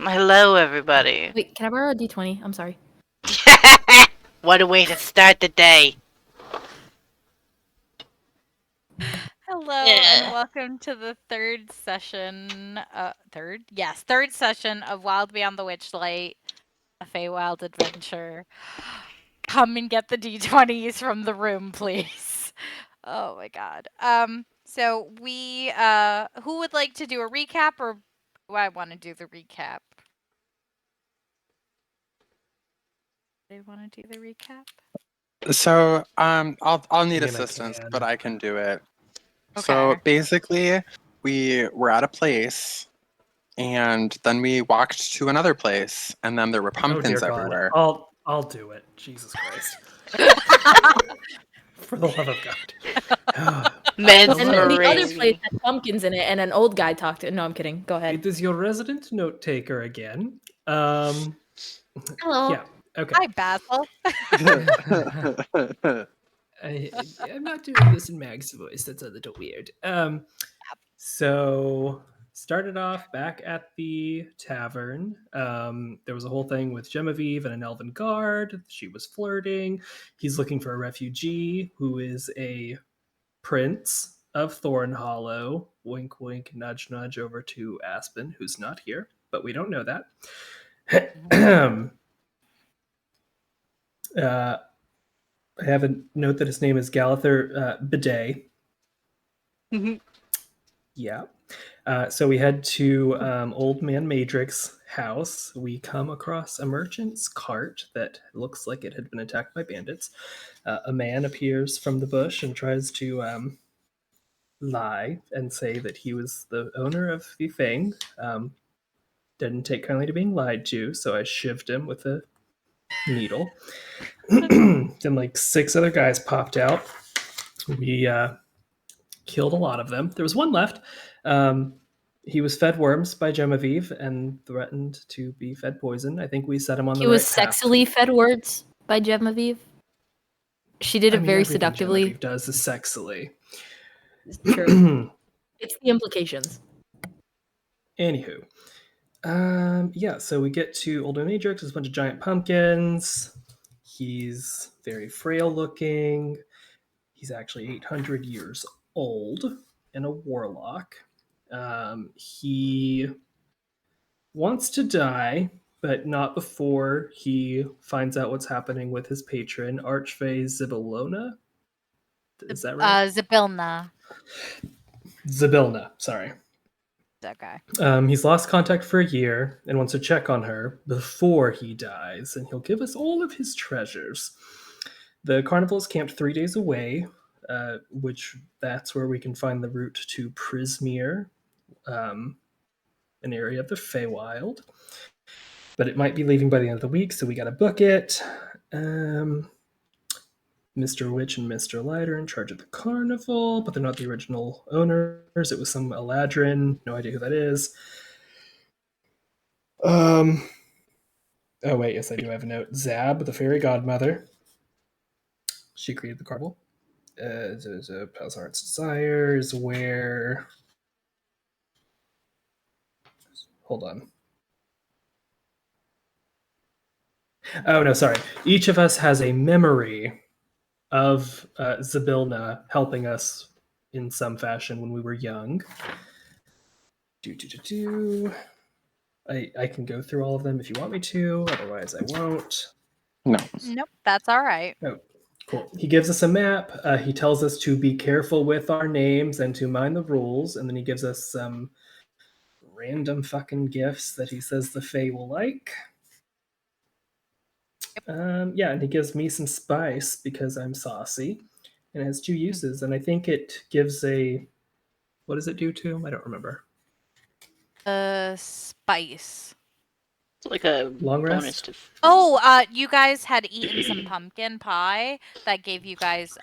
Hello, everybody. Wait, can I borrow a D20? I'm sorry. What a way to start the day. Hello and welcome to the third session. Third session of Wild Beyond the Witchlight, a Feywild adventure. Come and get the D20s from the room, please. Oh my god. So we who would like to do a recap, or do I want to do the recap? Do you want to do the recap? So, I'll need I assistance, can. but I can do it. Okay. So basically, we were at a place, and then we walked to another place, and then there were pumpkins oh dear everywhere. God. I'll do it. Jesus Christ. For the love of God. And the other Mesmerizing. place had pumpkins in it, and an old guy talked to it. No, I'm kidding. Go ahead. It is your resident note taker again. Hello. Yeah. Okay. Hi, Basil. I'm not doing this in Mag's voice. That's a little weird. So started off back at the tavern. There was a whole thing with Gemaveave and an elven guard. She was flirting. He's looking for a refugee who is a prince of Thornhollow. Wink, wink, nudge, nudge over to Aspen, who's not here, but we don't know that. I have a note that his name is Galather Bidet. Yeah. So we head to Old Man Madrig's house. We come across a merchant's cart that looks like it had been attacked by bandits. A man appears from the bush and tries to lie and say that he was the owner of the thing. Didn't take kindly to being lied to, so I shivved him with a needle. Then like 6 other guys popped out. We killed a lot of them. There was one left. He was fed worms by Gemaveave and threatened to be fed poison. I think we set him on the right path. He was sexily fed words by Gemaveave. She did it very everything seductively. Gemaveave does is sexily. It's true. It's the implications. Anywho. Yeah, so we get to Old Man Matrix. There's a bunch of giant pumpkins. He's very frail looking. He's actually 800 years old and a warlock. He wants to die, but not before he finds out what's happening with his patron, Archfey Zibilona. Is that right? Zabilna. Zybilna, sorry. Okay. He's lost contact for a year and wants to check on her before he dies, and he'll give us all of his treasures. The carnival is camped 3 days away, which that's where we can find the route to Prismere, an area of the Feywild. But it might be leaving by the end of the week, so we gotta book it. Mr. Witch and Mr. Light are in charge of the carnival, but they're not the original owners. It was some Eladrin. No idea who that is. Oh wait, yes, I do have a note. Zab, the fairy godmother. She created the carnival. Palace Heart's Desire is where... Hold on. Oh, no, sorry. Each of us has a memory of Zybilna helping us in some fashion when we were young. I can go through all of them if you want me to, otherwise I won't. No. Nope, that's all right. Oh, cool. He gives us a map. He tells us to be careful with our names and to mind the rules, and then he gives us some random fucking gifts that he says the Fae will like. Yeah, and he gives me some spice because I'm saucy. And it has 2 uses, and I think it gives a... What does it do to him? I don't remember. Spice. It's like a Long bonus rest? to. Oh, you guys had eaten some pumpkin pie that gave you guys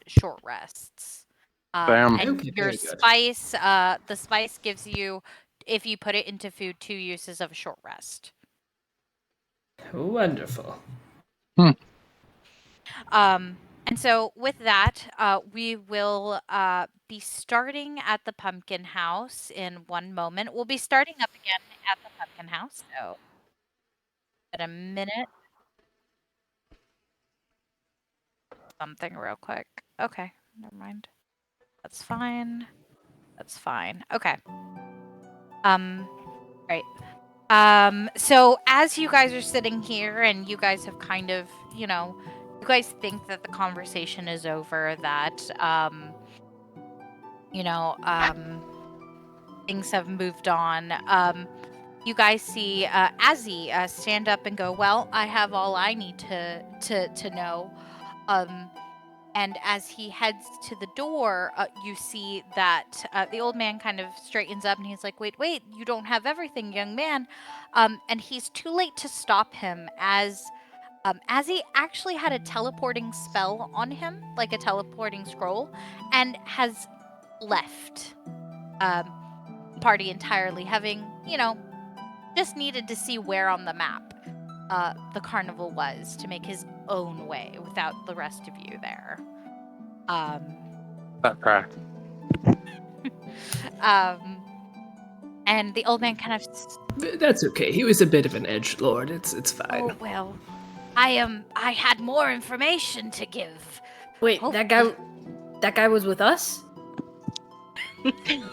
short rests. Damn. And Okay, your very good. spice, the spice gives you, if you put it into food, 2 uses of short rest. Wonderful. And And so with that, we will be starting at the pumpkin house in one moment. We'll be starting up again at the pumpkin house. So in a minute. Something real quick. Okay, never mind. That's fine. That's fine. Okay. Right. So as you guys are sitting here and you guys have kind of, you guys think that the conversation is over, that, things have moved on. You guys see Azzy stand up and go, well, I have all I need to know. And as he heads to the door, you see that the old man kind of straightens up and he's like, wait, you don't have everything, young man. And he's too late to stop him as he actually had a teleporting spell on him, like a teleporting scroll, and has left party entirely, having, just needed to see where on the map the carnival was to make his own way without the rest of you there. That crack. And the old man kind of. That's okay. He was a bit of an edgelord. It's fine. Oh well, I had more information to give. Wait, that guy was with us?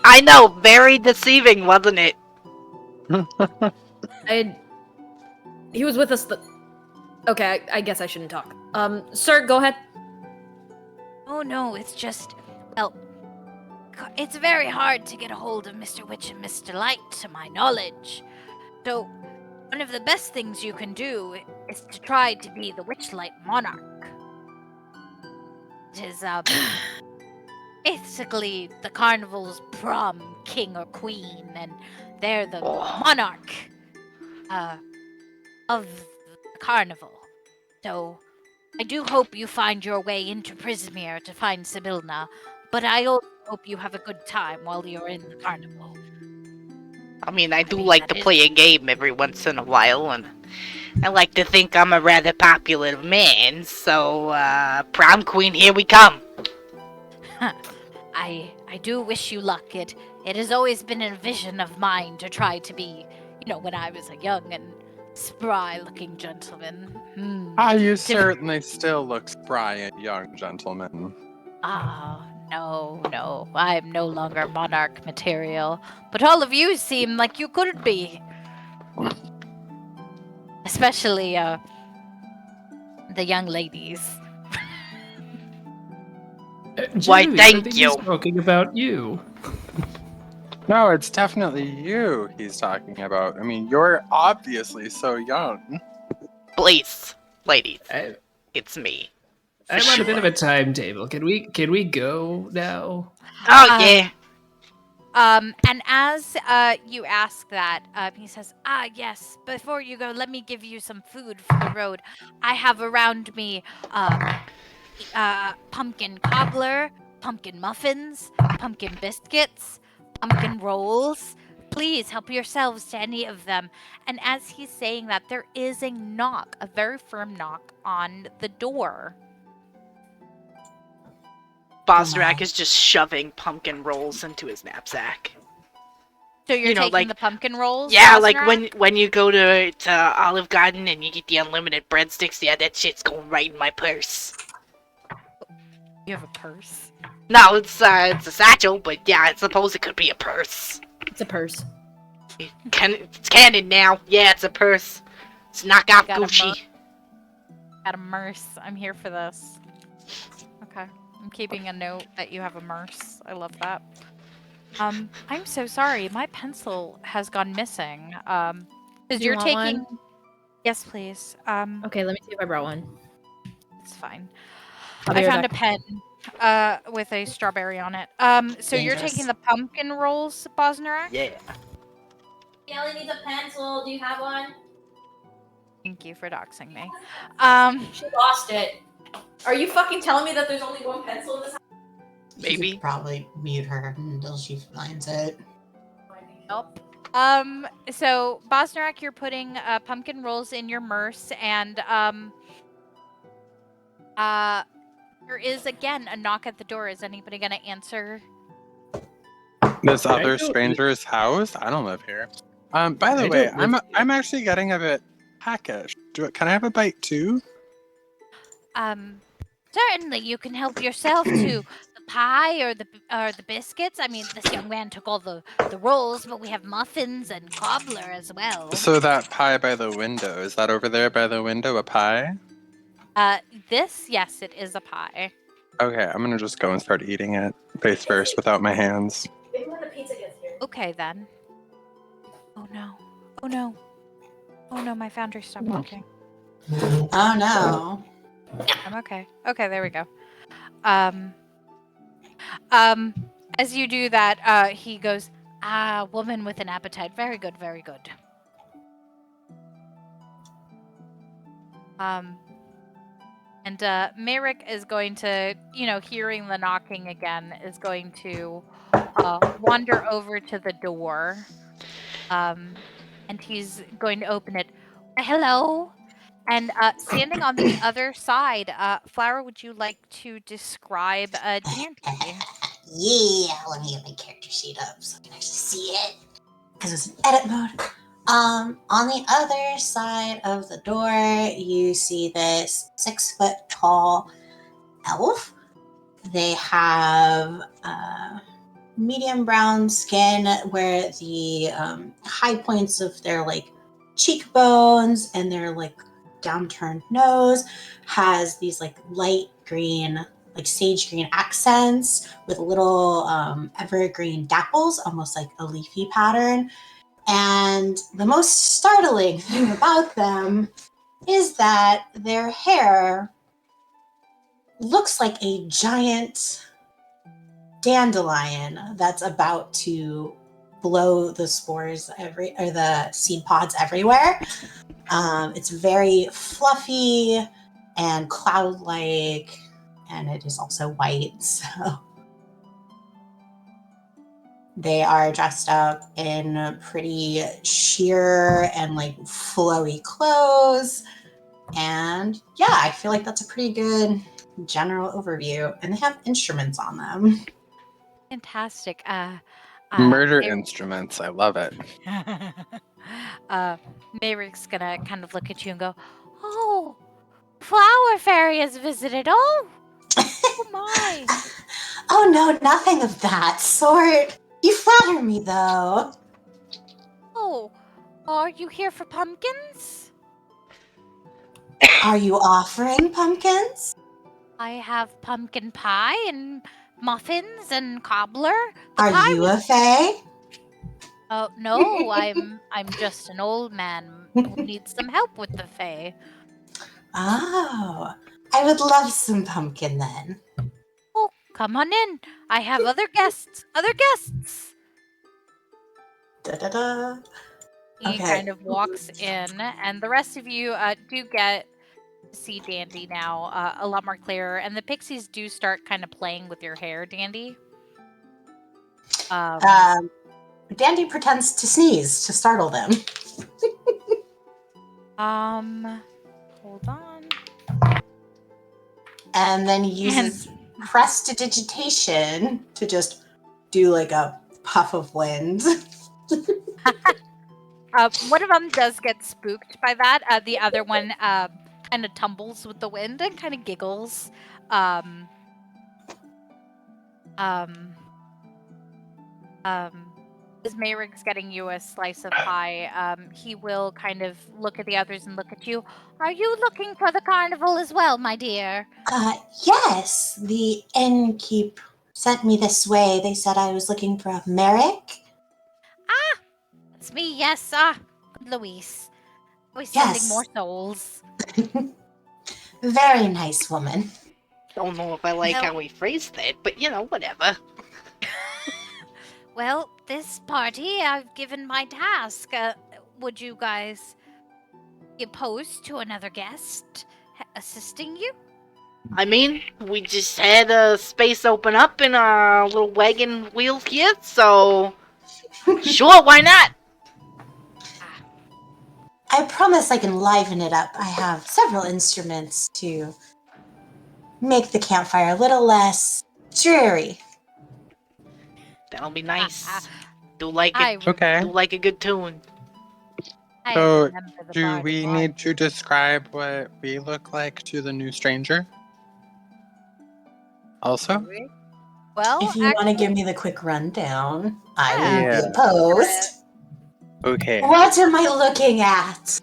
I know, very deceiving, wasn't it? He was with us. Okay, I guess I shouldn't talk. Sir, go ahead. Oh no, it's just, well, it's very hard to get a hold of Mr. Witch and Mr. Light, to my knowledge. So, one of the best things you can do is to try to be the Witchlight monarch. It is, basically the carnival's prom king or queen, and they're the monarch of the carnival. So, I do hope you find your way into Prismere to find Sibylna, but I also hope you have a good time while you're in the carnival. I mean, I do like to play a game every once in a while, and I like to think I'm a rather popular man, so, prom queen, here we come. I do wish you luck. It has always been a vision of mine to try to be, when I was a young and spry-looking gentleman. You certainly still look spry and young, gentleman. No. I'm no longer monarch material. But all of you seem like you could be. Especially, the young ladies. Why, Genevieve, thank I think you. He's talking about you. No, it's definitely you he's talking about. I mean, you're obviously so young. Please, ladies, it's me. I'm on a bit of a timetable. Can we go now? Oh, yeah. And as you ask that, he says, yes, before you go, let me give you some food for the road. I have around me pumpkin cobbler, pumpkin muffins, pumpkin biscuits, pumpkin rolls. Please help yourselves to any of them. And as he's saying that, there is a knock, a very firm knock on the door. Bosnarack is just shoving pumpkin rolls into his knapsack. So you're taking like, the pumpkin rolls? Yeah, Bosnarack? like when you go to Olive Garden and you get the unlimited breadsticks, yeah, that shit's going right in my purse. You have a purse? No, it's a satchel, but yeah, I suppose it could be a purse. It's a purse. It's canon now. Yeah, it's a purse. It's knockoff Gucci. Got a merce. I'm here for this. Okay. I'm keeping a note that you have a merce. I love that. I'm so sorry. My pencil has gone missing. Because you're taking... One? Yes, please. Okay, let me see if I brought one. It's fine. I'll be I right found a back. pen with a strawberry on it. So you're taking the pumpkin rolls, Bosnarack? Yeah. Kelly needs a pencil. Do you have one? Thank you for doxing me. She lost it. Are you fucking telling me that there's only one pencil in this house? Maybe. You could probably mute her until she finds it. Nope. So Bosnarack, you're putting pumpkin rolls in your merce, and There is, again, a knock at the door. Is anybody going to answer? This Can I other go- stranger's house? I don't live here. By the I way, don't live here. I'm actually getting a bit peckish. Can I have a bite too? Certainly, you can help yourself to the pie or the biscuits. I mean, this young man took all the rolls, but we have muffins and cobbler as well. So that pie by the window, is that over there by the window a pie? Yes, it is a pie. Okay, I'm gonna just go and start eating it face first without my hands. Maybe when the pizza gets here. Okay, then. Oh no. Oh no. Oh no, my foundry stopped working. Oh no. I'm okay. Okay, there we go. As you do that, he goes, woman with an appetite. Very good, very good. And Merrick is going to, hearing the knocking again, is going to wander over to the door. And he's going to open it. Hello? And standing on the other side, Flower, would you like to describe Dandi? Yeah, let me get my character sheet up so I can actually see it. Because it's in edit mode. On the other side of the door, you see this 6-foot-tall elf. They have medium brown skin where the high points of their cheekbones and their downturned nose has these light green, sage green accents with little evergreen dapples, almost like a leafy pattern. And the most startling thing about them is that their hair looks like a giant dandelion that's about to blow the spores or the seed pods everywhere. It's very fluffy and cloud-like, and it is also white. So they are dressed up in pretty sheer and flowy clothes. And yeah, I feel like that's a pretty good general overview. And they have instruments on them. Fantastic. Murder instruments, I love it. Merrick's gonna kind of look at you and go, "Oh, Flower Fairy has visited. Oh my." Oh no, nothing of that sort. You flatter me though. Oh, are you here for pumpkins? Are you offering pumpkins? I have pumpkin pie and muffins and cobbler. Are you a fae? Oh no, I'm just an old man who needs some help with the fae. Oh, I would love some pumpkin then. Oh, come on in. I have other guests. Other guests. Da-da-da. He Okay. kind of walks in, and the rest of you do get to see Dandi now a lot more clearer. And the pixies do start kind of playing with your hair, Dandi. Dandi pretends to sneeze to startle them. Hold on. And then he uses prestidigitation to just do a puff of wind. One of them does get spooked by that. The other one kind of tumbles with the wind and kind of giggles. As Mayrick's getting you a slice of pie, he will kind of look at the others and look at you. Are you looking for the carnival as well, my dear? Yes, the innkeep sent me this way. They said I was looking for a Merrick. Ah, it's me, yes, Louise. Always Yes. sending more souls. Very nice woman. Don't know if I like how he phrased it, but whatever. Well, this party, I've given my task. Would you guys be opposed to another guest assisting you? I mean, we just had a space open up in our little wagon wheel here, so sure, why not? I promise I can liven it up. I have several instruments to make the campfire a little less dreary. That'll be nice. Do like it. I Okay. Do like a good tune. So, remember the do party we more. need to describe what we look like to the new stranger? Also? Well, If you want to give me the quick rundown, I Yeah. wouldn't be Yeah. opposed. Okay. What am I looking at?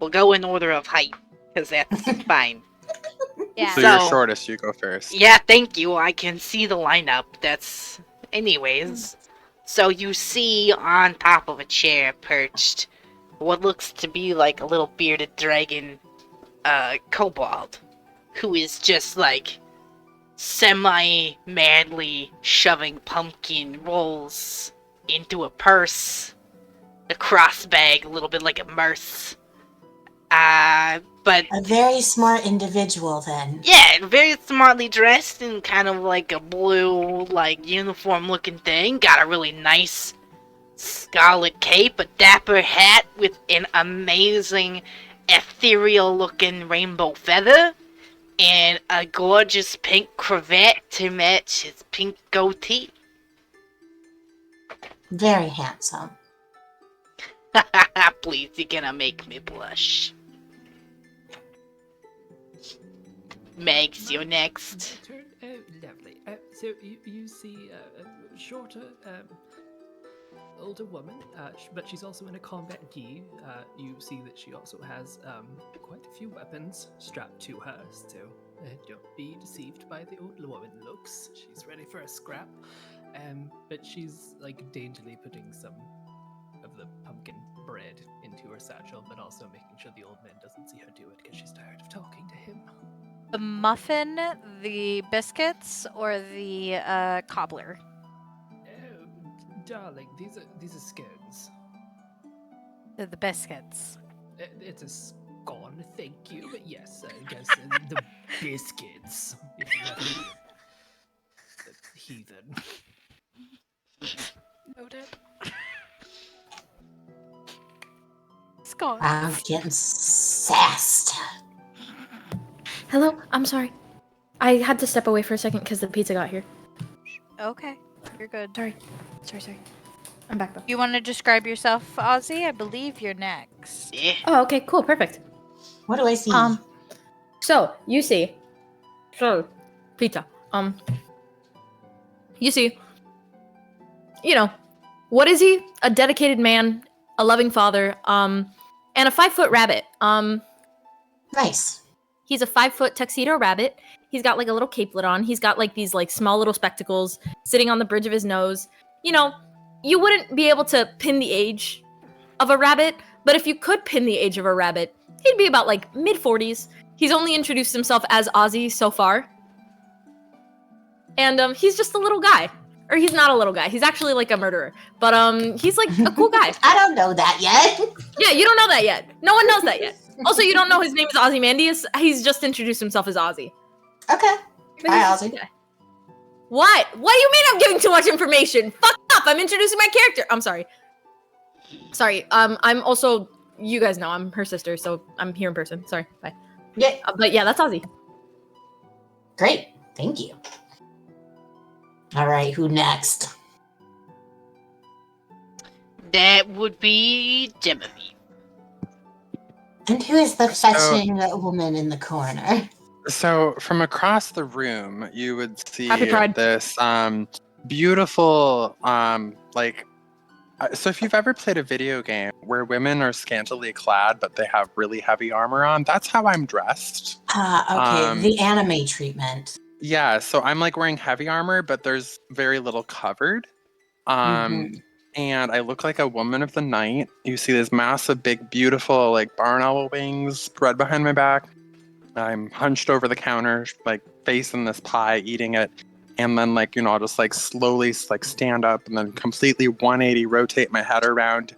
We'll go in order of height, because that's fine. yeah. So you're So- shortest, you go first. Yeah, thank you. I can see the lineup. That's... Anyways. So you see on top of a chair perched what looks to be like a little bearded dragon, kobold, who is just like semi-madly shoving pumpkin rolls into a purse, a cross bag, a little bit like a merce. But A very smart individual, then. yeah, very smartly dressed in kind of like a blue, like, uniform-looking thing. Got a really nice scarlet cape, a dapper hat with an amazing ethereal-looking rainbow feather, and a gorgeous pink cravat to match his pink goatee. Very handsome. Please, you're gonna make me blush. Megs, you're next. Turn. Oh, lovely. So you see a shorter, older woman, but she's also in a combat gi. You see that she also has quite a few weapons strapped to her, so don't be deceived by the old woman looks. She's ready for a scrap. But she's like daintily putting some of the pumpkin bread into her satchel, but also making sure the old man doesn't see her do it because she's tired of talking to him. The muffin, the biscuits, or the cobbler? Oh, darling, these are scones. The biscuits. It's a scone, thank you. But yes, I guess the biscuits. If you have the heathen. Noted. Scott. I'm getting sassed. Hello, I'm sorry. I had to step away for a second because the pizza got here. Okay, you're good. Sorry. I'm back though. You want to describe yourself, Ozzy? I believe you're next. Yeah. Oh, okay, cool, perfect. What do I see? So you see, pizza. You see, what is he? A dedicated man, a loving father, and a 5-foot rabbit. Nice. He's a 5-foot tuxedo rabbit. He's got like a little capelet on. He's got like these like small little spectacles sitting on the bridge of his nose. You wouldn't be able to pin the age of a rabbit, but if you could pin the age of a rabbit, he'd be about like mid-40s. He's only introduced himself as Ozzy so far. And he's just a little guy. Or he's not a little guy. He's actually like a murderer. But he's like a cool guy. I don't know that yet. Yeah, you don't know that yet. No one knows that yet. Also, you don't know his name is Ozymandias. He's just introduced himself as Ozzy. Okay. But Hi, he's just Ozzy. a guy. What? What do you mean I'm giving too much information? Fuck up! I'm introducing my character. I'm sorry. I'm also, you guys know, I'm her sister, so I'm here in person. Sorry. Bye. Yeah. But yeah, that's Ozzy. Great. Thank you. All right. Who next? That would be Gemaveave. And who is the So- fetching woman in the corner? So from across the room, you would see Happy Pride. this beautiful so if you've ever played a video game where women are scantily clad but they have really heavy armor on, that's how I'm dressed. Okay. The anime treatment. Yeah, so I'm like wearing heavy armor, but there's very little covered. And I look like a woman of the night. You see this massive, big, beautiful, like barn owl wings spread behind my back. I'm hunched over the counter, like facing this pie, eating it. And then I'll just slowly stand up and then completely 180 rotate my head around,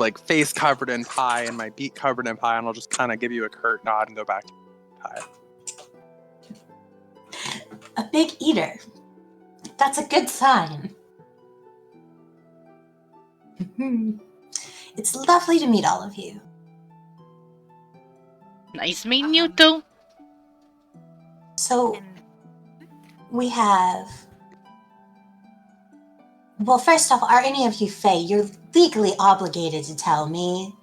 like face covered in pie and my beak covered in pie. And I'll just kind of give you a curt nod and go back to pie. A big eater. That's a good sign. It's lovely to meet all of you. Nice meeting you too. So And we have. Well, first off, are any of you Fae? You're legally obligated to tell me.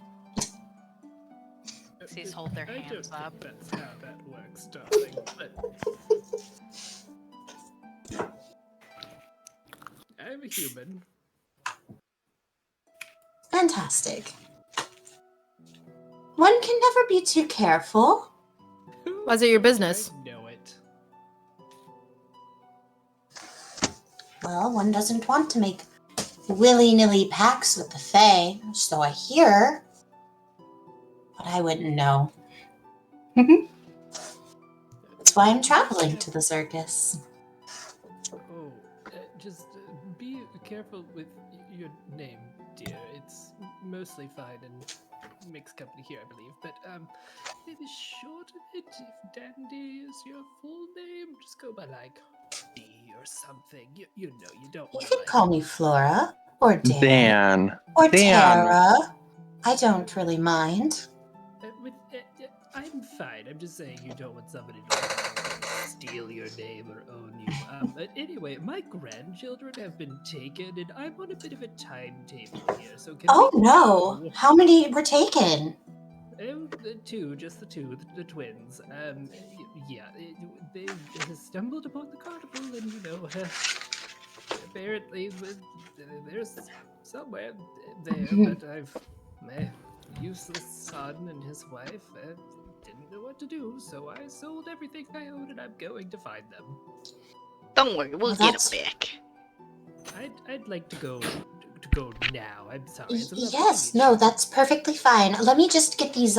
Please hold their I hands don't up. think that's how that works, darling. But I'm a human. Fantastic. One can never be too careful. Why's it your business? I know it. Well, one doesn't want to make willy-nilly pacts with the Fae, so I hear. But I wouldn't know. That's why I'm traveling to the circus. Oh, just be careful with your name, dear. It's mostly fine in mixed company here, I believe. But maybe shorten it if Dandi is your full name. Just go by like D or something. You know, you don't You want can to call me Flora, or Dan, Dan. or Dan. Tara. I don't really mind. I'm fine. I'm just saying you don't want somebody to steal your name or own you. But anyway, my grandchildren have been taken, and I'm on a bit of a timetable here. So can Oh we no! go? How many were taken? Oh, just the two, the twins. Yeah, they stumbled upon the carnival, and apparently there's somewhere there, but my useless son and his wife didn't know what to do, so I sold everything I owned, and I'm going to find them. Don't worry, we'll Well, get that's- him back. I'd like to go now. I'm sorry. It's a Yes, no, that's perfectly fine. Let me just get these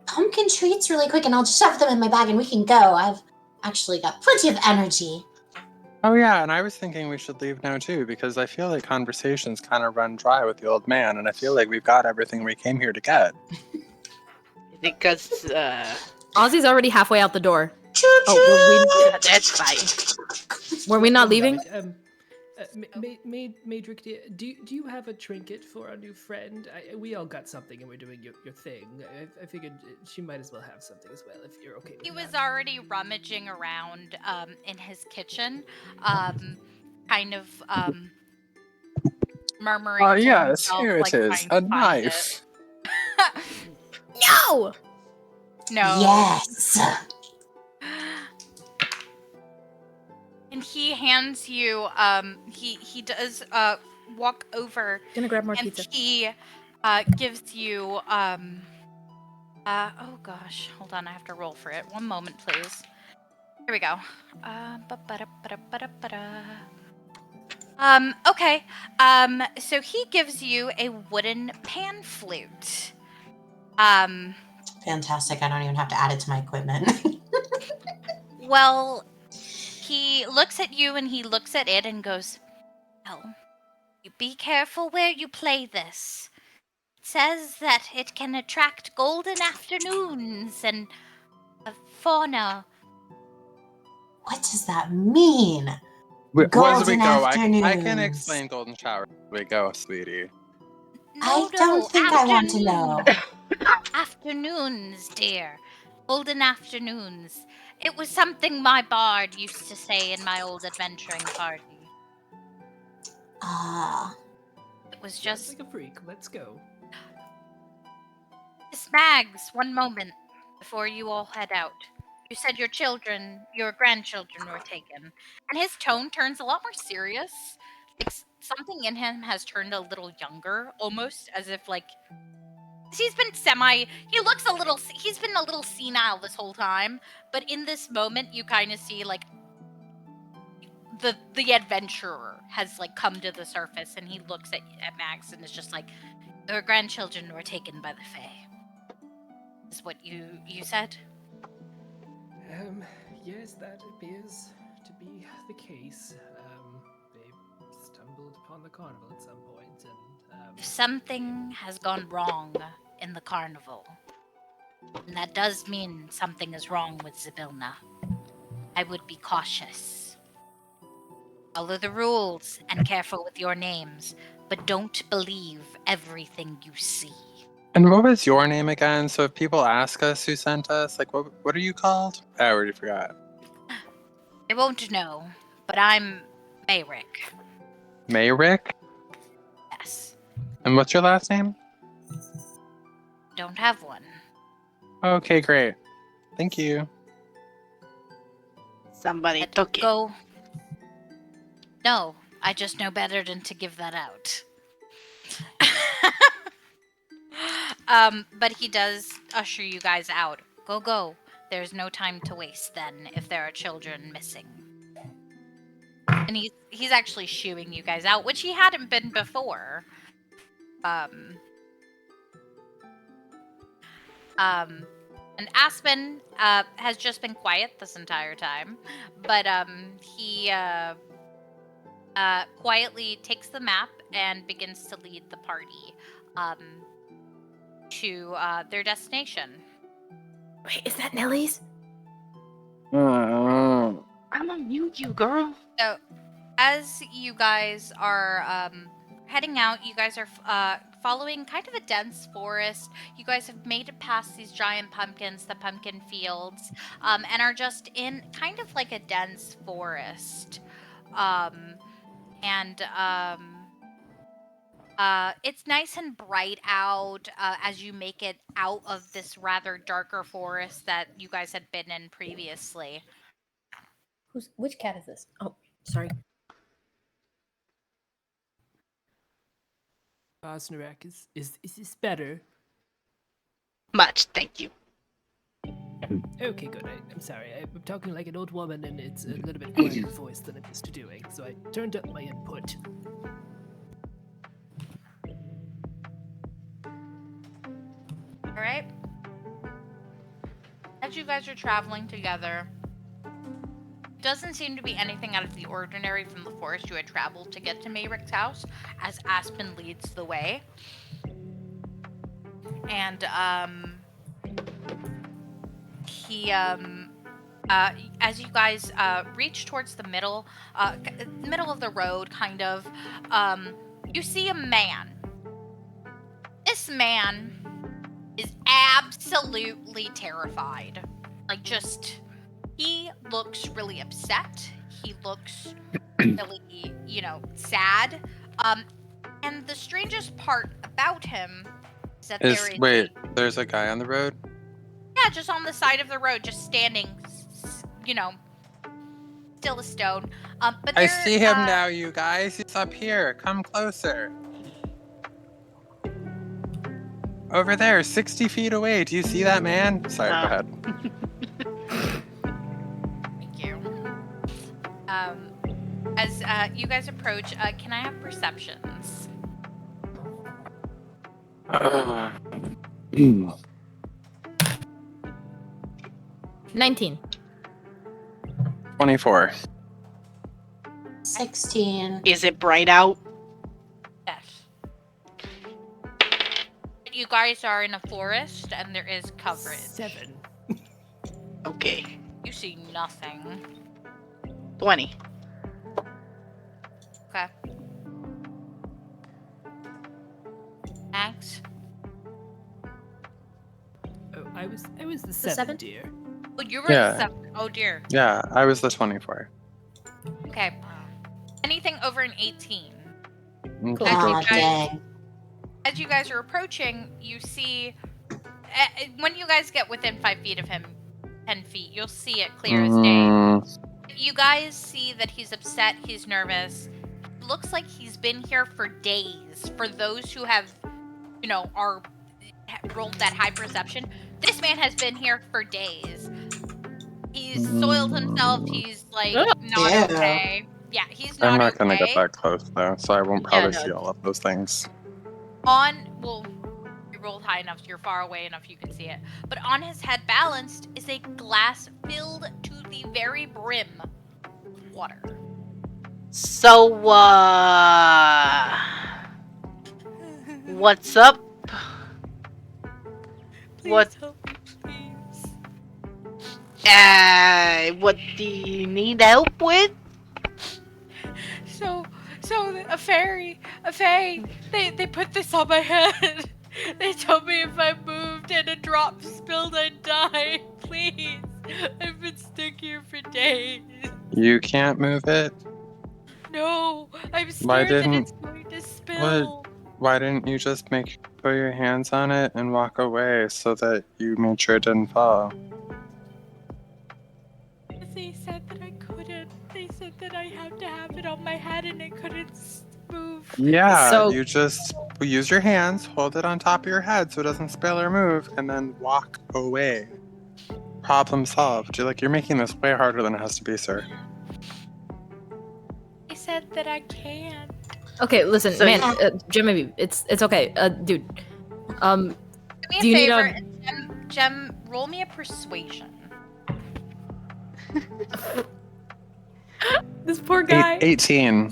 pumpkin treats really quick, and I'll just shove them in my bag, and we can go. I've actually got plenty of energy. Oh yeah, and I was thinking we should leave now too, because I feel like conversations kind of run dry with the old man, and I feel like we've got everything we came here to get. Because, Ozzy's already halfway out the door. Choo choo! Oh, that's fine. were we not leaving? Madrick, do you have a trinket for our new friend? We all got something, and we're doing your thing. I figured she might as well have something as well, if you're okay with He was that. already rummaging around in his kitchen, kind of murmuring to Yes, himself, here it like is, trying to a find knife. No! No. Yes. And he hands you he does walk over Gonna grab more and pizza. he gives you oh gosh, hold on, I have to roll for it. One moment, please. Here we go. Okay. So he gives you a wooden pan flute. Fantastic. I don't even have to add it to my equipment. Well, he looks at you and he looks at it and goes, "Well, you be careful where you play this. It says that it can attract golden afternoons and fauna." What does that mean? As we Golden go, I can afternoons. explain golden shower. As we go, sweetie. I don't think I want to know. Afternoons, dear. Golden afternoons. It was something my bard used to say in my old adventuring party. It was Sounds just... like a freak. Let's go. Miss Mags, one moment before you all head out. You said your grandchildren were taken. And his tone turns a lot more serious. Like something in him has turned a little younger, almost as if like he's been he's been a little senile this whole time, but in this moment you kind of see like the adventurer has like come to the surface, and he looks at Max and is just like, "Your grandchildren were taken by the Fae." Is what you said? Yes, that appears to be the case. They stumbled upon the carnival at some point, and If something has gone wrong in the carnival, and that does mean something is wrong with Zybilna, I would be cautious. Follow the rules and careful with your names, but don't believe everything you see. And what was your name again? So if people ask us who sent us, like, what are you called? I already forgot. I won't know, but I'm Mayrick. Mayrick? Yes. And what's your last name? Don't have one. Okay, great. Thank you. Somebody Let took it. go. No, I just know better than to give that out. But he does usher you guys out. Go. There's no time to waste then if there are children missing. And he's actually shooing you guys out, which he hadn't been before. And Aspen has just been quiet this entire time, but he quietly takes the map and begins to lead the party to their destination. Wait, is that Nellie's? I'm gonna mute you, girl. So, as you guys are heading out, you guys are following kind of a dense forest. You guys have made it past these giant pumpkins, the pumpkin fields, and are just in kind of like a dense forest. It's nice and bright out as you make it out of this rather darker forest that you guys had been in previously. Which cat is this? Oh, sorry. Bosnarack, is this better? Much, thank you. Okay, good. I'm sorry. I'm talking like an old woman, and it's a little bit quieter voice than I'm used to doing, so I turned up my input. All right. As you guys are traveling together, doesn't seem to be anything out of the ordinary from the forest you had traveled to get to Mayrick's house, as Aspen leads the way. And he as you guys reach towards the middle of the road, kind of, you see a man. This man is absolutely terrified. Like, just, he looks really upset. He looks really, sad. And the strangest part about him is that there's a guy on the road? Yeah, just on the side of the road, just standing, still a stone. But I see him now, you guys. He's up here. Come closer. Over there, 60 feet away. Do you see that man? Sorry, go ahead. Thank you. As you guys approach, can I have perceptions? 19. 24. 16. Is it bright out? Yes. You guys are in a forest, and there is coverage. 7. Okay. You see nothing. 20. Okay. Max? Oh, I was the 7, seven? dear. Oh, you were Yeah. the 7. Oh, dear. Yeah, I was the 24. Okay. Anything over an 18. Okay. Aw, guys- dang. As you guys are approaching, you see... when you guys get within 5 feet of him, 10 feet, you'll see it clear as day. You guys see that he's upset, he's nervous. It looks like he's been here for days. For those who have, rolled that high perception, this man has been here for days. He's soiled himself, he's, not Ew. okay. Yeah, he's not okay. I'm not gonna get that close though, so I won't probably no. see all of those things. You rolled high enough, so you're far away enough you can see it. But on his head balanced is a glass filled to the very brim with water. So, what's up? What? Help me, please. What do you need help with? So a fae, they put this on my head, They told me if I moved and a drop spilled, I'd die. Please. I've been stuck here for days. You can't move it? No, I'm Why scared that didn't- it's going to spill. Why didn't you just put your hands on it and walk away so that you made sure it didn't fall? They said that I couldn't. They said that I have to have it on my head and it couldn't move. Yeah, So- you just use your hands, hold it on top of your head so it doesn't spill or move, and then walk away. Problem solved. You're making this way harder than it has to be, sir. They said that I can. Okay, listen, So- man, Gemaveave, it's okay, dude. Do me a Do you need favor, a- and Gem, roll me a persuasion. This poor guy. 18.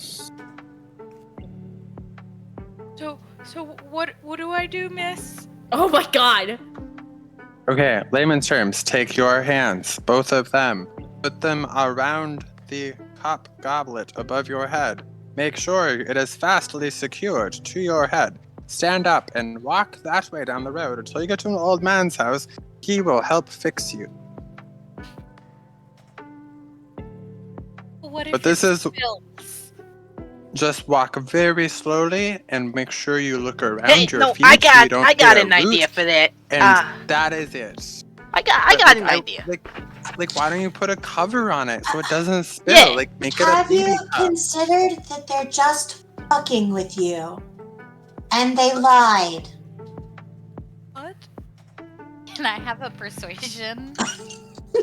So what do I do, miss? Oh my god. Okay, layman's terms. Take your hands, both of them. Put them around the cup goblet above your head. Make sure it is fastly secured to your head. Stand up and walk that way down the road until you get to an old man's house. He will help fix you. What if But this it is- spills? Just walk very slowly and make sure you look around Hey, your no, feet. I so you got don't I get got a an idea root, for that. And that is it. I got But, an idea. Like, why don't you put a cover on it so it doesn't spill? Yeah. Like, make it a Have you baby cup. considered that they're just fucking with you? And they lied. What? Can I have a persuasion?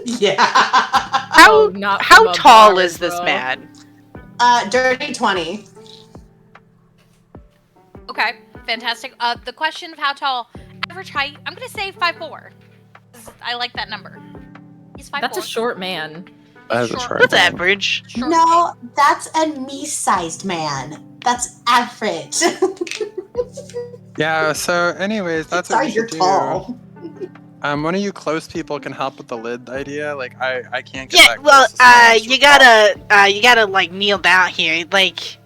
Yeah. How Oh, not how from a tall bar, is this bro. man? Dirty 20. Okay, fantastic. The question of how tall, average height, I'm gonna say 5'4". I like that number. He's 5'4". That's a short man. That is a Short. short That's man. average. Short No, that's a me-sized man. That's average. Yeah, so anyways, that's what Sorry, we you're should do. tall. One of you close people can help with the lid idea. Like, I can't get Yeah, that well, close to someone else you gotta like kneel down here. Like,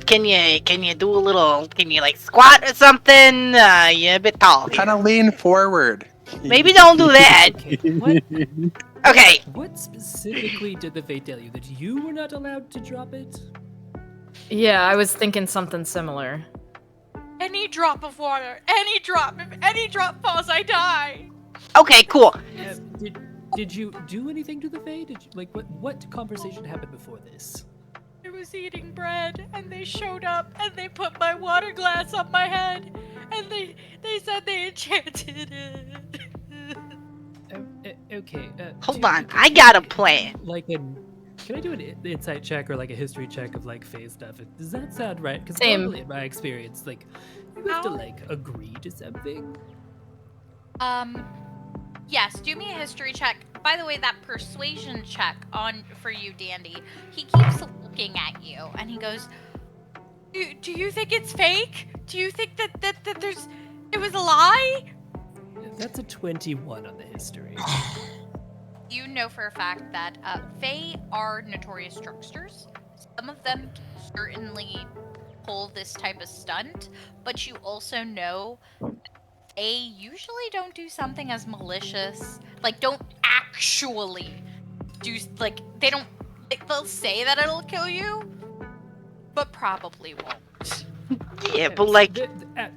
can you do a little? Can you like squat or something? You're a bit tall. Kind of lean forward. Maybe don't do that. Okay, what, Okay. what specifically did the Fae tell you? That you were not allowed to drop it? Yeah, I was thinking something similar. Any drop of water, any drop, if any drop falls, I die. Okay. Cool. Did you do anything to the Fae? Did you, like, what conversation happened before this? I was eating bread, and they showed up, and they put my water glass on my head, and they said they enchanted it. Okay. Hold on. I got a plan. Can I do an insight check or like a history check of like Fae stuff? Does that sound right? Because Same. normally in my experience, like you have to like agree to something. Yes, do me a history check. By the way, that persuasion check for you, Dandi, he keeps looking at you, and he goes, do you think it's fake? Do you think that it was a lie? That's a 21 on the history. You know for a fact that Fae are notorious tricksters. Some of them certainly pull this type of stunt, but you also know they usually don't do something as malicious. Like, don't actually do, like, they'll say that it'll kill you, but probably won't. Yeah, but like,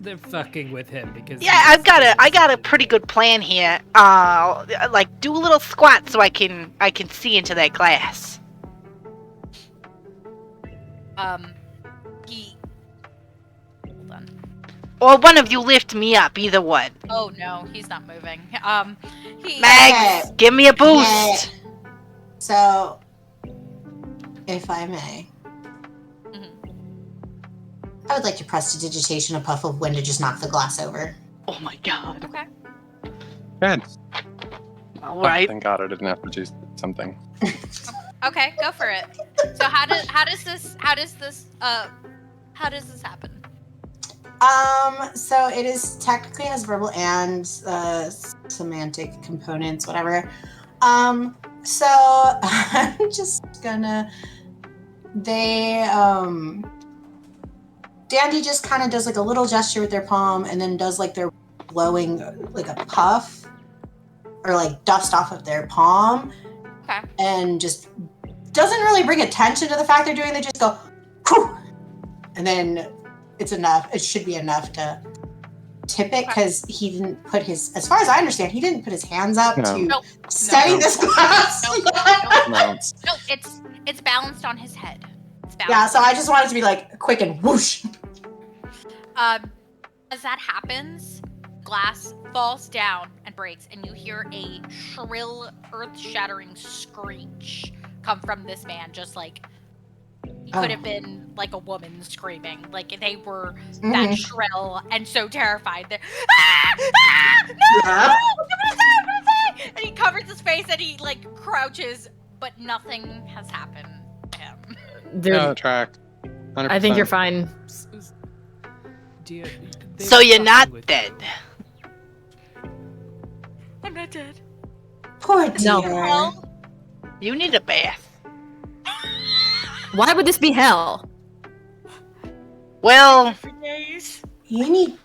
They're fucking with him because yeah, I got a pretty good plan here. Like, do a little squat so I can see into that glass. Hold on. Or one of you lift me up, either one. Oh no, he's not moving. Mags, Okay. give me a boost. Yeah. So, if I may, I would like to prestidigitation a puff of wind to just knock the glass over. Oh my god. Okay. Good. All right. Thank God I didn't have to do something. Okay, go for it. So how does this happen? So it is technically has verbal and semantic components, whatever. So I'm just gonna. They Dandi just kind of does like a little gesture with their palm and then does like their blowing like a puff or like dust off of their palm. Okay. And just doesn't really bring attention to the fact they're doing. They just go, whew, and then it's enough. It should be enough to tip it because he didn't put his, as far as I understand, he didn't put his hands up to steady this glass. No, it's balanced on his head. Yeah, so I just wanted to be like quick and whoosh. As that happens, glass falls down and breaks, and you hear a shrill, earth-shattering screech come from this man, just like it could have been like a woman screaming. Like they were that shrill and so terrified. They're no! And he covers his face and he like crouches, but nothing has happened to him. No track. 100%. I think you're fine. Dear, they So were you're fucking not with dead. I'm not dead. Poor dear. No. You need a bath. Why would this be hell? Well, For days. You need.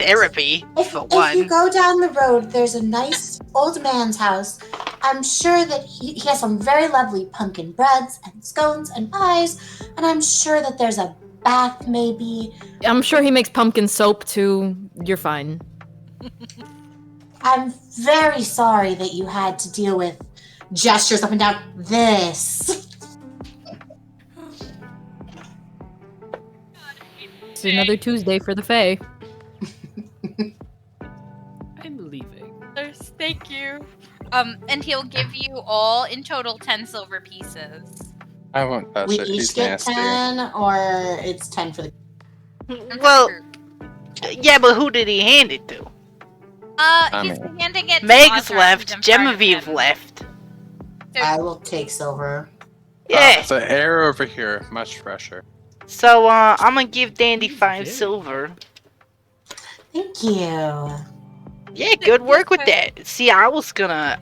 therapy, If for you one. go down the road, there's a nice old man's house. I'm sure that he has some very lovely pumpkin breads and scones and pies, and I'm sure that there's a bath maybe. I'm sure he makes pumpkin soap too. You're fine. I'm very sorry that you had to deal with gestures up and down this. It's another Tuesday for the Fae. I'm leaving. Thank you. And he'll give you all in total 10 silver pieces. I won't touch We it. each He's get nasty. 10, or it's 10 for the. Well, yeah, but who did he hand it to? He's handing it to Meg's Bosnarack, left, who's in front of Gemaveave him. left. I will take silver. Yeah. So air over here, much fresher. So, I'm gonna give Dandi 5 silver. Thank you. Yeah, good work with that. See, I was gonna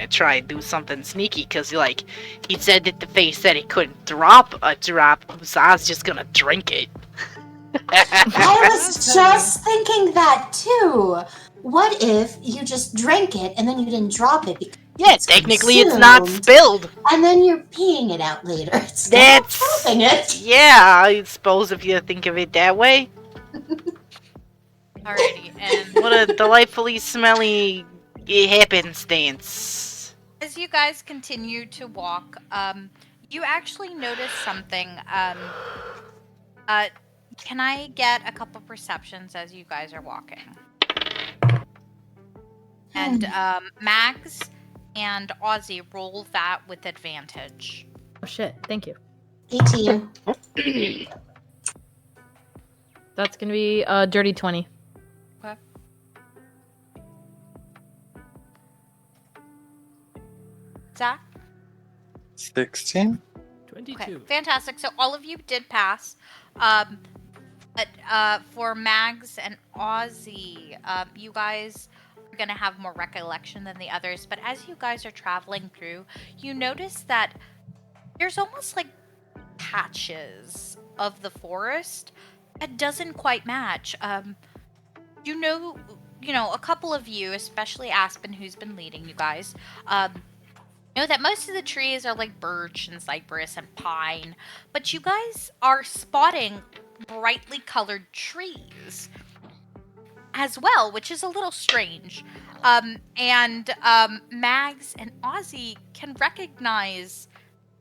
try and do something sneaky, cause like, he said that the face said he couldn't drop a drop, so I was just gonna drink it. I was just thinking that too. What if you just drank it and then you didn't drop it? Because Yeah, technically it's not consumed, spilled. And then you're peeing it out later. It's That's not dropping it. yeah, I suppose if you think of it that way. Alrighty, and What a delightfully smelly happenstance. as you guys continue to walk, you actually notice something. Can I get a couple perceptions as you guys are walking? And Mags and Ozzy, roll that with advantage. Oh shit, thank you. 18. That's gonna be a dirty 20. Okay. Zach? 16? 22. Okay, fantastic. So all of you did pass. But for Mags and Ozzy, you guys are going to have more recollection than the others. But as you guys are traveling through, you notice that there's almost like patches of the forest that doesn't quite match. You know, a couple of you, especially Aspen, who's been leading you guys, know that most of the trees are like birch and cypress and pine, but you guys are spotting brightly colored trees as well, which is a little strange. And Mags and Ozzy can recognize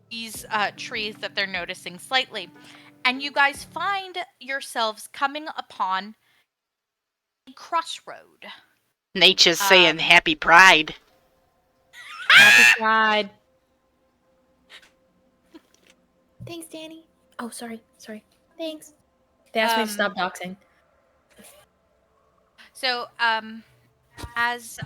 these trees that they're noticing slightly. And you guys find yourselves coming upon a crossroad. Nature's saying happy pride. Happy Pride. Thanks, Danny. Oh, sorry. Thanks. They asked me to stop doxing. So, as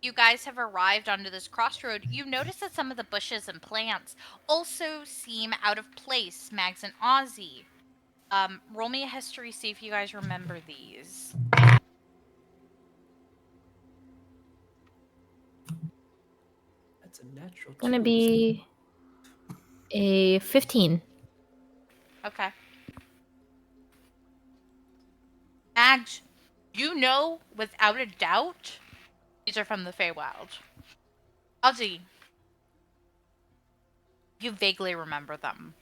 you guys have arrived onto this crossroad, you notice that some of the bushes and plants also seem out of place. Mags and Ozzy, roll me a history, see if you guys remember these. That's a natural. Gonna be a 15. Okay. Mags, you know without a doubt these are from the Feywild. Ozzy, you vaguely remember them.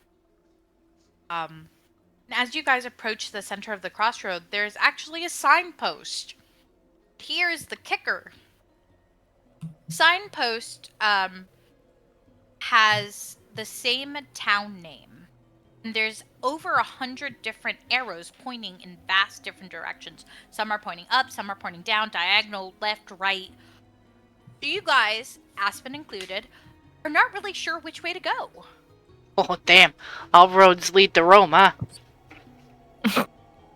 As you guys approach the center of the crossroad, there's actually a signpost. Here's the kicker. Signpost has the same town name. And there's over 100 different arrows pointing in vast different directions. Some are pointing up, some are pointing down, diagonal, left, right. So you guys, Aspen included, are not really sure which way to go. Oh, damn. All roads lead to Rome, huh?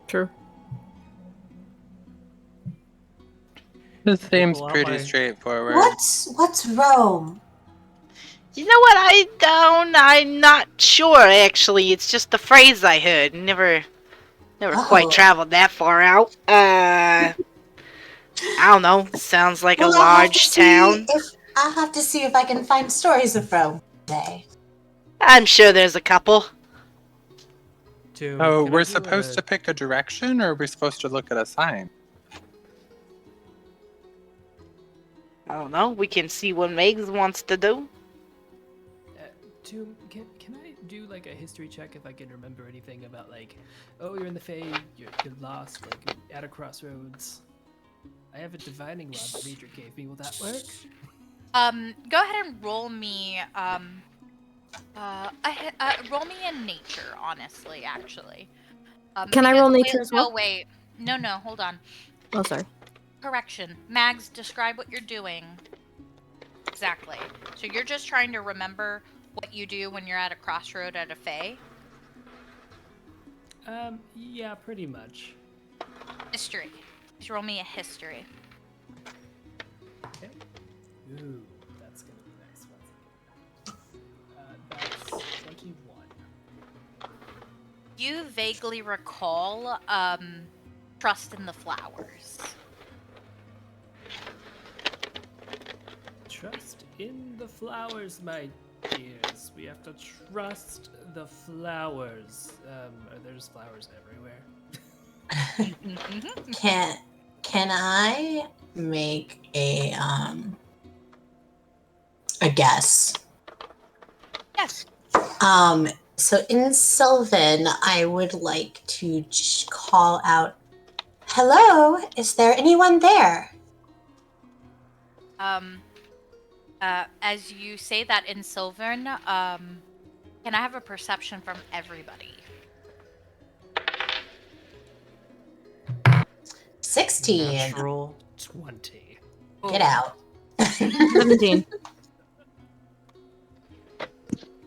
True. This seems Pull out pretty my- straightforward. What's Rome? You know what? I'm not sure, actually. It's just a phrase I heard. Never quite Oh. traveled that far out. I don't know. Sounds like Well, a large town. I'll have to see if I can find stories of Rome today. I'm sure there's a couple. Oh, we're supposed to pick a direction, or are we supposed to look at a sign? I don't know. We can see what Megs wants to do. Can I do like a history check if I can remember anything about like, oh, you're in the Fae, you're lost, like at a crossroads. I have a divining rod that Major gave me. Will that work? Go ahead and roll me, roll me in nature, honestly, actually. Can I roll because- nature as well? No, wait. No, hold on. Oh, sorry. Correction. Mags, describe what you're doing. Exactly. So you're just trying to remember what you do when you're at a crossroad at a Fae? Yeah, pretty much. History. Just roll me a history. Okay. Ooh, that's gonna be nice. That's 21. You vaguely recall, trust in the flowers. Trust in the flowers, my dears. We have to trust the flowers. There's flowers everywhere. Can I make a guess? Yes. So in Sylvan, I would like to call out, "Hello, is there anyone there?" As you say that in Sylvan, can I have a perception from everybody? 16. Natural 20. Get out. 17.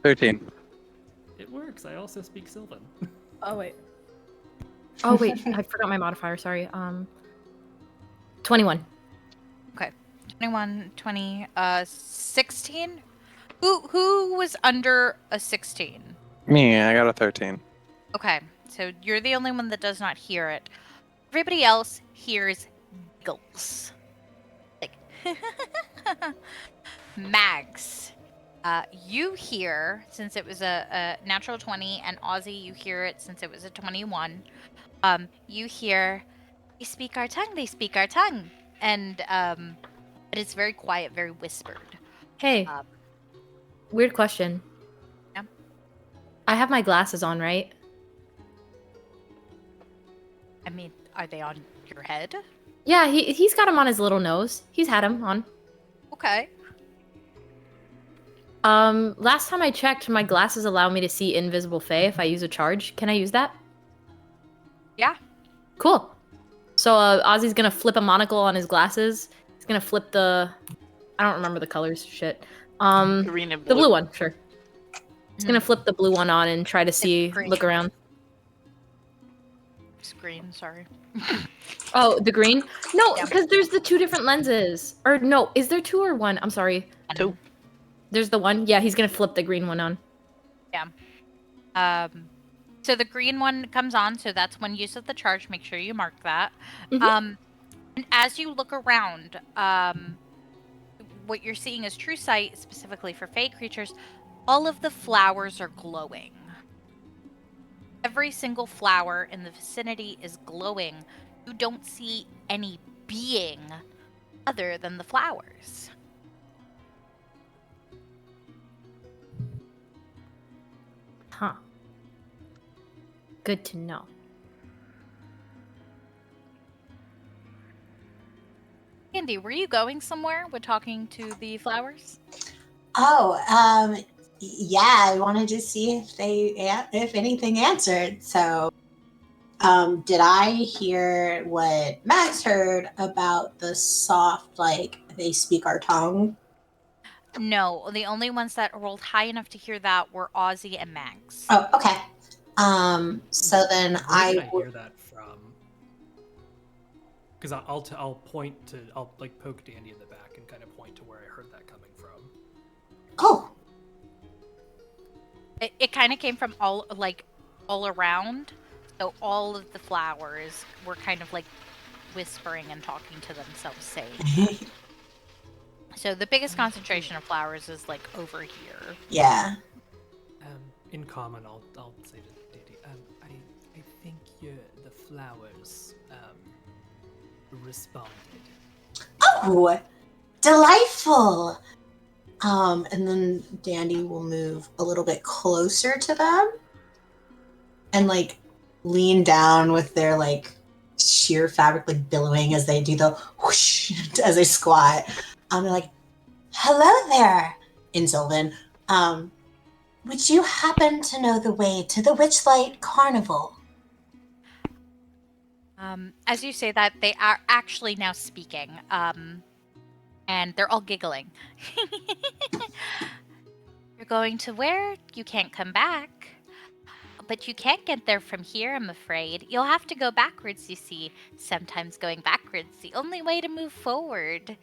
13. It works. I also speak Sylvan. Oh, wait. Oh, wait. I forgot my modifier. Sorry. 21. 21, 20, 16? Who was under a 16? Me, I got a 13. Okay, so you're the only one that does not hear it. Everybody else hears giggles. Like, Mags, you hear, since it was a natural 20, and Ozzy, you hear it since it was a 21. You hear, they speak our tongue. And, but it's very quiet, very whispered. Hey. Weird question. Yeah? I have my glasses on, right? I mean, are they on your head? Yeah, he's got them on his little nose. He's had them on. Okay. Last time I checked, my glasses allow me to see invisible Fae if I use a charge. Can I use that? Yeah. Cool. So Ozzy's gonna flip a monocle on his glasses. He's gonna flip the, I don't remember the colors. Shit. Green and blue. The blue one, sure. He's gonna flip the blue one on and try to see, green. look around. Screen, sorry. Oh, the green? No, Yeah. because there's the two different lenses. Or no, is there two or one? I'm sorry. Two. There's the one. Yeah, he's gonna flip the green one on. Yeah. So the green one comes on, so that's one use of the charge. Make sure you mark that. Mhm. And as you look around, what you're seeing is true sight, specifically for Fae creatures. All of the flowers are glowing. Every single flower in the vicinity is glowing, you don't see any being other than the flowers. Huh. Good to know. Andy, were you going somewhere with talking to the flowers? Oh, yeah, I wanted to see if anything answered. So, did I hear what Max heard about the soft, like, they speak our tongue? No, the only ones that rolled high enough to hear that were Ozzy and Max. Oh, okay. So then Where did I hear that from? Because I'll point to, I'll like poke Dandi in the back and kind of point to where I heard that coming from. Oh, It kind of came from all around. So all of the flowers were kind of like whispering and talking to themselves, saying. So the biggest concentration of flowers is like over here. yeah. In common, I'll say to Dandi, I think the flowers responded. Oh, delightful. And then Dandi will move a little bit closer to them and like lean down with their like sheer fabric like billowing as they do the whoosh as they squat. They're like, hello there, in Sylvan. Would you happen to know the way to the Witchlight Carnival? As you say that, they are actually now speaking. And they're all giggling. You're going to where? You can't come back. But you can't get there from here, I'm afraid. You'll have to go backwards, you see. Sometimes going backwards, the only way to move forward.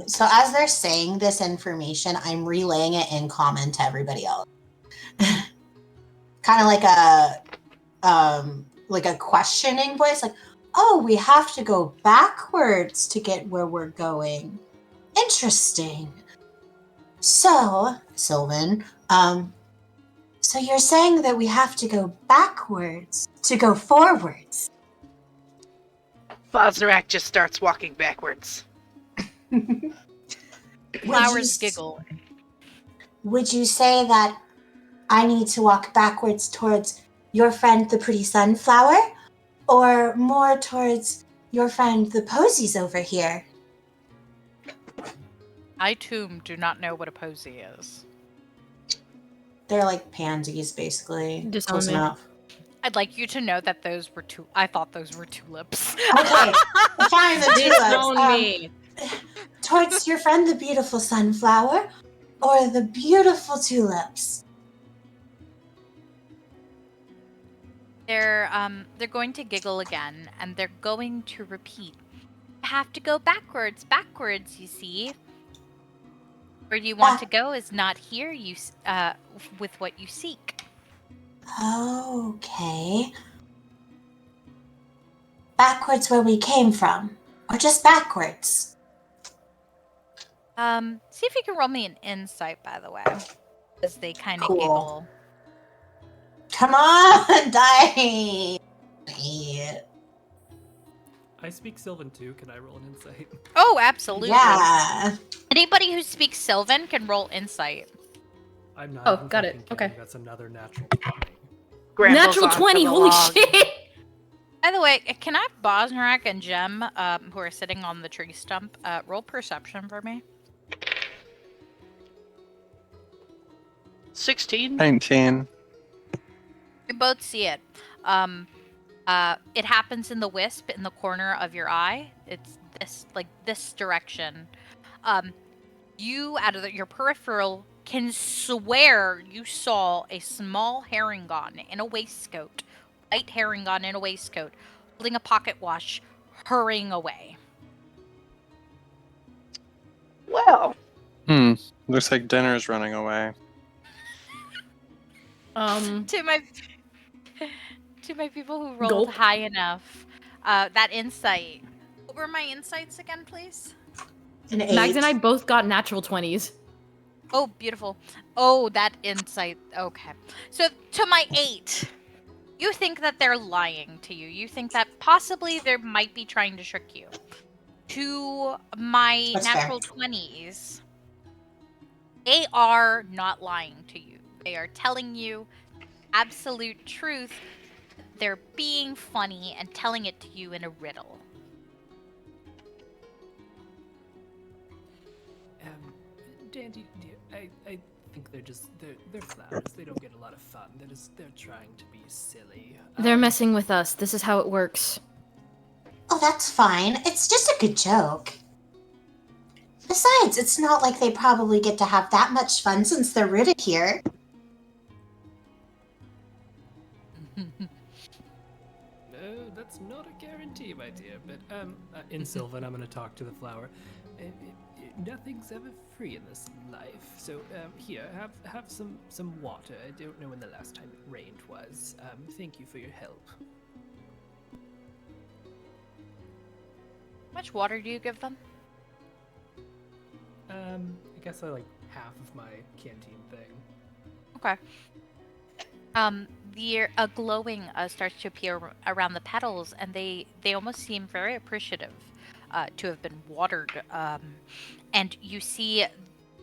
So as they're saying this information, I'm relaying it in common to everybody else. Kind of like a questioning voice, like, oh, we have to go backwards to get where we're going. Interesting. So, Sylvan, so you're saying that we have to go backwards to go forwards? Bosnarack just starts walking backwards. Flowers giggle. Would you say that I need to walk backwards towards your friend the pretty sunflower, or more towards your friend the posies over here? I, too, do not know what a posy is. They're like pansies, basically. Just Close on me. enough. I'd like you to know that those were I thought those were tulips. Okay, fine, the Disown tulips. me. Towards your friend the beautiful sunflower, or the beautiful tulips? They're going to giggle again, and they're going to repeat. You have to go backwards, you see. Where you want to go is not here, with what you seek. Okay. Backwards where we came from, or just backwards? See if you can roll me an insight, by the way. As they kind of Cool. giggle. Come on, die! I speak Sylvan too. Can I roll an insight? Oh, absolutely. Yeah. Anybody who speaks Sylvan can roll insight. I'm not. Oh, even got it. fucking kidding. Okay. That's another natural 20. Grandpa's Natural on for 20, the holy log. shit! By the way, can I have Bosnarack and Gem, who are sitting on the tree stump, roll perception for me? 16. 19. You both see it. It happens in the wisp in the corner of your eye. It's this direction. You, out of your peripheral, can swear you saw a small herringon in a waistcoat, white herringon in a waistcoat, holding a pocket watch, hurrying away. Well, Looks like dinner's running away. To my people who rolled Gulp. high enough, that insight. What were my insights again, please? An 8. Mags and I both got natural 20s. Oh, beautiful. Oh, that insight. Okay. So to my 8, You think that they're lying to you. You think that possibly they might be trying to trick you. To my That's natural 20s, they are not lying to you. They are telling you absolute truth. They're being funny and telling it to you in a riddle. Dandi, I think they're flowers. They don't get a lot of fun. They're trying to be silly. They're messing with us. This is how it works. Oh, that's fine. It's just a good joke. Besides, it's not like they probably get to have that much fun since they're rooted here. No, that's not a guarantee, my dear. But in Sylvan, I'm gonna talk to the flower. Nothing's ever free in this life. So here, have some water. I don't know when the last time it rained was. Thank you for your help. How much water do you give them? I guess I like half of my canteen thing. Okay. A glowing starts to appear around the petals, and they almost seem very appreciative to have been watered. And you see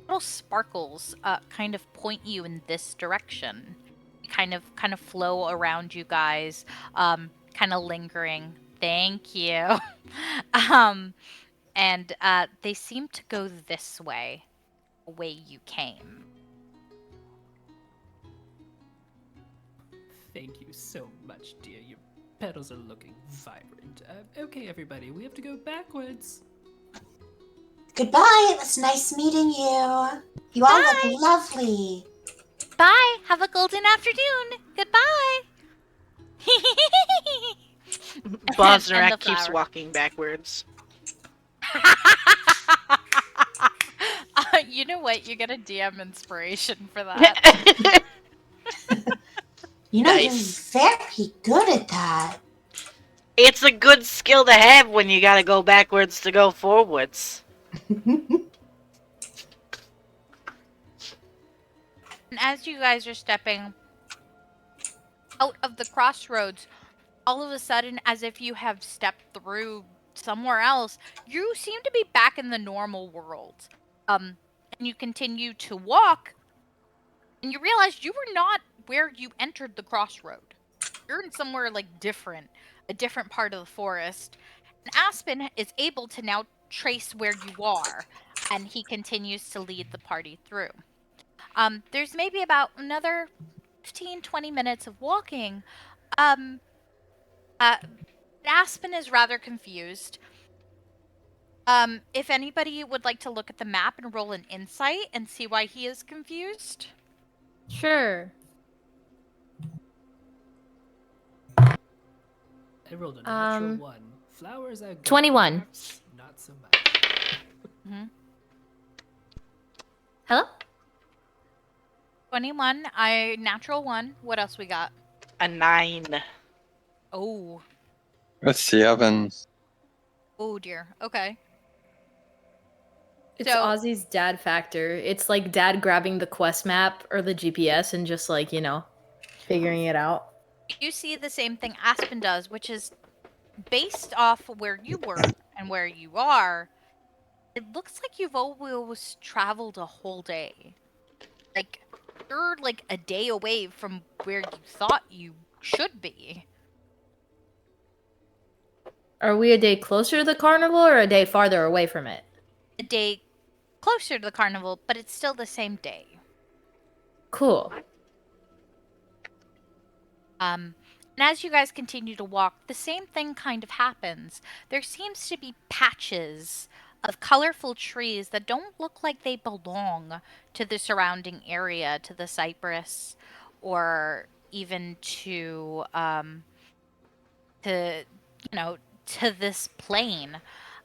little sparkles kind of point you in this direction, kind of flow around you guys, kind of lingering. Thank you. And they seem to go this way, the way you came. Thank you so much, dear. Your petals are looking vibrant. Okay, everybody, we have to go backwards. Goodbye. It was nice meeting you. You all look lovely. Bye. Have a golden afternoon. Goodbye. Bosnarack keeps flower. walking backwards. You know what? You get a DM inspiration for that. You know, Nice. you're very good at that. It's a good skill to have when you gotta go backwards to go forwards. And as you guys are stepping out of the crossroads, all of a sudden, as if you have stepped through somewhere else, you seem to be back in the normal world. And you continue to walk, and you realize you were not where you entered the crossroad. You're in somewhere like different, a different part of the forest. And Aspen is able to now trace where you are, and he continues to lead the party through. There's maybe about another 15-20 minutes of walking. Aspen is rather confused. If anybody would like to look at the map and roll an insight and see why he is confused. Sure. I rolled a natural 1. Flowers are good. 21. Perhaps not so much. Hello? 21, natural 1. What else we got? A 9. Oh. Let's see, Evan. Oh dear. Okay. It's So- Ozzy's dad factor. It's like dad grabbing the quest map or the GPS and just like, figuring it out. You see the same thing Aspen does, which is based off where you were and where you are. It looks like you've always traveled a whole day. Like, you're like a day away from where you thought you should be. Are we a day closer to the carnival or a day farther away from it? A day closer to the carnival, but it's still the same day. Cool. And as you guys continue to walk, the same thing kind of happens. There seems to be patches of colorful trees that don't look like they belong to the surrounding area, to the cypress, or even to this plain.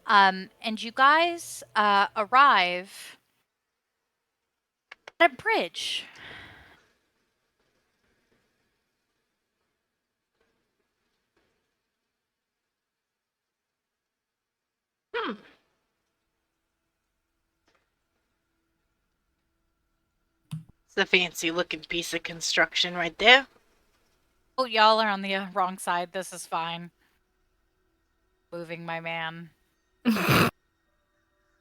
And you guys arrive at a bridge. It's a fancy looking piece of construction right there. Oh, y'all are on the wrong side. This is fine. Moving my man.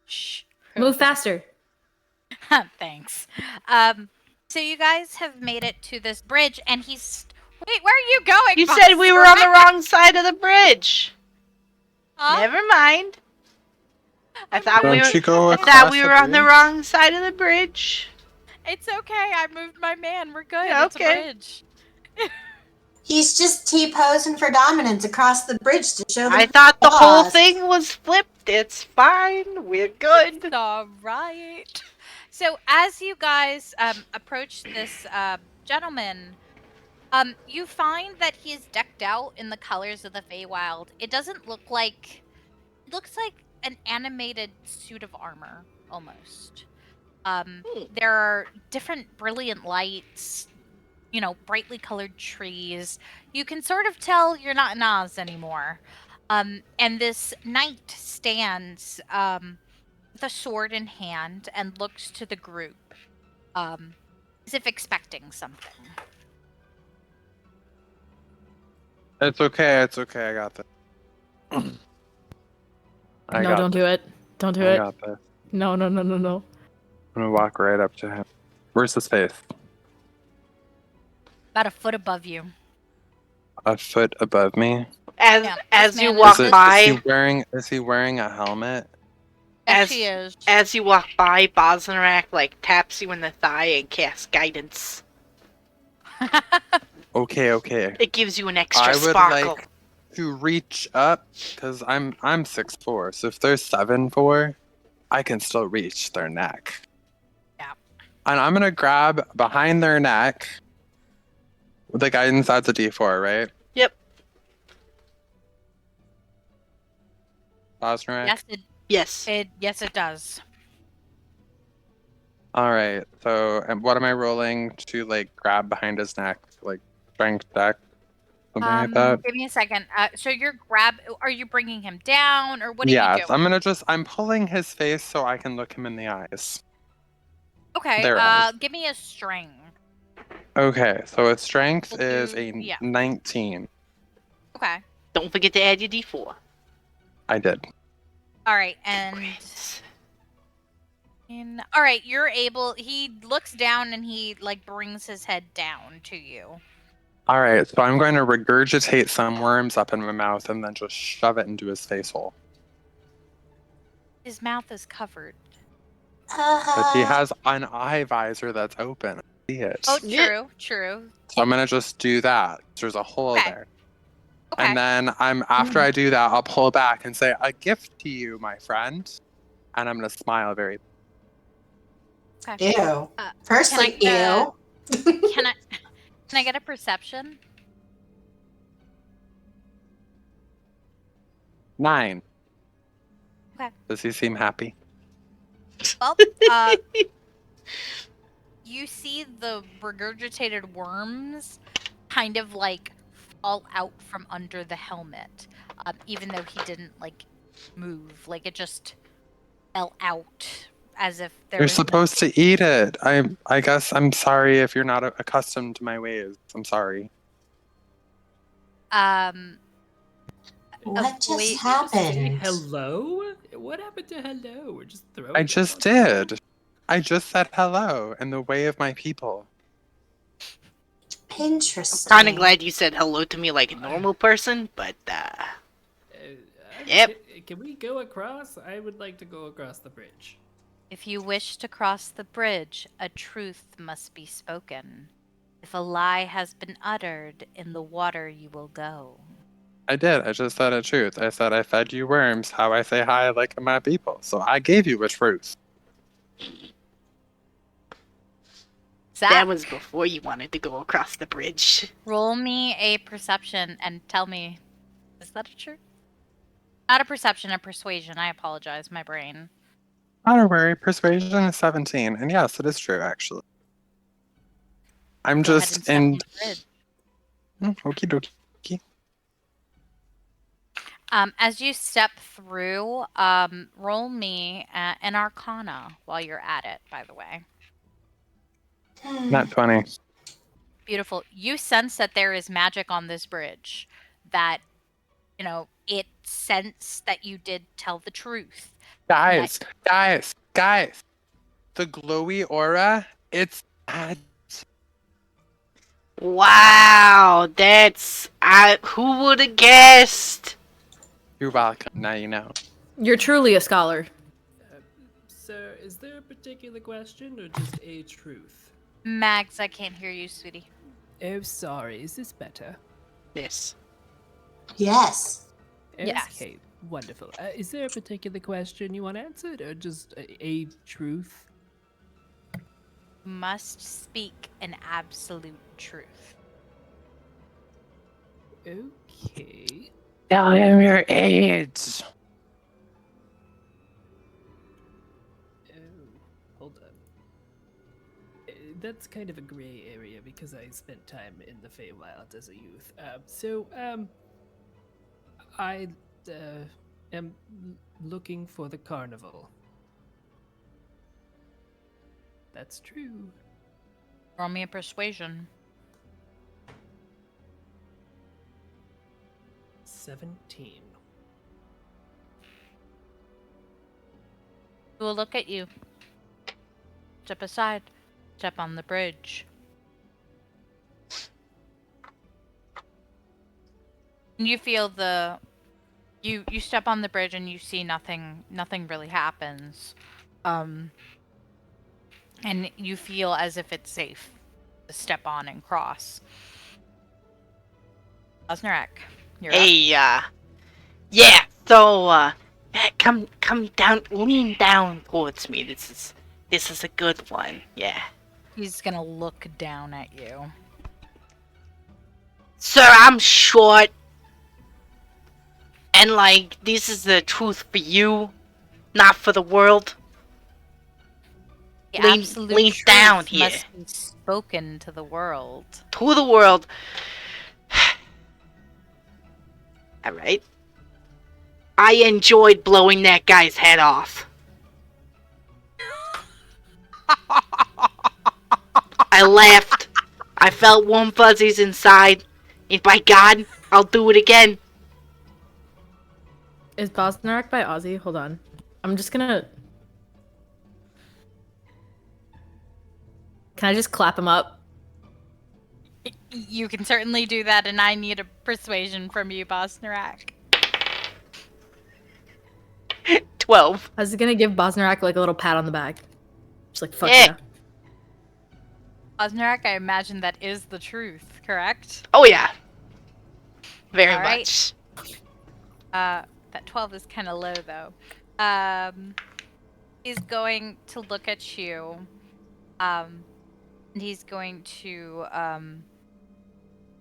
Shh. Move faster. Thanks. So you guys have made it to this bridge, and he's... Wait, where are you going, You said we were on the Bosnarack? wrong side of the bridge. Huh? Never mind. I thought we Don't were. you go I across thought we the were on the bridge? wrong side of the bridge. It's okay. I moved my man. We're good. Yeah, It's a okay. bridge. He's just T-posing for dominance across the bridge to show I the thought the whole boss. thing was flipped. It's fine. We're good. It's all right. So as you guys approach this gentleman, you find that he is decked out in the colors of the Feywild. It doesn't look like... It looks like an animated suit of armor, almost. There are different brilliant lights, brightly colored trees. You can sort of tell you're not in Oz anymore. And this knight stands with a sword in hand and looks to the group, as if expecting something. It's okay. It's okay. I got this. No, don't do it. Don't do I it. got this. No. I'm gonna walk right up to him. Where's his face? About a foot above you. A foot above me. As Yeah, as this you man walk is- Is by, he wearing a helmet? Yes, As- she is. as you walk by, Bosnarack taps you in the thigh and casts guidance. Okay. It gives you an extra I would sparkle. like to reach up because I'm 6'4", so if they're 7'4", I can still reach their neck. Yeah. And I'm gonna grab behind their neck. The guidance adds a D4, right? Yep. Bosnarack? Yes, Yes. yes, it does. All right. So, and what am I rolling to grab behind his neck, strength deck, something like that? Give me a second. So are you bringing him down, or what are you Yes, doing? I'm pulling his face so I can look him in the eyes. Okay. Their eyes. Give me a string. Okay, so its strength We'll is do- a yeah. 19. Okay. Don't forget to add your D4. I did. All right, and Great. all right, you're able. He looks down and he brings his head down to you. All right, so I'm going to regurgitate some worms up in my mouth and then just shove it into his face hole. His mouth is covered. But he has an eye visor that's open. I see it. Oh, Yeah. true. So I'm gonna just do that. There's a hole Okay. there. Okay. And then after I do that, I'll pull back and say, "A gift to you, my friend." And I'm gonna smile very. Okay. Ew. Uh, Firstly, can I, ew. Can I get a perception? 9. Okay. Does he seem happy? Well, you see the regurgitated worms kind of fall out from under the helmet, even though he didn't move. It just fell out as if there You're was no- supposed to eat it. I guess I'm sorry if you're not accustomed to my ways. I'm sorry. What wait, just Say happened? hello? What happened to hello? We're just throwing. I it just on the ground? did. I just said hello in the way of my people. Interesting. Kind of glad you said hello to me like a normal person, but Yep. Can we go across? I would like to go across the bridge. If you wish to cross the bridge, a truth must be spoken. If a lie has been uttered, in the water you will go. I did. I just said a truth. I said I fed you worms. How I say hi like my people. So I gave you a truth. Zach, that was before you wanted to go across the bridge. roll me a perception and tell me, is that a truth? Not a perception, a persuasion. I apologize, my brain. Not a worry. Persuasion is 17. And yes, it is true, actually. I'm Go ahead and just step on in. the bridge. Okie dokie. As you step through, roll me an Arcana while you're at it, by the way. Not 20. Beautiful. You sense that there is magic on this bridge. That, it sensed that you did tell the truth. Guys. The glowy aura, it's magic. Wow, who would have guessed? You're welcome. Now you know. You're truly a scholar. Sir, is there a particular question or just a truth? Mags, I can't hear you, sweetie. Oh, sorry. Is this better? Yes. Yes. Yes. Okay, wonderful. Is there a particular question you want answered or just a truth? Must speak an absolute truth. Okay. Tell him your age. Oh, hold on. That's kind of a gray area because I spent time in the Feywild as a youth. I am looking for the Carnival. That's true. Roll me a persuasion. 17. Who will look at you? Step aside. Step on the bridge. And you feel you step on the bridge and you see nothing really happens. And you feel as if it's safe to step on and cross. Bosnarack, you're up. Hey, yeah. So, come down, lean down towards me. This is a good one. Yeah. He's gonna look down at you. Sir, I'm short. And, this is the truth for you, not for the world. The Lean absolute truth down here. must be spoken to the world. To the world. Alright. I enjoyed blowing that guy's head off. I laughed. I felt warm fuzzies inside. And by God, I'll do it again. Is Bosnarack by Ozzy? Hold on. I'm just gonna... Can I just clap him up? You can certainly do that, and I need a persuasion from you, Bosnarack. 12. I was gonna give Bosnarack like a little pat on the back. Just like, fuck Yeah. yeah. Bosnarack, I imagine that is the truth, correct? Oh yeah. Very All right. much. That 12 is kind of low, though. He's going to look at you, and he's going to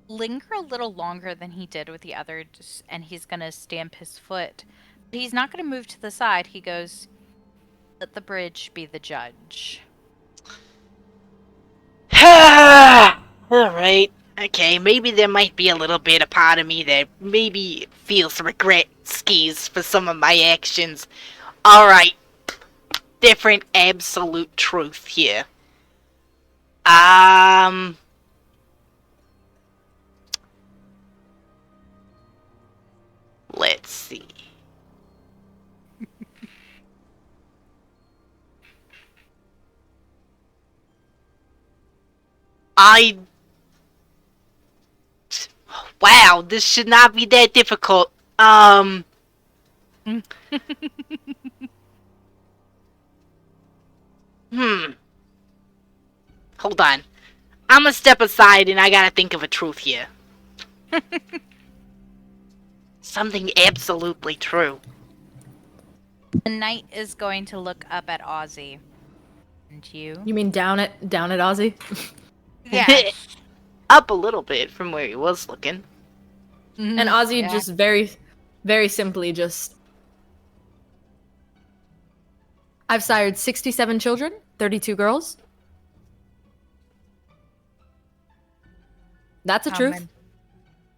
linger a little longer than he did with the others, and he's going to stamp his foot. But he's not going to move to the side. He goes, "Let the bridge be the judge." Alright. Okay, maybe there might be a little bit of part of me that maybe feels regret skis for some of my actions. Alright. Different absolute truth here. Let's see. Wow, this should not be that difficult. Hold on. I'm gonna step aside and I gotta think of a truth here. Something absolutely true. The knight is going to look up at Ozzy. And you? You mean down at Ozzy? Yeah. Up a little bit from where he was looking. And Ozzy just very, very simply just... I've sired 67 children, 32 girls. That's a truth.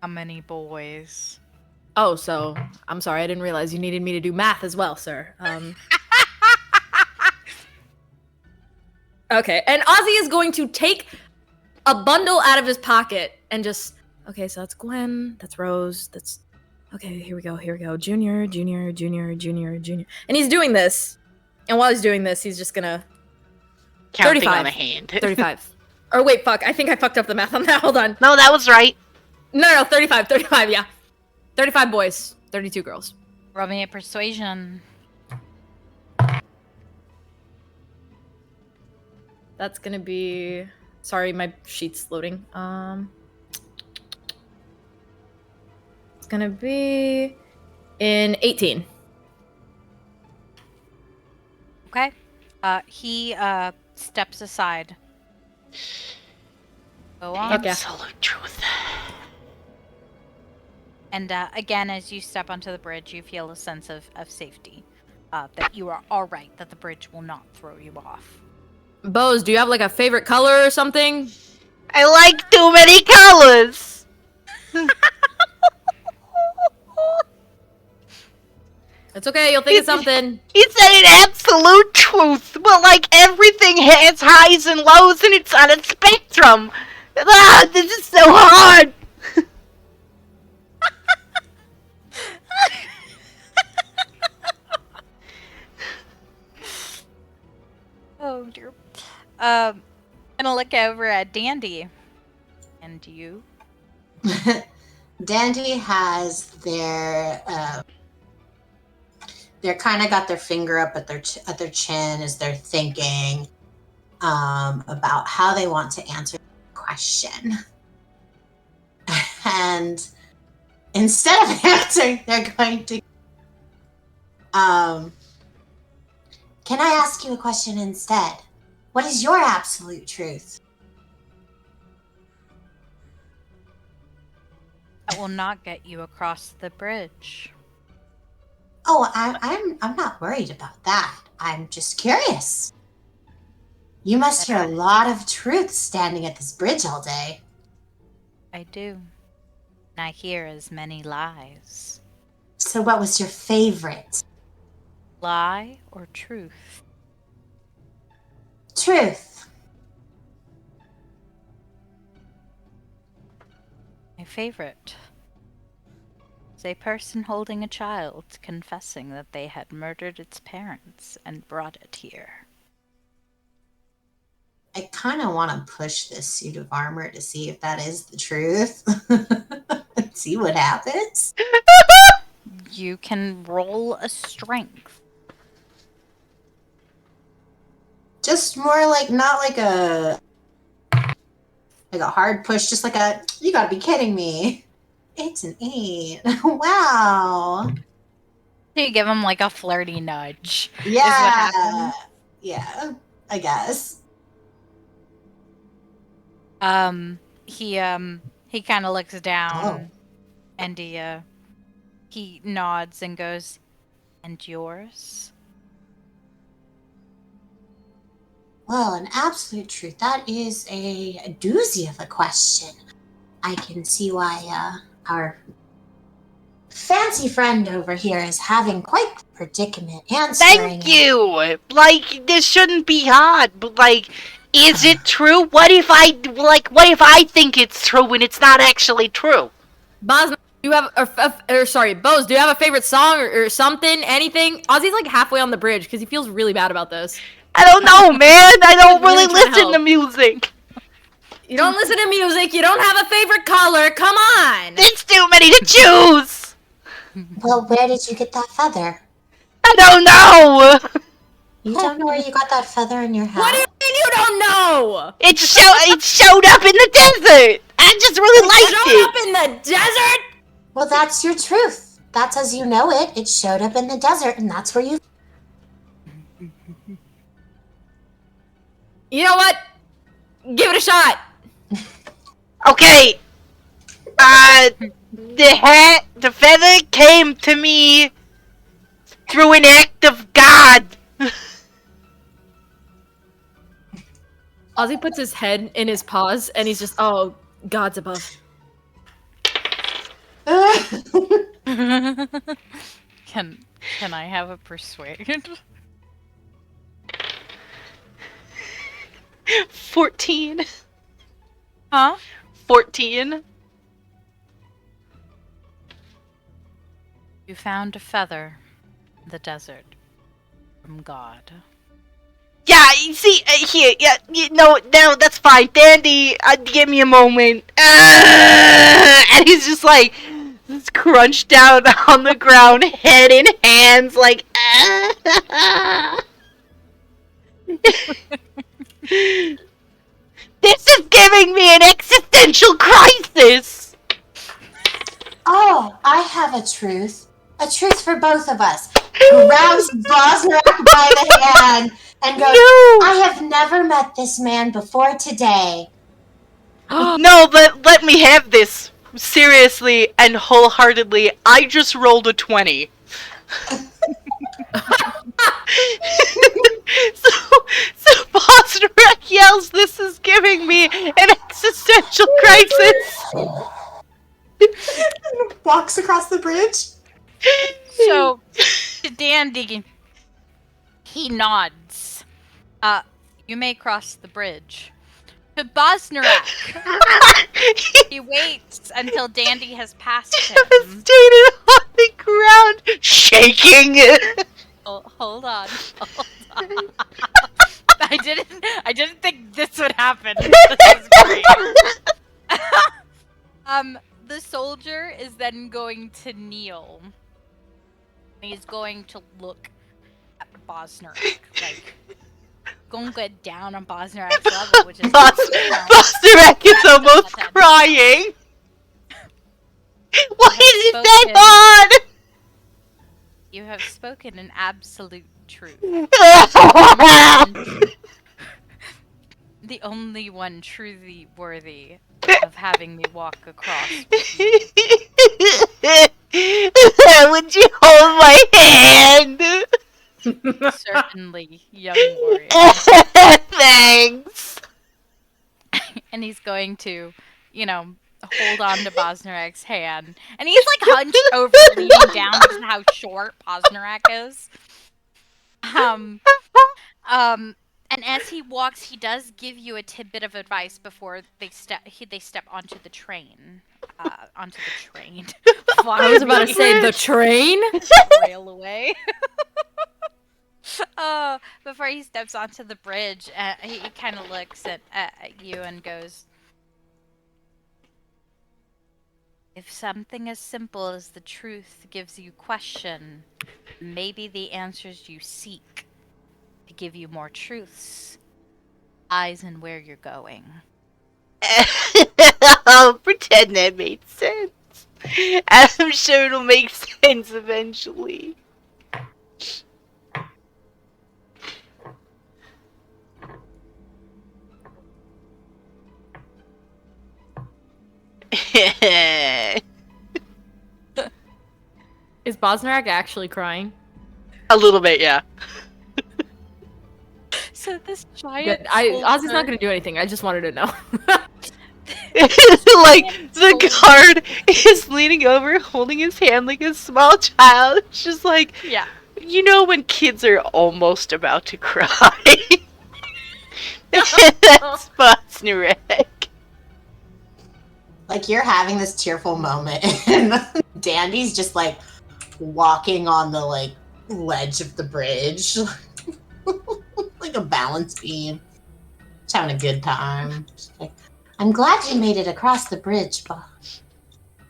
How many boys? Oh, so I'm sorry, I didn't realize you needed me to do math as well, sir. Okay, and Ozzy is going to take a bundle out of his pocket and just, okay, so that's Gwen, that's Rose, that's, okay, here we go. Junior. And he's doing this. And while he's doing this, he's just gonna... Counting 35. on a hand. 35. Or wait, fuck, I think I fucked up the math on that. Hold on. No, that was right. No, 35, yeah. 35 boys, 32 girls. Roll me a persuasion. That's gonna be... Sorry, my sheet's loading. It's gonna be in 18. Okay. He steps aside. Go on. Okay. Absolute truth. And again, as you step onto the bridge, you feel a sense of safety. That you are all right, that the bridge will not throw you off. Bose, do you have like a favorite color or something? I like too many colors. It's okay, you'll think of something. He said it absolute truth, but like everything has highs and lows and it's on a spectrum. Ah, this is so hard. Oh dear. Gonna look over at Dandi. And you? Dandi has they're kind of got their finger up at their chin as they're thinking about how they want to answer the question. And instead of answering, they're going to can I ask you a question instead? What is your absolute truth? That will not get you across the bridge. Oh, I'm not worried about that. I'm just curious. You must hear a lot of truth standing at this bridge all day. I do. And I hear as many lies. So what was your favorite? Lie or truth? Truth. My favorite is a person holding a child confessing that they had murdered its parents and brought it here. I kind of want to push this suit of armor to see if that is the truth. See what happens. You can roll a strength. Just more like, not like a hard push, just like a, you gotta be kidding me. It's an 8. Wow. So you give him like a flirty nudge. Yeah. Is what happens. Yeah, I guess. He kind of looks down and he nods and goes, "And yours?" Well, an absolute truth, that is a doozy of a question. I can see why our fancy friend over here is having quite the predicament answering. Thank you. Like, this shouldn't be hard, but like, is it true? What if I think it's true and it's not actually true? Bos, do you have, Bose, do you have a favorite song or something, anything? Ozzy's like halfway on the bridge because he feels really bad about this. I don't know, man. I don't Really really trying to listen to help. music. You don't listen to music, you don't have a favorite color, come on! It's too many to choose. Well, where did you get that feather? I don't know. You don't know where you got that feather in your hat? What do you mean you don't know? It showed up in the desert. I just really liked Showed it. up in the desert? Well, that's your truth. That's as you know it. It showed up in the desert, and that's where you... You know what? Give it a shot. Okay. The feather came to me through an act of God. Ozzy puts his head in his paws and he's just, oh, God's above. Can I have a persuade? 14. Huh? 14. You found a feather in the desert from God. Yeah, you see, here, yeah, no, that's fine. Dandi, give me a moment. And he's just like, crunched down on the ground, head in hands, like, This is giving me an existential crisis! Oh, I have a truth. A truth for both of us. Grabs Bosnarack by the hand and goes, No! I have never met this man before today. No, let me have this. Seriously and wholeheartedly, I just rolled a 20. So Bosnarack yells, this is giving me an existential crisis. Walks across the bridge. So, to Dandi, he nods. You may cross the bridge. To Bosnarack, he waits until Dandi has passed him. Devastated on the ground, shaking. Oh, hold on. I didn't think this would happen. This is great. The soldier is then going to kneel. He's going to look at Bosnarack, like, going to get down on Bosnarack's level, which is Bosnarack is almost crying. Why is it that on? You have spoken an absolute truth. The only one truly worthy of having me walk across with you. Would you hold my hand? Certainly, young warrior. Thanks. And he's going to, hold on to Bosnarack's hand. And he's like hunched over, leaning down because of how short Bosnarack is. And as he walks, he does give you a tidbit of advice before they step onto the train. Onto the train. I was about to say the train. Rail away. Before he steps onto the bridge, he kind of looks at you and goes, if something as simple as the truth gives you question, maybe the answers you seek to give you more truths lies in where you're going. I'll pretend that made sense. I'm sure it'll make sense eventually. Is Bosnarack actually crying? A little bit, yeah. So this giant Ozzy's not going to do anything. I just wanted to know. Like, the guard is leaning over, holding his hand like a small child. It's just like, yeah. You know when kids are almost about to cry? That's Bosnarack. Like, you're having this tearful moment, and Dandy's just, like, walking on the, like, ledge of the bridge. Like a balance beam. Just having a good time. Like, I'm glad you made it across the bridge, Boss.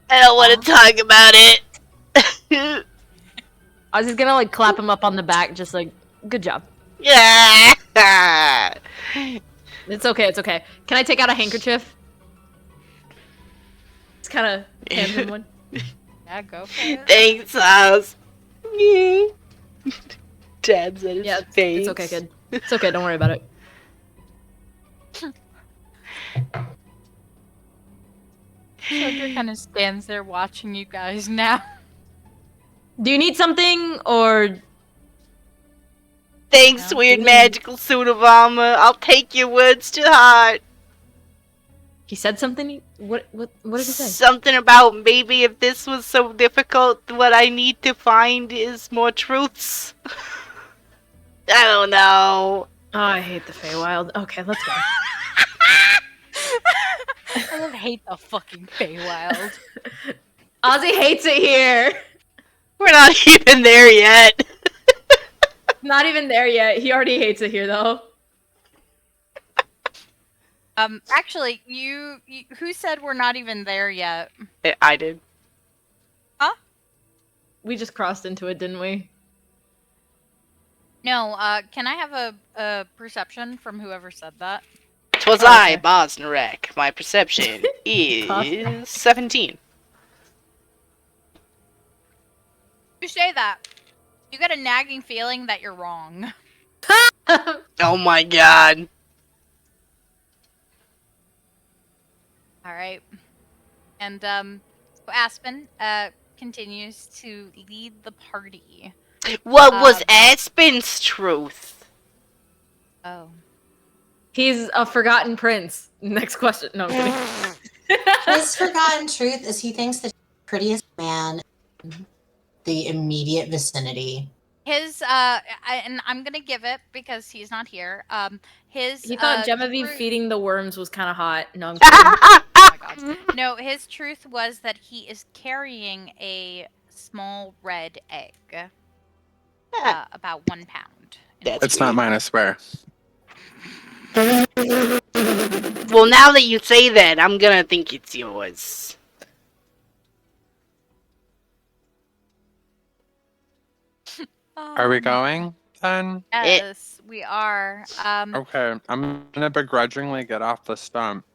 I don't want to talk about it. I was just gonna, like, clap him up on the back, just like, good job. Yeah. It's okay, it's okay. Can I take out a handkerchief? It's kind of hands in one. Yeah, go for it. Thanks, Oz. Yeah. Dabs at his face. It's okay, kid. It's okay, don't worry about it. Soldier kind of stands there watching you guys now. Do you need something, or... Thanks, No. weird magical suit of armor. I'll take your words to heart. He said something? What did he say? Something about maybe if this was so difficult, what I need to find is more truths. I don't know. Oh, I hate the Feywild. Okay, let's go. I hate the fucking Feywild. Ozzy hates it here. We're not even there yet. Not even there yet. He already hates it here, though. Actually, you who said we're not even there yet? I did. Huh? We just crossed into it, didn't we? No, can I have a perception from whoever said that? 'Twas Oh, I, okay. Bosnarack. My perception is 17. You say that. You get a nagging feeling that you're wrong. Oh my god. Alright. And, so Aspen, continues to lead the party. What was Aspen's truth? Oh. He's a forgotten prince. Next question. No, I'm kidding. His forgotten truth is he thinks that he's the prettiest man in the immediate vicinity. His, and I'm gonna give it because he's not here. His, He thought Gemaveave truth- feeding the worms was kind of hot. No, I'm kidding. Oh my god. No, his truth was that he is carrying a small red egg. About 1 pound. That's It's not mine, I swear. Well, now that you say that, I'm gonna think it's yours. Are we going then? Yes, we are. Okay, I'm gonna begrudgingly get off the stump.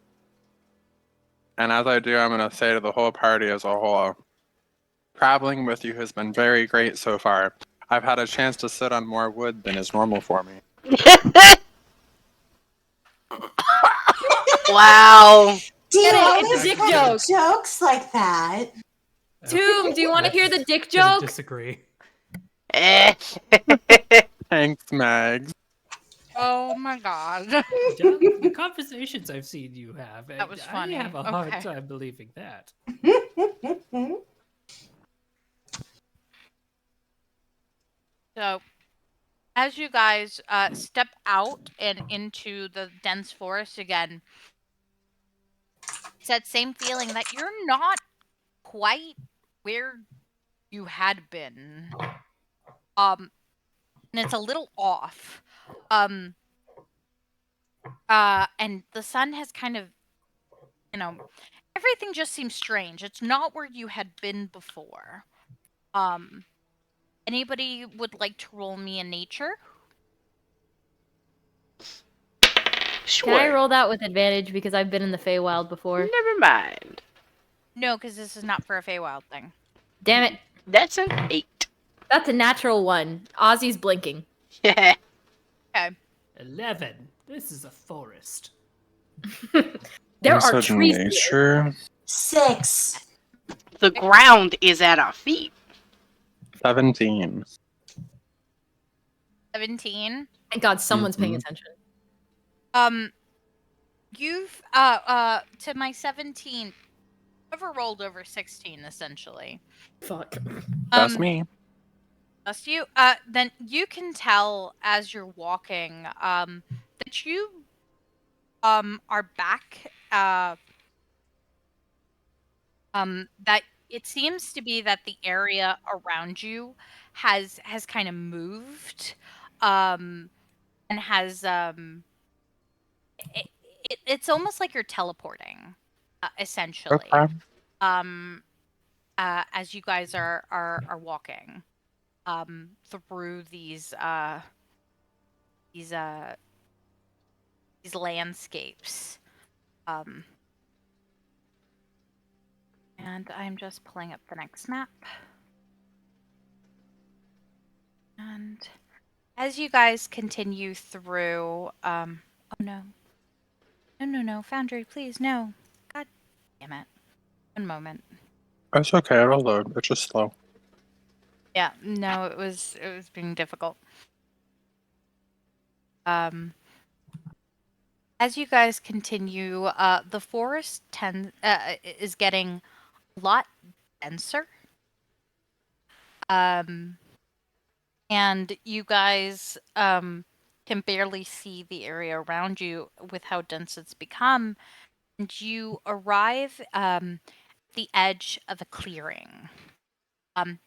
And as I do, I'm gonna say to the whole party as a whole, traveling with you has been very great so far. I've had a chance to sit on more wood than is normal for me. Wow. Do you Get it, always it's a dick crack joke. jokes like that? Tomb, do you want to hear the dick Gonna joke? disagree. Thanks, Mags. Oh my god. The conversations I've seen you have, That was funny. I have a hard Okay. time believing that. So, as you guys step out and into the dense forest again, it's that same feeling that you're not quite where you had been. And it's a little off. And the sun has kind of, everything just seems strange. It's not where you had been before. Anybody would like to roll me a nature? Sure. Can I roll that with advantage because I've been in the Feywild before? Never mind. No, because this is not for a Feywild thing. Damn it. That's an 8. That's a natural one. Ozzy's blinking. Yeah. Okay. 11. This is a forest. There You are said trees here. nature. 6. The ground is at our feet. 17. 17. Thank God someone's paying Mhm. attention. You've to my 17, ever rolled over 16 essentially. Fuck. That's me. That's you. Then you can tell as you're walking that you are back that it seems to be that the area around you has kind of moved and has it's almost like you're teleporting essentially. Okay. As you guys are walking through these landscapes. And I'm just pulling up the next map. And as you guys continue through, oh no. No, Foundry, please, no. God damn it. One moment. It's okay, it'll load. It's just slow. Yeah, no, it was being difficult. As you guys continue, the forest is getting a lot denser. And you guys can barely see the area around you with how dense it's become. And you arrive the edge of a clearing.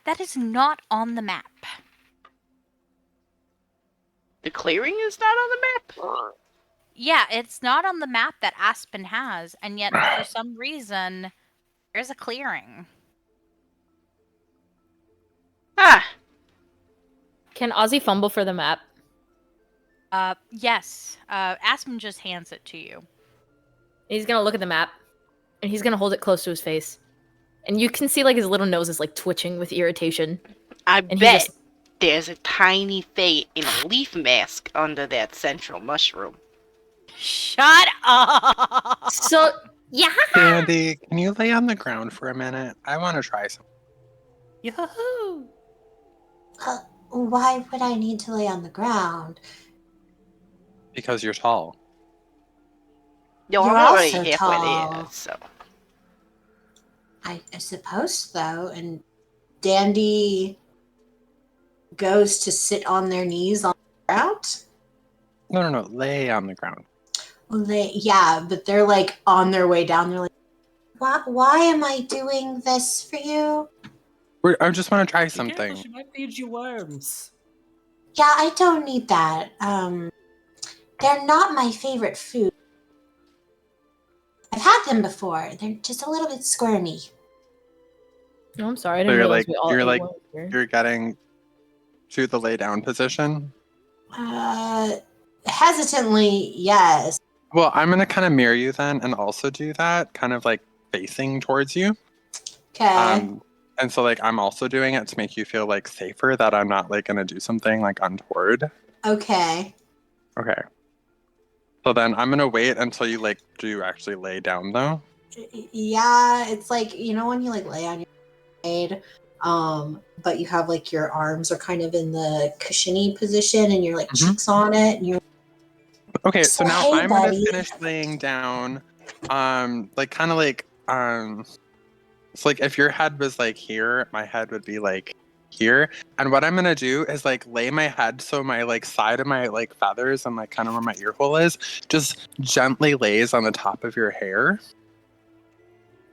That is not on the map. The clearing is not on the map? Yeah, it's not on the map that Aspen has, and yet for some reason, there's a clearing. Ah, Can Ozzy fumble for the map? Yes. Aspen just hands it to you. He's gonna look at the map, and he's gonna hold it close to his face. And you can see, like, his little nose is, like, twitching with irritation. I And he bet just... there's a tiny fate in a leaf mask under that central mushroom. Shut up! So, yeah! Dandi, can you lay on the ground for a minute? I want to try something. Yahoo! Why would I need to lay on the ground? Because you're tall. Yo, You're I'm already also halfway tall. there, so. I suppose so. And Dandi goes to sit on their knees on the ground. No. Lay on the ground. Well, but they're like on their way down. They're like, why am I doing this for you? I just want to try Be careful, something. she might feed you worms. Yeah, I don't need that. They're not my favorite food. I've had them before. They're just a little bit squirmy. No, I'm sorry. I So didn't you're realize like, we all ate worms here. you're getting to the lay down position. Hesitantly, yes. Well, I'm gonna kind of mirror you then, and also do that, kind of like facing towards you. Okay. And so like I'm also doing it to make you feel like safer that I'm not like gonna do something like untoward. Okay. Okay. So then I'm gonna wait until you like do actually lay down though. Yeah, it's like, when you like lay on your side, but you have like your arms are kind of in the cushiony position and your like Mhm. cheeks on it, and you're Okay, so now hey, I'm gonna buddy. finish laying down. Like kind of like so like if your head was like here, my head would be like here. And what I'm gonna do is like lay my head so my like side of my like feathers and like kind of where my ear hole is just gently lays on the top of your hair.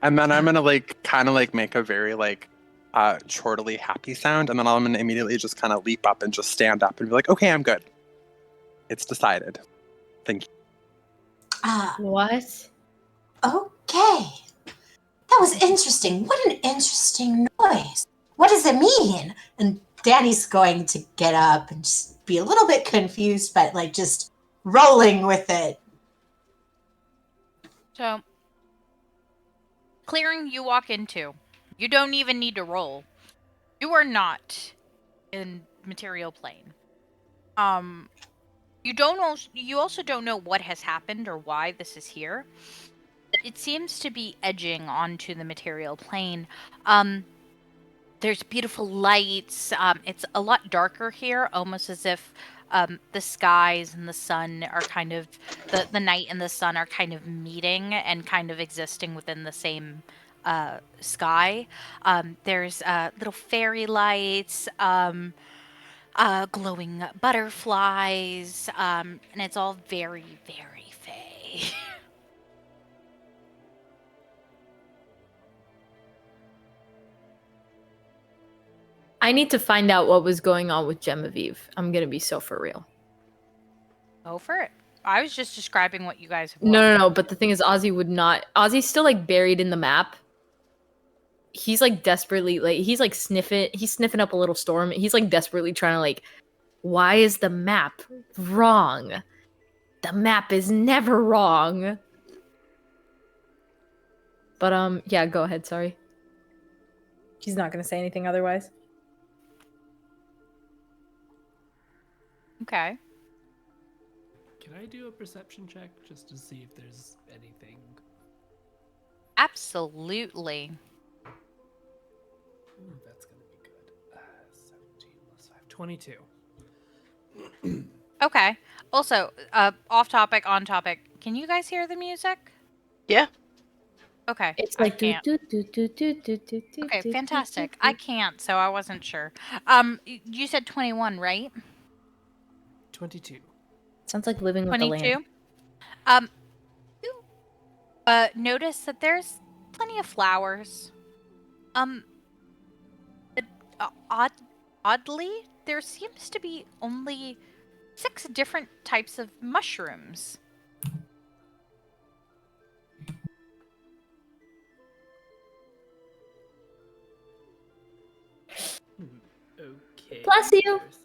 And then I'm gonna like kind of like make a very like chortly happy sound, and then I'm gonna immediately just kind of leap up and just stand up and be like, okay, I'm good. It's decided. Thank you. What? Okay. That was interesting. What an interesting noise. What does it mean? And Danny's going to get up and just be a little bit confused, but like just rolling with it. So, clearing you walk into. You don't even need to roll. You are not in material plane. You also don't know what has happened or why this is here. It seems to be edging onto the material plane. There's beautiful lights. It's a lot darker here, almost as if the skies and the sun are kind of the night and the sun are kind of meeting and kind of existing within the same sky. There's little fairy lights, glowing butterflies, and it's all very, very fey. I need to find out what was going on with Gemaveave. I'm gonna be so for real. Go for it. I was just describing what you guys have No. But the thing is, Ozzy would not. Ozzy's still like buried in the map. He's like desperately like he's like sniffing. He's sniffing up a little storm. He's like desperately trying to like, why is the map wrong? The map is never wrong. But yeah, go ahead. Sorry. He's not gonna say anything otherwise. Okay. Can I do a perception check just to see if there's anything? Absolutely. Ooh, that's gonna be good. 17 plus 5. 22. Okay. Also, off topic, on topic. Can you guys hear the music? Yeah. Okay. It's I like can't. Okay, fantastic. I can't, so I wasn't sure. You said 21, right? 22. Sounds like living with the land. 22. notice that there's plenty of flowers. But, oddly, there seems to be only 6 different types of mushrooms. Okay. Bless you. There's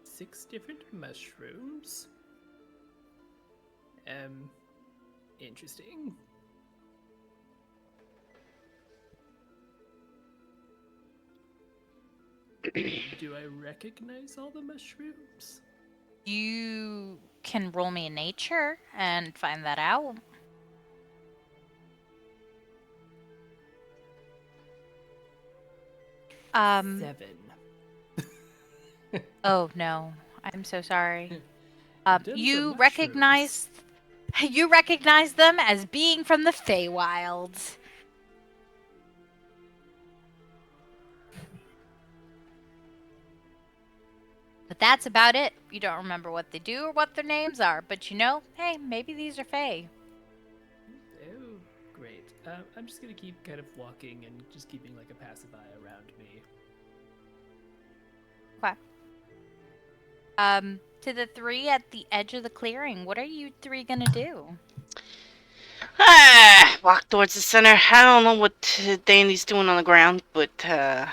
6 different mushrooms. Interesting. Do I recognize all the mushrooms? You can roll me a nature and find that out. Um. 7. Oh no, I'm so sorry. Done some You mushrooms. recognize them as being from the Feywilds. But that's about it. You don't remember what they do or what their names are, but you know, hey, maybe these are Fey. Oh, great. I'm just gonna keep kind of walking and just keeping like a passive eye around me. Okay. To the 3 at the edge of the clearing, what are you 3 gonna do? Walk towards the center. I don't know what Dandy's doing on the ground, but I'm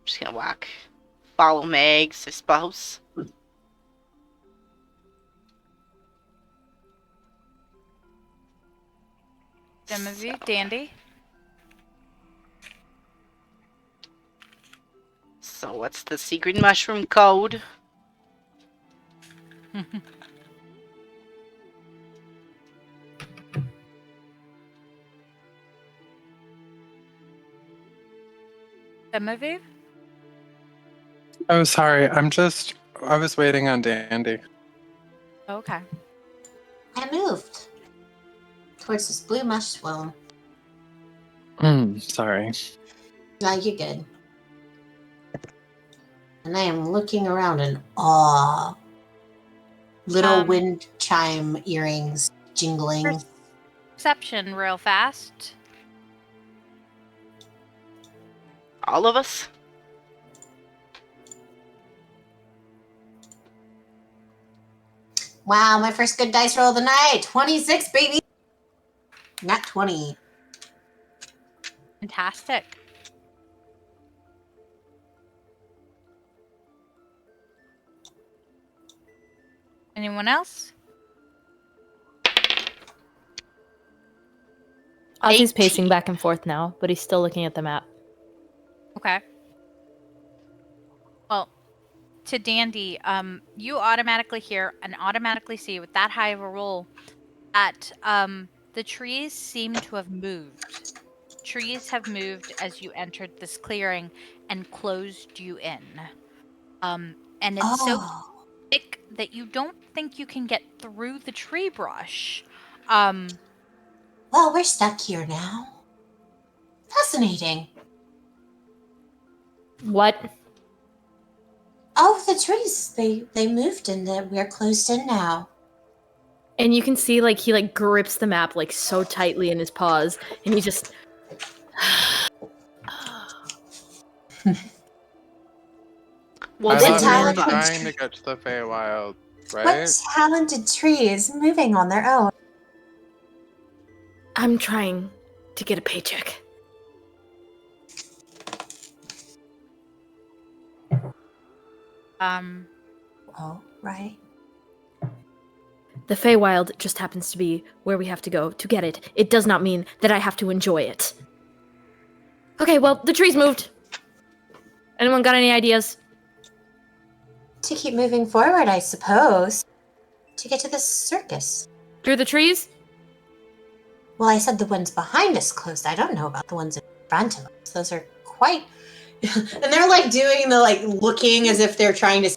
just gonna walk. Follow Megs, I suppose. Gemaveave, Dandi. So what's the secret mushroom code? Gemaveave? Oh, sorry. I was waiting on Dandy. Okay. I moved towards this blue mushroom. Sorry. No, you're good. And I am looking around in awe. Little wind chime earrings jingling. Perception real fast. All of us? Wow, my first good dice roll of the night. 26, baby. Not 20. Fantastic. Anyone else? Ozzy's 18. pacing back and forth now, but he's still looking at the map. Okay. Well, to Dandi, you automatically hear and automatically see with that high of a roll that the trees seem to have moved. Trees have moved as you entered this clearing and closed you in. And it's so thick that you don't think you can get through the tree brush. Well, we're stuck here now. Fascinating. What? Oh, the trees. They moved and we're closed in now. And you can see like he like grips the map like so tightly in his paws, and he just Well, I Good thought we were talent. trying to get to the Feywild, right? What talented trees moving on their own? I'm trying to get a paycheck. Oh, right. The Feywild just happens to be where we have to go to get it. It does not mean that I have to enjoy it. Okay, well, the trees moved. Anyone got any ideas? To keep moving forward, I suppose. To get to the circus. Through the trees? Well, I said the ones behind us closed. I don't know about the ones in front of us. Those are quite... and they're like doing the like looking as if they're trying to...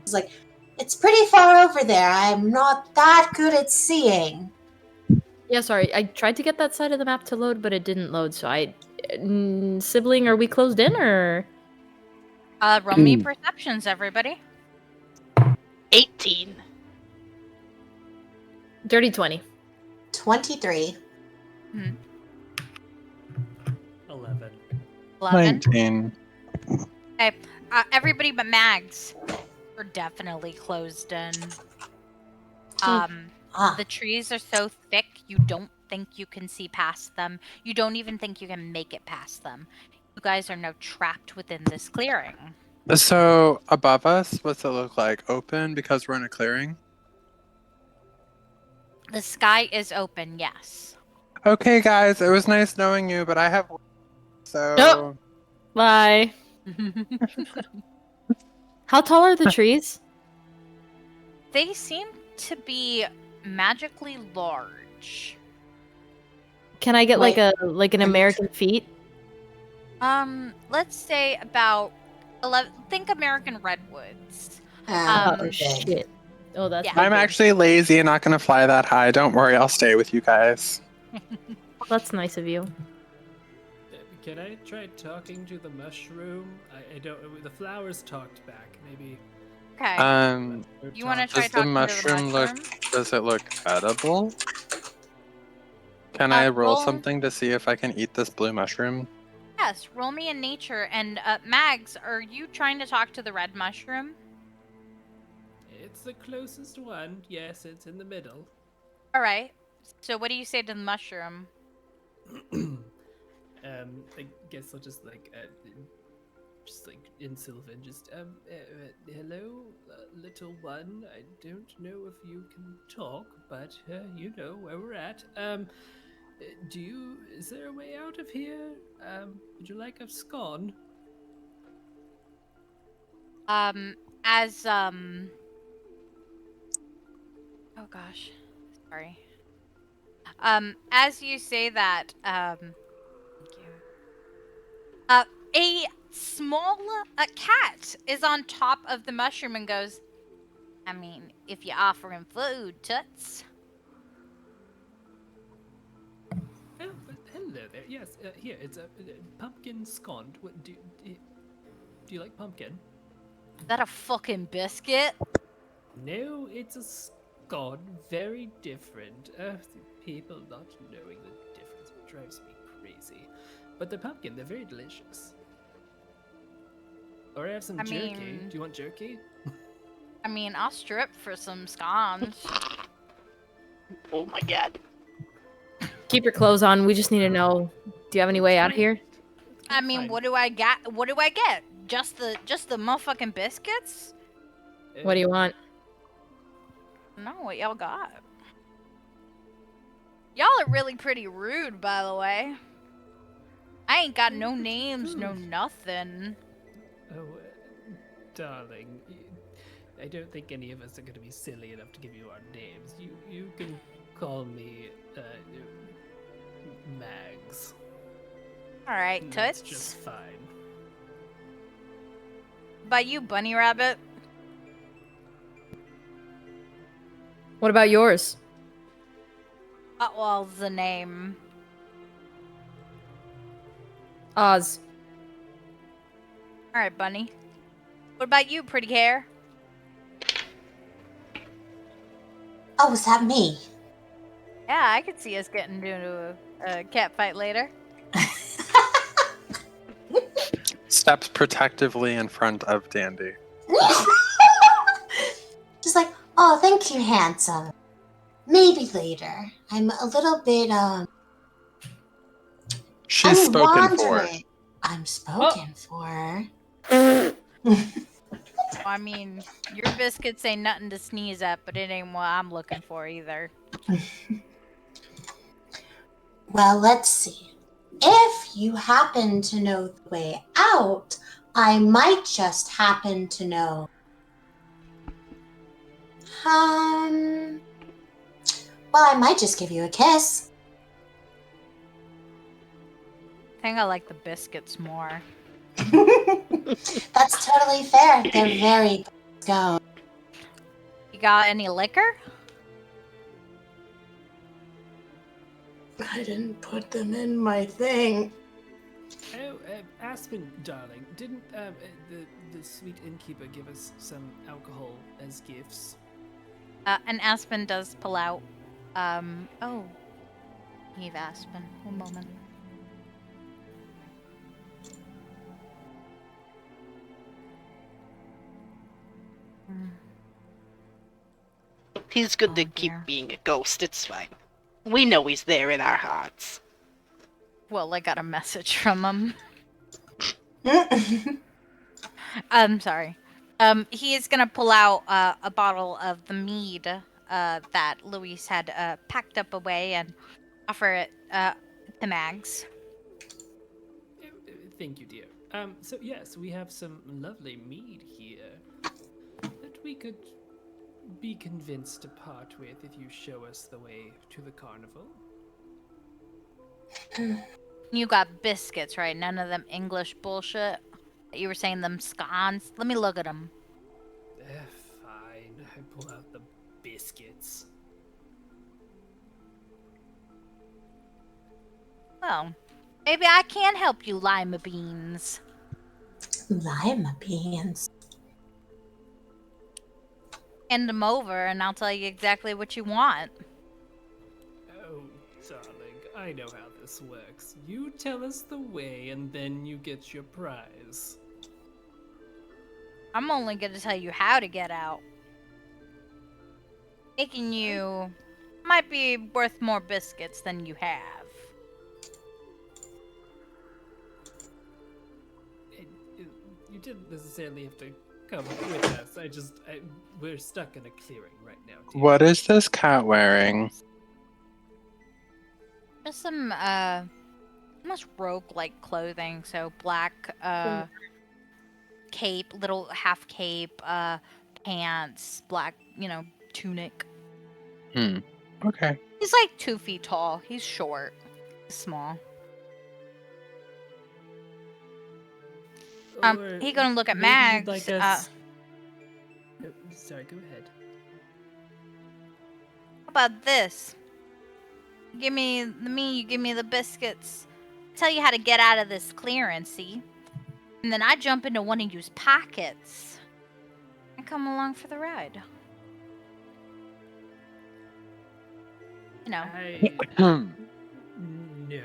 It's like, it's pretty far over there. I'm not that good at seeing. Yeah, sorry. I tried to get that side of the map to load, but it didn't load, so sibling, are we closed in, or...? Roll me perceptions, everybody. 18. Dirty 20. 23. 11. 11. 19. Okay. Everybody but Mags are definitely closed in. The trees are so thick you don't think you can see past them. You don't even think you can make it past them. You guys are now trapped within this clearing. So above us, what's it look like? Open because we're in a clearing? The sky is open, yes. Okay, guys, it was nice knowing you, but I have so. Nope. Bye. How tall are the trees? They seem to be magically large. Can I get Wait. like an American feet? Let's say about 11. Think American redwoods. Oh Okay. shit. Oh, that's Yeah. big. I'm actually lazy and not going to fly that high. Don't worry, I'll stay with you guys. That's nice of you. Can I try talking to the mushroom? I don't. The flowers talked back. Maybe. Okay. You want to try Does the talking mushroom to the mushroom? does it look edible? Can I roll roll- something to see if I can eat this blue mushroom? Yes, roll me in nature. And Mags, are you trying to talk to the red mushroom? It's the closest one. Yes, it's in the middle. All right. So what do you say to the mushroom? I guess I'll just like in Sylvan, hello, little one. I don't know if you can talk, but you know where we're at. Is there a way out of here? Would you like a scone? Oh gosh, sorry. As you say that, thank you. A small cat is on top of the mushroom and goes, I mean, if you offer him food, toots. Oh, hello there. Yes, here it's a pumpkin scone. What do you like pumpkin? Is that a fucking biscuit? No, it's a scone. Very different. People not knowing the difference drives me crazy. But the pumpkin, they're very delicious. Or I have some jerky. Do you want jerky? I mean, I'll strip for some scones. Oh my god. Keep your clothes on. We just need to know. Do you have any way out of here? I mean, Fine. what do I get? What do I get? Just the motherfucking biscuits? What do you want? No, what y'all got? Y'all are really pretty rude, by the way. I ain't got no names, no nothing. Oh, darling, I don't think any of us are going to be silly enough to give you our names. You can call me Mags. All right, That's toots. just fine. By you, Bunny Rabbit. What about yours? Otwell's the name. Oz. All right, Bunny. What about you, pretty hair? Oh, is that me? Yeah, I could see us getting into a cat fight later. Steps protectively in front of Dandi. Just like, oh, thank you, handsome. Maybe later. I'm a little bit, She's I'm spoken for. wandering. I'm spoken for. I mean, your biscuits ain't nothing to sneeze at, but it ain't what I'm looking for either. Well, let's see. If you happen to know the way out, I might just happen to know. Well, I might just give you a kiss. I think I like the biscuits more. That's totally fair. They're very scone. You got any liquor? I didn't put them in my thing. Oh, Aspen, darling, didn't the sweet innkeeper give us some alcohol as gifts? And Aspen does pull out. Oh, Eve Aspen. One moment. He's good to Oh, keep dear. being a ghost, it's fine. We know he's there in our hearts. Well, I got a message from him. I'm sorry. He is gonna pull out a bottle of the mead that Luis had packed up away and offer it to Mags. Thank you, dear. So yes, we have some lovely mead here that we could be convinced to part with if you show us the way to the carnival. You got biscuits, right? None of them English bullshit. You were saying them scones. Let me look at them. Fine. I pull out the biscuits. Well, maybe I can help you, lima beans. Lima beans. Hand them over, and I'll tell you exactly what you want. Oh, darling, I know how this works. You tell us the way, and then you get your prize. I'm only gonna tell you how to get out. Making you might be worth more biscuits than you have. You didn't necessarily have to come with us. We're stuck in a clearing right now. Dear. What is this cat wearing? Just some almost rogue-like clothing. So black cape, little half cape, pants, black, tunic. Okay. He's like 2 feet tall. He's short, small. Or He gonna look at maybe Mags. You'd like us... Oh, sorry, go ahead. How about this? Give me the meat, you give me the biscuits. Tell you how to get out of this clearance, see? And then I jump into one of you's pockets and come along for the ride. You know. No.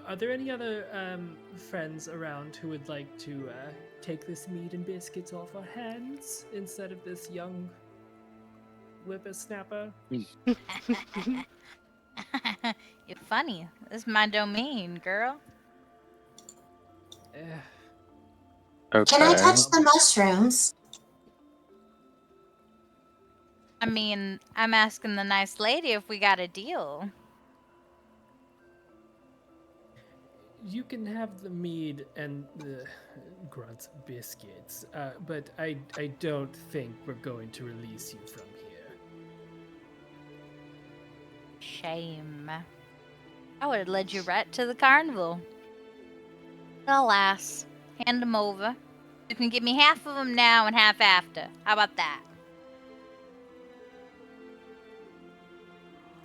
Are there any other friends around who would like to take this meat and biscuits off our hands instead of this young whippersnapper? You're funny. This is my domain, girl. Okay. Can I touch the mushrooms? I mean, I'm asking the nice lady if we got a deal. You can have the mead and the grunt biscuits, but I don't think we're going to release you from here. Shame. I would have led you right to the carnival. But alas, hand them over. You can give me half of them now and half after. How about that?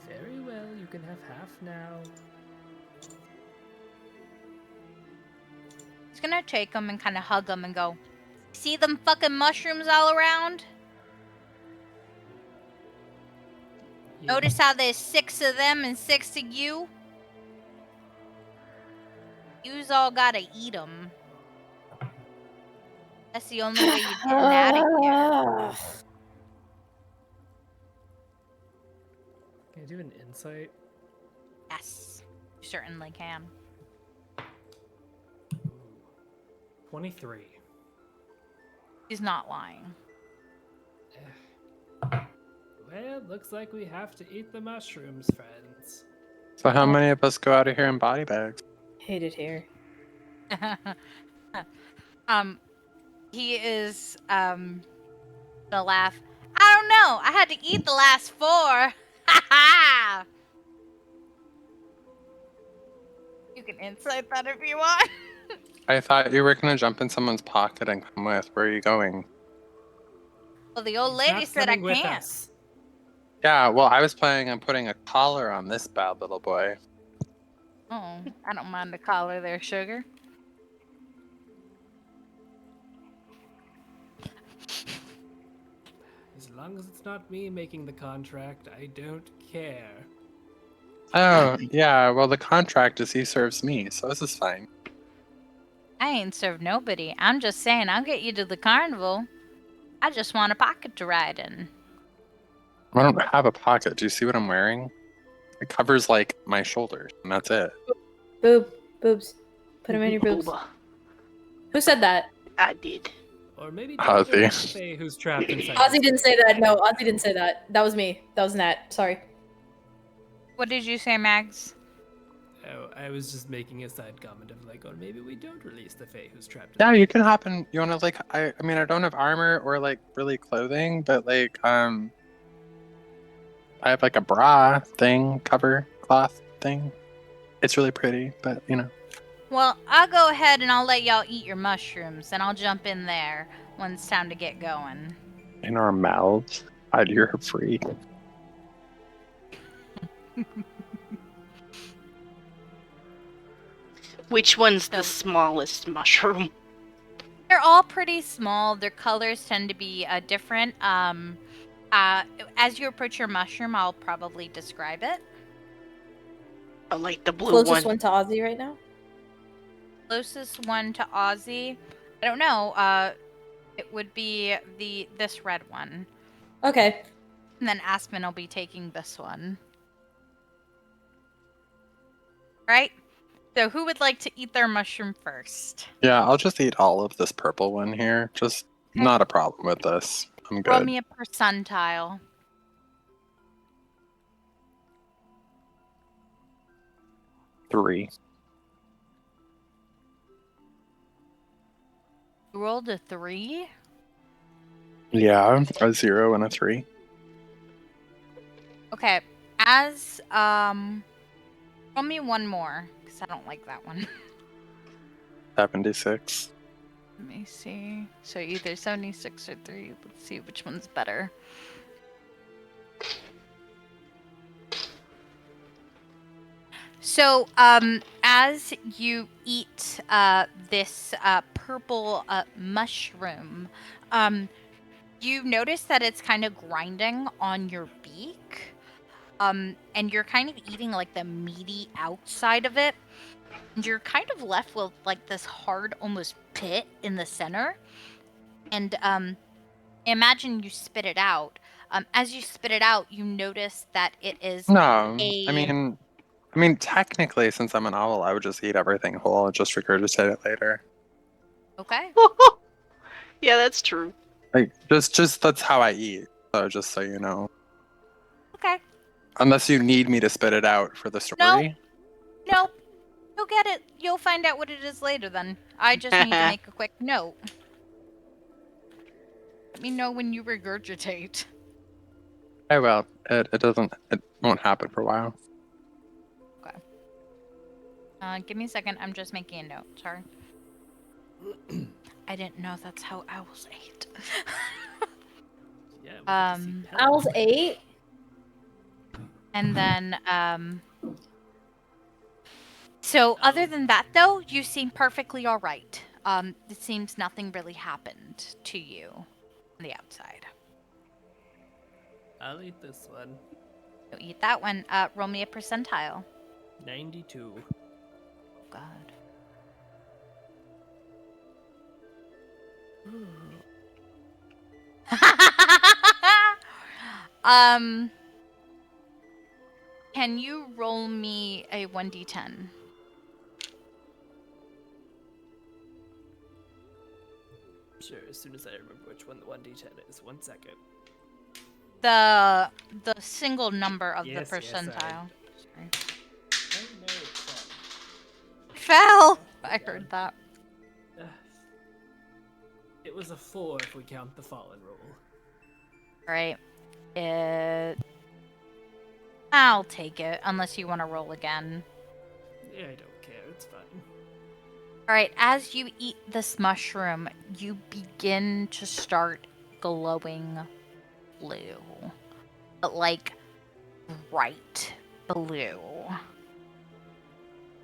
Very well, you can have half now. He's gonna take them and kind of hug them and go, see them fucking mushrooms all around? Yeah. Notice how there's 6 of them and 6 of you? You's all gotta eat them. That's the only way you're getting out of here. Can I do an insight? Yes, you certainly can. 23. He's not lying. Well, looks like we have to eat the mushrooms, friends. So how many of us go out of here in body bags? Hate it here. He is gonna laugh. I don't know. I had to eat the last 4. Ha ha! You can insight that if you want. I thought you were gonna jump in someone's pocket and come with. Where are you going? Well, the old He's lady not said I coming with can't. us. Yeah, well, I was planning on putting a collar on this bad little boy. Oh, I don't mind the collar there, sugar. As long as it's not me making the contract, I don't care. Oh, yeah, well, the contract is he serves me, so this is fine. I ain't served nobody. I'm just saying I'll get you to the carnival. I just want a pocket to ride in. I don't have a pocket. Do you see what I'm wearing? It covers, like, my shoulders, and that's it. Boobs. Put them in your boobs. Booba. Who said that? I did. Or maybe Ozzy. don't release the Fae who's trapped inside. Ozzy didn't say that. No, Ozzy didn't say that. That was me. That was Nat. Sorry. What did you say, Mags? Oh, I was just making a side comment of like, or maybe we don't release the Fae who's trapped. Yeah, you can hop in. You want to, like, I mean, I don't have armor or, like, really clothing, but, like, I have, like, a bra thing, cover cloth thing. It's really pretty, but, you know. Well, I'll go ahead and I'll let y'all eat your mushrooms, and I'll jump in there when it's time to get going. In our mouths. You're free. Which one's the smallest mushroom? They're all pretty small. Their colors tend to be different. As you approach your mushroom, I'll probably describe it. I like the blue Closest one. one to Ozzy right now? Closest one to Ozzy, I don't know. It would be this red one, Okay. and then Aspen will be taking this one. Right? So who would like to eat their mushroom first? Yeah, I'll just eat all of this purple one here. Just Okay. not a problem with this. I'm Roll good. me a percentile. Three. You rolled a 3. Yeah, a 0 and a 3. Okay. As roll me one more, because I don't like that one. 76. Let me see. So either 76 or 3. Let's see which one's better. So, as you eat this purple mushroom, you notice that it's kind of grinding on your beak. And you're kind of eating like the meaty outside of it. And you're kind of left with like this hard, almost pit in the center. And imagine you spit it out. As you spit it out, you notice that it is No, a. I mean, technically, since I'm an owl, I would just eat everything whole and just regurgitate it later. Okay. Yeah, that's true. Like, just that's how I eat. So just so you know. Okay. Unless you need me to spit it out for the story. Nope. You'll get it. You'll find out what it is later then. I just need to make a quick note. Let me know when you regurgitate. I will. It won't happen for a while. Give me a second. I'm just making a note. Sorry. I didn't know that's how owls ate. Yeah, we get to see pellets. Owls 8? And then, so other than that, though, you seem perfectly all right. It seems nothing really happened to you on the outside. I'll eat this one. So eat that one. Roll me a percentile. 92. God. Can you roll me a 1d10? Sure, as soon as I remember which one the 1d10 is. 1 second. The single number of Yes, the yes, percentile. Oh no, it's Fell! I heard that. It was a 4 if we count the fallen roll. Alright. I'll take it, unless you want to roll again. Yeah, I don't care, it's fine. Alright, as you eat this mushroom, you begin to start glowing blue. But like, bright blue.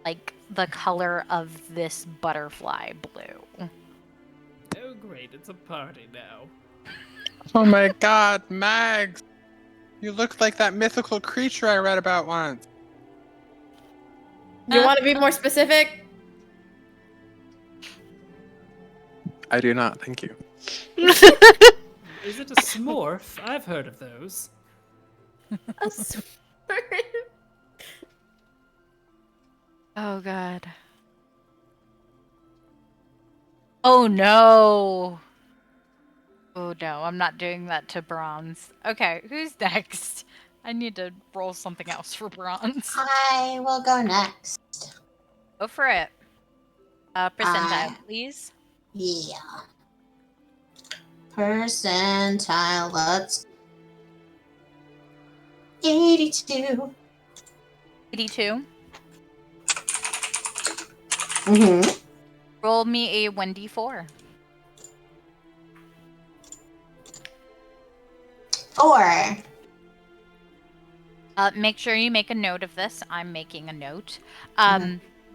Like the color of this butterfly blue. Oh great, it's a party now. Oh my god, Mags! You look like that mythical creature I read about once. You want to be more specific? I do not, thank you. Is it a smorf? I've heard of those. A sword. Oh god. Oh no. Oh no, I'm not doing that to Bronze. Okay, who's next? I need to roll something else for Bronze. I will go next. Go for it. Percentile, please. Yeah. Percentile, let's 82. 82. Mm-hmm. Roll me a 1d4. 4. Make sure you make a note of this. I'm making a note.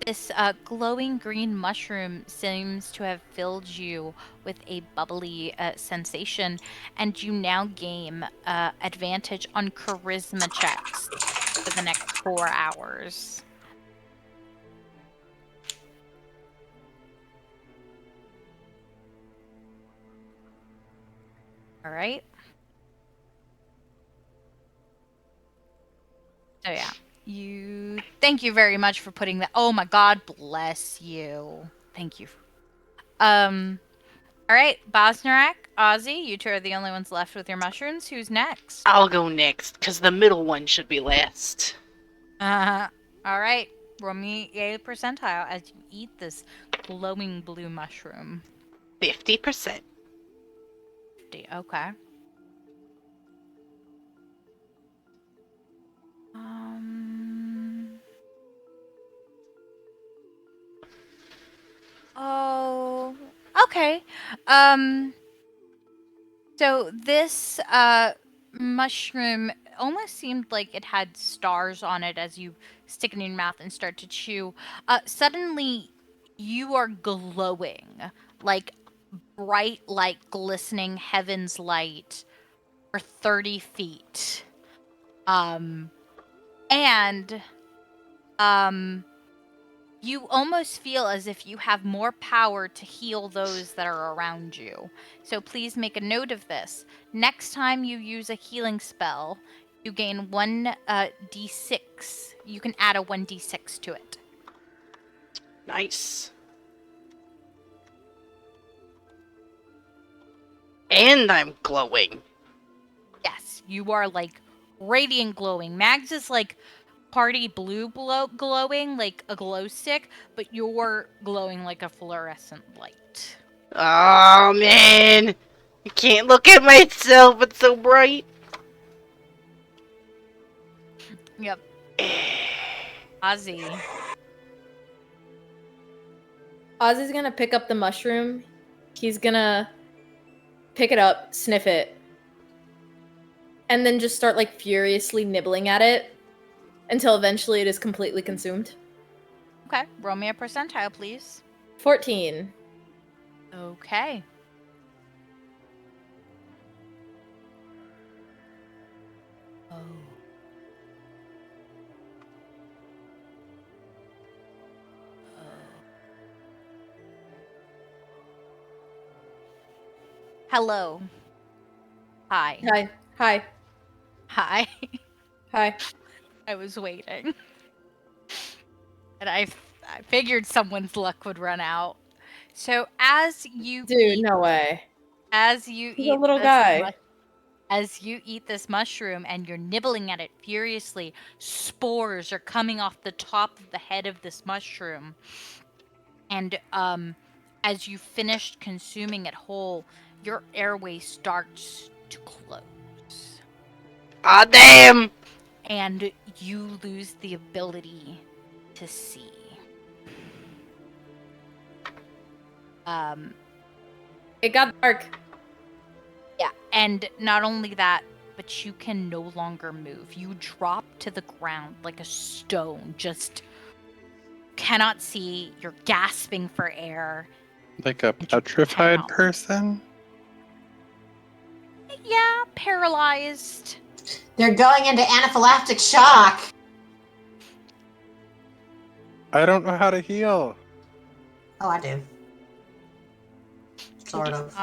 This glowing green mushroom seems to have filled you with a bubbly sensation, and you now gain advantage on charisma checks for the next 4 hours. All right. So yeah, thank you very much for putting that. Oh my god, bless you. Thank you. All right, Bosnarack, Ozzy, you two are the only ones left with your mushrooms. Who's next? I'll go next, because the middle one should be last. All right, roll me a percentile as you eat this glowing blue mushroom. 50%. Okay. Oh, okay. So this mushroom almost seemed like it had stars on it as you stick it in your mouth and start to chew. Suddenly, you are glowing, like bright, like glistening heaven's light for 30 feet. You almost feel as if you have more power to heal those that are around you. So please make a note of this. Next time you use a healing spell, you gain 1d6. You can add a 1d6 to it. Nice. And I'm glowing. Yes, you are like radiant glowing. Mags is like party blue glowing, like a glow stick, but you're glowing like a fluorescent light. Oh, man. I can't look at myself. It's so bright. Yep. Ozzy. Ozzy's gonna pick up the mushroom. He's gonna pick it up, sniff it, and then just start like furiously nibbling at it until eventually it is completely consumed. Okay, roll me a percentile, please. 14. Okay. Oh. Hello. Hi. Hi. Hi. Hi. Hi. I was waiting. And I figured someone's luck would run out. So as you Dude, no way. As you He's eat a little this guy. As you eat this mushroom and you're nibbling at it furiously, spores are coming off the top of the head of this mushroom. And as you finished consuming it whole, your airway starts to close. Ah, damn! And you lose the ability to see. It got dark. Yeah, and not only that, but you can no longer move. You drop to the ground like a stone, just cannot see. You're gasping for air. Like a petrified person? Yeah, paralyzed. They're going into anaphylactic shock. I don't know how to heal. Oh, I do. Sort of.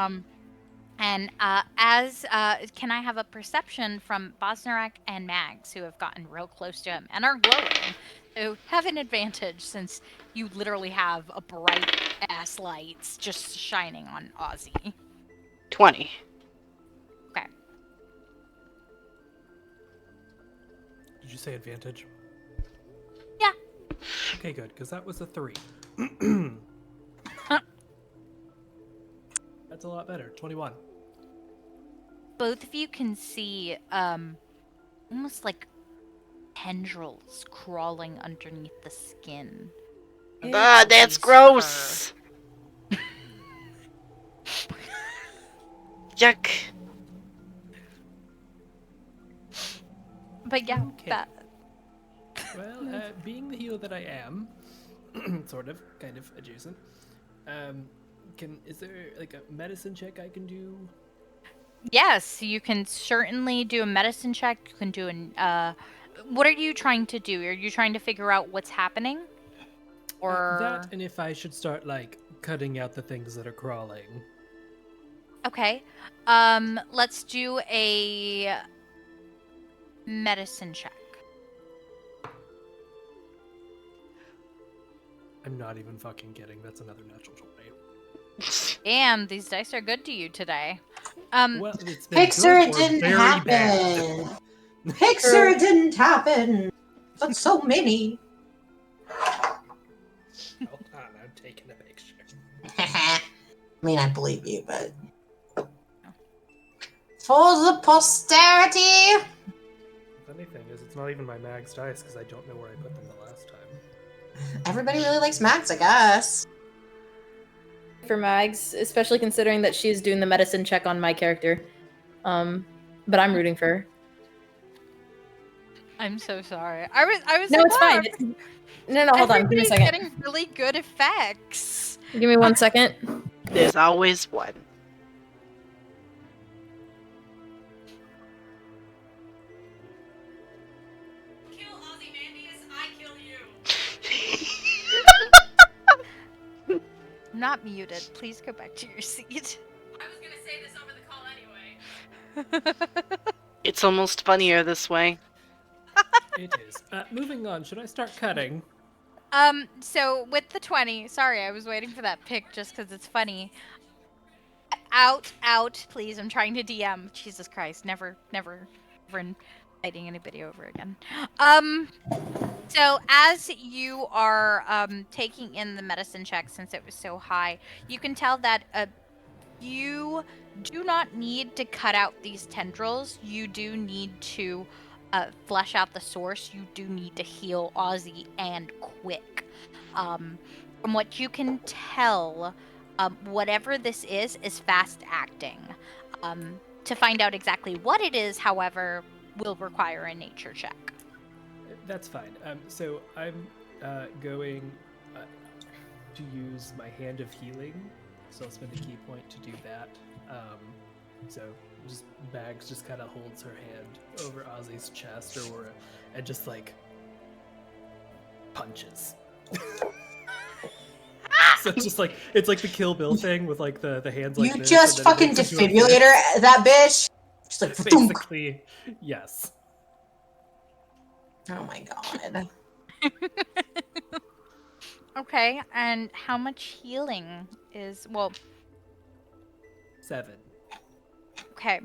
And can I have a perception from Bosnarack and Mags, who have gotten real close to him and are glowing, who have an advantage since you literally have a bright ass lights just shining on Ozzy. 20. Okay. Did you say advantage? Yeah. Okay, good, because that was a 3. That's a lot better. 21. Both of you can see almost like tendrils crawling underneath the skin. Ah, that's Ozzy's gross. Yuck. But yeah, Okay. that. Well, being the healer that I am, sort of, kind of adjacent, is there like a medicine check I can do? Yes, you can certainly do a medicine check. You can do what are you trying to do? Are you trying to figure out what's happening? Or That, and if I should start like cutting out the things that are crawling. okay. Let's do a medicine check. I'm not even fucking kidding. That's another natural 20. Damn, these dice are good to you today. Well, it's been Pixar, good it or didn't very happen. bad. Pixar, it didn't happen. But so many. Hold on, I'm taking a picture. I mean, I believe you, but for the posterity. The funny thing is, it's not even my Mag's dice because I don't know where I put them the last time. Everybody really likes Max, I guess. For Mags, especially considering that she's doing the medicine check on my character. But I'm rooting for her. I'm so sorry. I was No, like, it's wow, fine. No, hold on. Give me a everybody's second. getting really good effects. Give me 1 second. There's always one. Kill Ozymandias, I kill you. I'm not muted. Please go back to your seat. I was gonna say this over the call anyway. It's almost funnier this way. It is. Moving on, should I start cutting? So with the 20, sorry, I was waiting for that pick just because it's funny. Out, please. I'm trying to DM. Jesus Christ, never inviting anybody over again. So as you are taking in the medicine check, since it was so high, you can tell that you do not need to cut out these tendrils. You do need to flesh out the source. You do need to heal Ozzy, and quick. From what you can tell, whatever this is fast acting. To find out exactly what it is, however, will require a nature check. That's fine. So I'm going to use my Hand of Healing. So I'll spend a key point to do that. So just Bags just kind of holds her hand over Ozzy's chest or Aura and just like punches. So it's just like it's like the Kill Bill thing with like the hands like You this. just and then fucking it makes into a defibrillator fist. that bitch. Just like thunk. Basically, yes. Oh my god. Okay, and how much healing is 7. okay.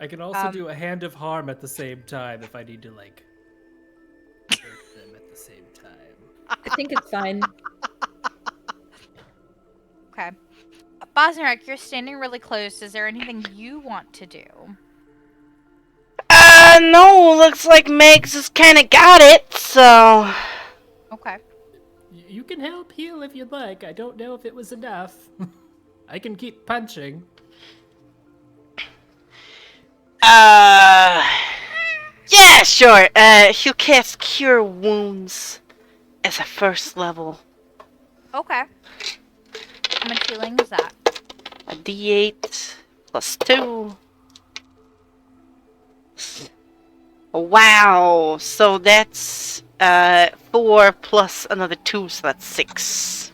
I can also do a Hand of Harm at the same time if I need to like hurt them at the same time. I think it's fine. Okay. Bosnarack, you're standing really close. Is there anything you want to do? No, looks like Megs has kind of got it, so... Okay. You can help heal if you'd like. I don't know if it was enough. I can keep punching. Yeah, sure. He'll cast Cure Wounds as a first level. Okay. How much healing is that? A D8 plus 2. Wow, so that's 4 plus another 2, so that's 6.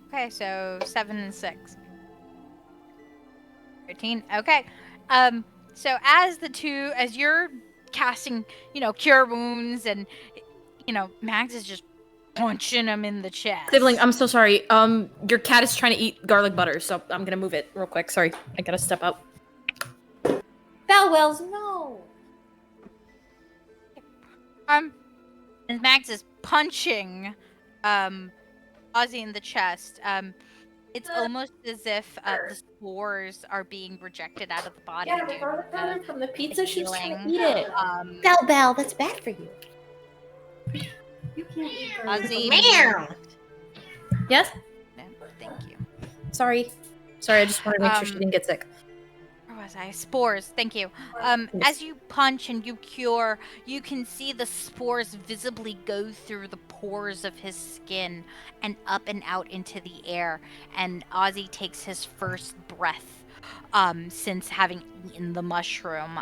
Okay, so 7 and 6. 13. Okay. So as you're casting, cure wounds, and Max is just punching him in the chest. Sibling, I'm so sorry. Your cat is trying to eat garlic butter, so I'm gonna move it real quick. Sorry, I gotta step out. Bellwells, no. And Max is punching, Ozzy in the chest. It's almost as if the spores are being rejected out of the body. Yeah, the garlic butter from the pizza. She's trying to healing. eat it. Bell, that's bad for you. You can't eat garlic. Ozzy. Meow. Yes? No, thank you. Sorry, I just wanted to make sure she didn't get sick. Where was I? Spores. Thank you. As you punch and you cure, you can see the spores visibly go through the pores of his skin and up and out into the air. And Ozzy takes his first breath since having eaten the mushroom.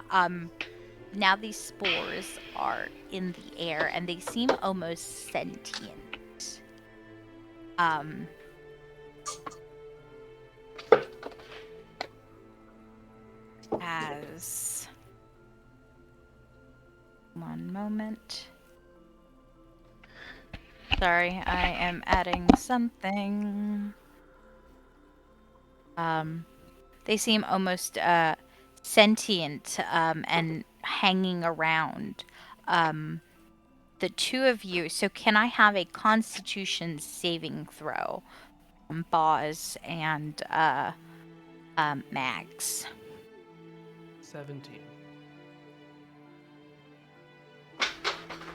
Now these spores are in the air and they seem almost sentient. As one moment. Sorry, I am adding something. They seem almost sentient and hanging around. The two of you. So can I have a Constitution saving throw from Boz and Max? 17.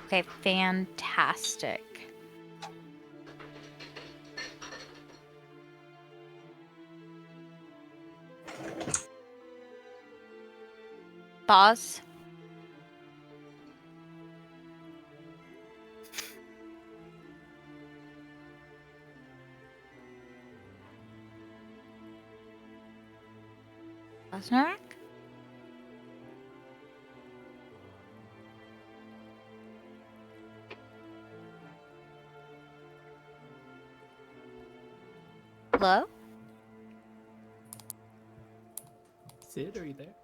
Okay, fantastic. Boz? Bosnarack? Hello? Sid, are you there?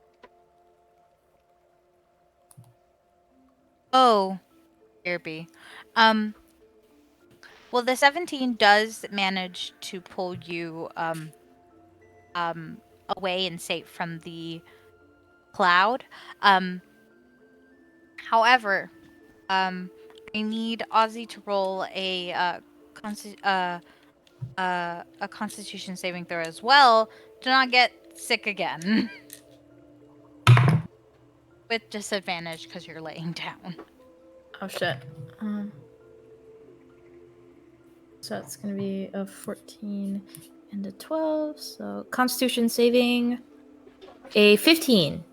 Oh, Irby. Well, the 17 does manage to pull you away and safe from the cloud. However, I need Ozzy to roll a Constitution saving throw as well to not get sick again. With disadvantage because you're laying down. Oh shit. So it's gonna be a 14 and a 12. So Constitution saving a 15.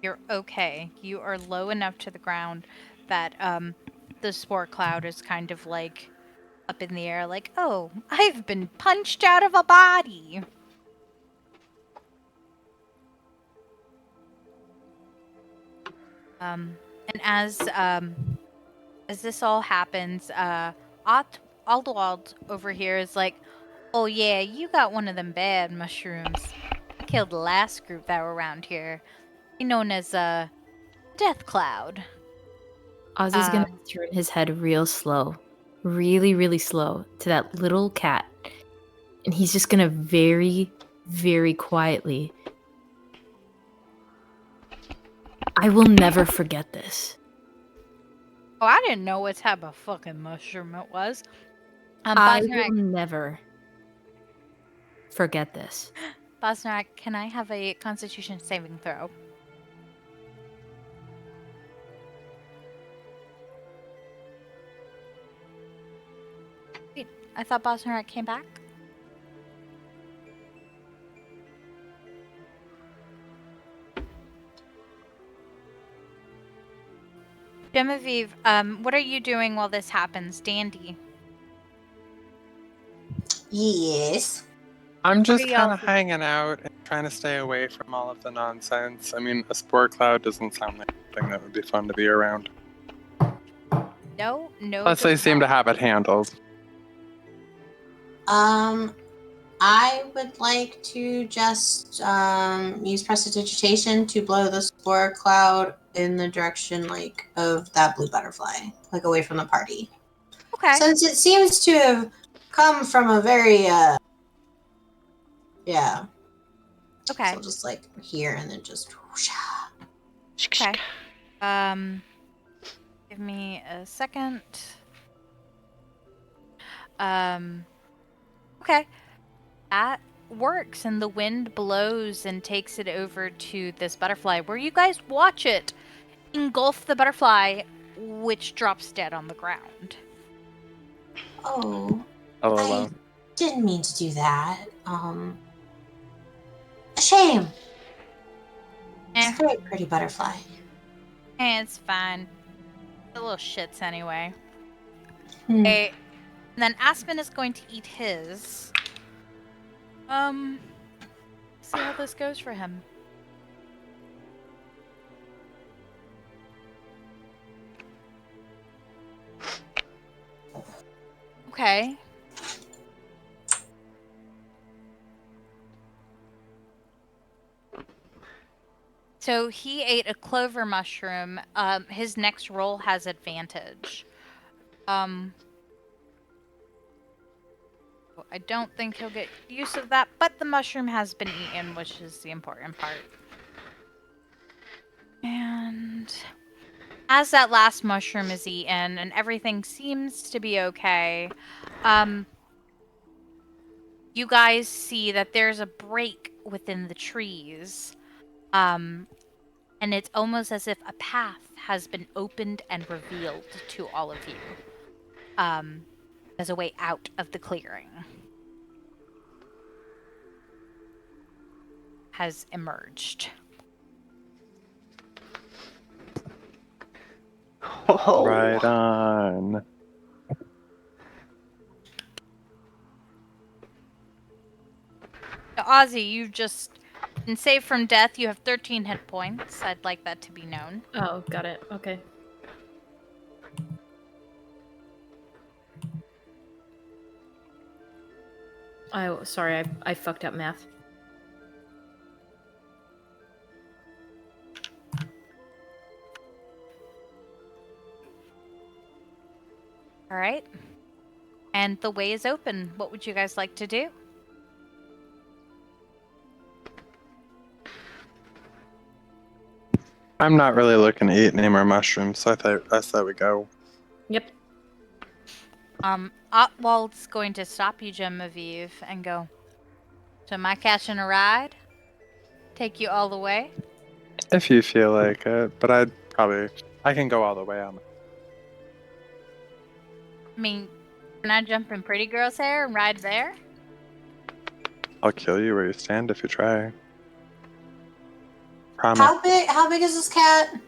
You're okay. You are low enough to the ground that the spore cloud is kind of like up in the air, like, oh, I've been punched out of a body. And as this all happens, Aldwald over here is like, oh yeah, you got one of them bad mushrooms. I killed the last group that were around here. Known as Death Cloud. Ozzy's gonna turn his head real slow. Really, really slow to that little cat. And he's just gonna very, very quietly. I will never forget this. Oh, I didn't know what type of fucking mushroom it was. I will never forget this. Bosnarack, can I have a Constitution saving throw? Wait, I thought Bosnarack came back? Gemaveave, what are you doing while this happens? Dandi? Yes. I'm just What are y'all kind of hanging out and trying to stay away from all of the nonsense. I mean, a spore cloud doesn't sound like something that would be fun to be around. No, Plus, they does seem to not. have it handled. I would like to just use prestidigitation to blow the spore cloud in the direction of that blue butterfly, away from the party. Okay. Since it seems to have come from a very yeah. Okay. So just here and then just whoosh. Okay. Give me a second. Okay. That works, and the wind blows and takes it over to this butterfly, where you guys watch it engulf the butterfly, which drops dead on the ground. Oh, LOL. I didn't mean to do that. A shame. It's a very pretty butterfly. It's fine. The little shits anyway. Hmm. Okay. And then Aspen is going to eat his. See how this goes for him. Okay. So he ate a clover mushroom. His next roll has advantage. I don't think he'll get use of that, but the mushroom has been eaten, which is the important part. And as that last mushroom is eaten and everything seems to be okay, you guys see that there's a break within the trees. And it's almost as if a path has been opened and revealed to all of you. As a way out of the clearing. Has emerged. Oh. Right on. So, Ozzy, you've just been saved from death. You have 13 hit points. I'd like that to be known. Oh, got it. Okay. Oh, sorry, I fucked up math. All right. And the way is open. What would you guys like to do? I'm not really looking to eat any more mushrooms, so I thought we go. Yep. Otwald's going to stop you, Gemaveave, and go, so am I catching a ride? Take you all the way? If you feel like it, but I can go all the way on. I mean, can I jump in Pretty Girl's hair and ride there? I'll kill you where you stand if you try. Promise. How big is this cat?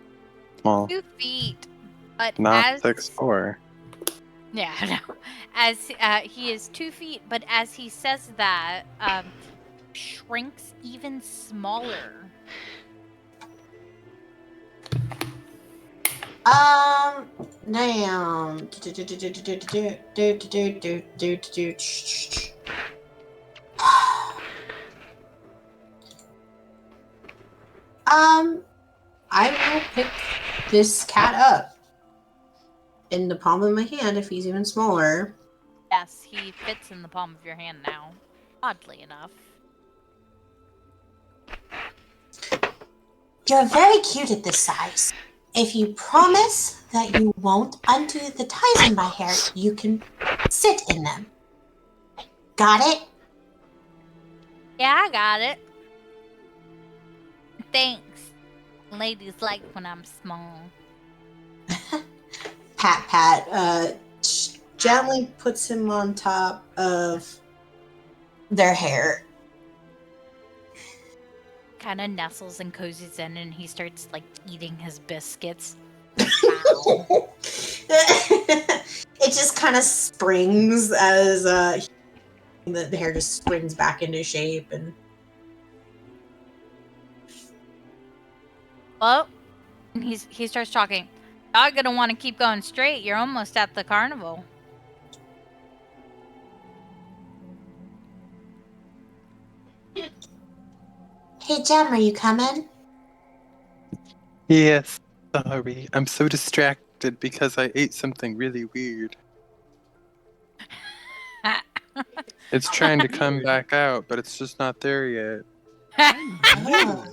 Small. 2 feet. But Not as 6'4". Yeah, no. As he is 2 feet, but as he says that, shrinks even smaller. Damn. I will pick this cat up in the palm of my hand if he's even smaller. Yes, he fits in the palm of your hand now. Oddly enough. You're very cute at this size. If you promise that you won't undo the ties in my hair, you can sit in them. Got it? Yeah, I got it. Thanks. Ladies like when I'm small. Pat, gently puts him on top of their hair. Kind of nestles and cozies in, and he starts eating his biscuits. It just kind of springs as the hair just springs back into shape and. Well, he starts talking. Y'all gonna want to keep going straight. You're almost at the carnival. Hey, Jem, are you coming? Yes, sorry. I'm so distracted because I ate something really weird. It's trying to come back out, but it's just not there yet. Oh.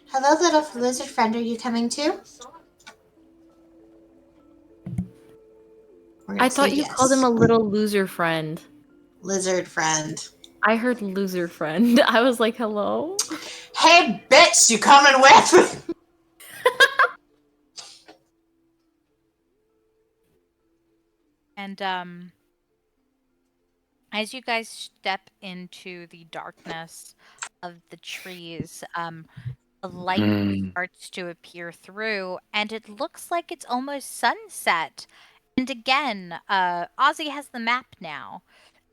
Hello, little lizard friend. Are you coming too? We're gonna I thought say you yes. called him a little loser friend. Lizard friend. I heard loser friend. I was like, hello? Hey, bitch, you coming with? And as you guys step into the darkness of the trees, a light starts to appear through, and it looks like it's almost sunset. And again, Ozzy has the map now.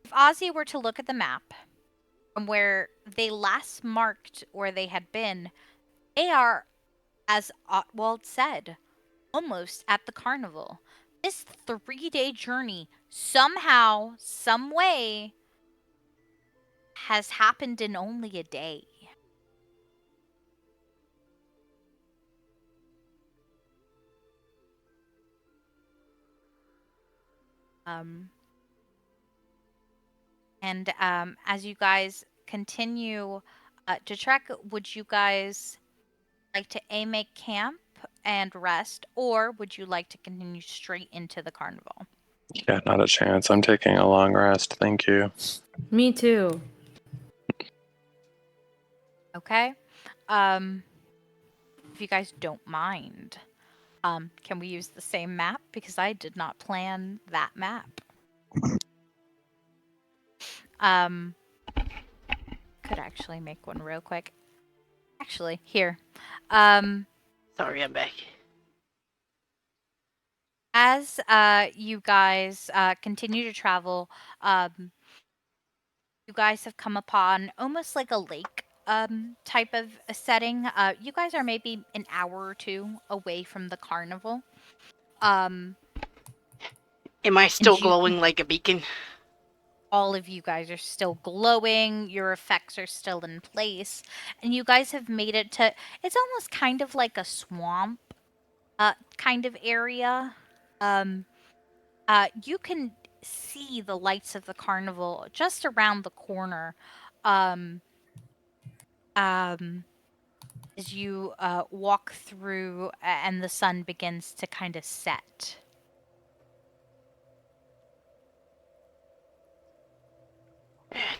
If Ozzy were to look at the map from where they last marked where they had been, they are, as Otwald said, almost at the carnival. This 3-day journey, somehow, some way, has happened in only a day. And as you guys continue to trek, would you guys like to make camp and rest, or would you like to continue straight into the carnival? Yeah, not a chance. I'm taking a long rest. Thank you. Me too. Okay. If you guys don't mind, can we use the same map? Because I did not plan that map. Could actually make one real quick. Actually, here. Sorry, I'm back. As you guys continue to travel, you guys have come upon almost like a lake type of a setting. You guys are maybe an hour or two away from the carnival. Am I still glowing like a beacon? All of you guys are still glowing, your effects are still in place, and you guys have made it to, it's almost kind of like a swamp kind of area. You can see the lights of the carnival just around the corner. As you walk through and the sun begins to kind of set.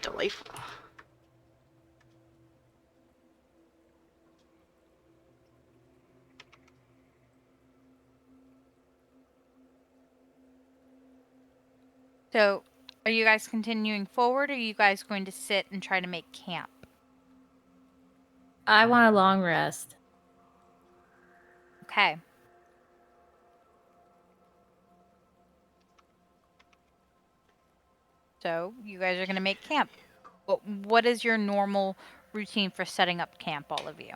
Delightful. So, are you guys continuing forward, or are you guys going to sit and try to make camp? I want a long rest. Okay. So, you guys are going to make camp. What is your normal routine for setting up camp, all of you?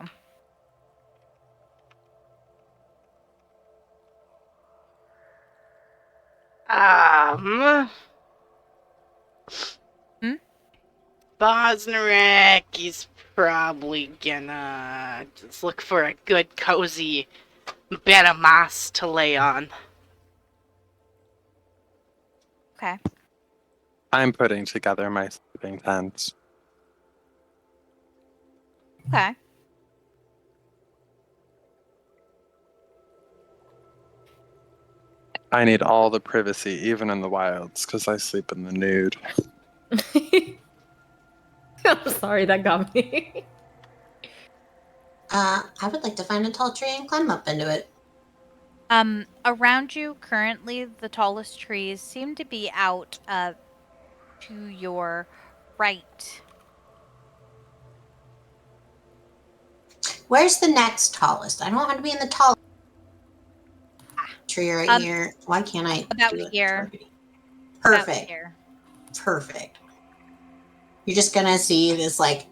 Bosnarack is probably gonna just look for a good, cozy bed of moss to lay on. Okay. I'm putting together my sleeping tents. Okay. I need all the privacy, even in the wilds, because I sleep in the nude. I'm sorry, that got me. I would like to find a tall tree and climb up into it. Around you, currently, the tallest trees seem to be out to your right. Where's the next tallest? I don't want to be in the tallest tree right here. Why can't I about do it? here. Perfect. About here. Perfect. You're just gonna see this like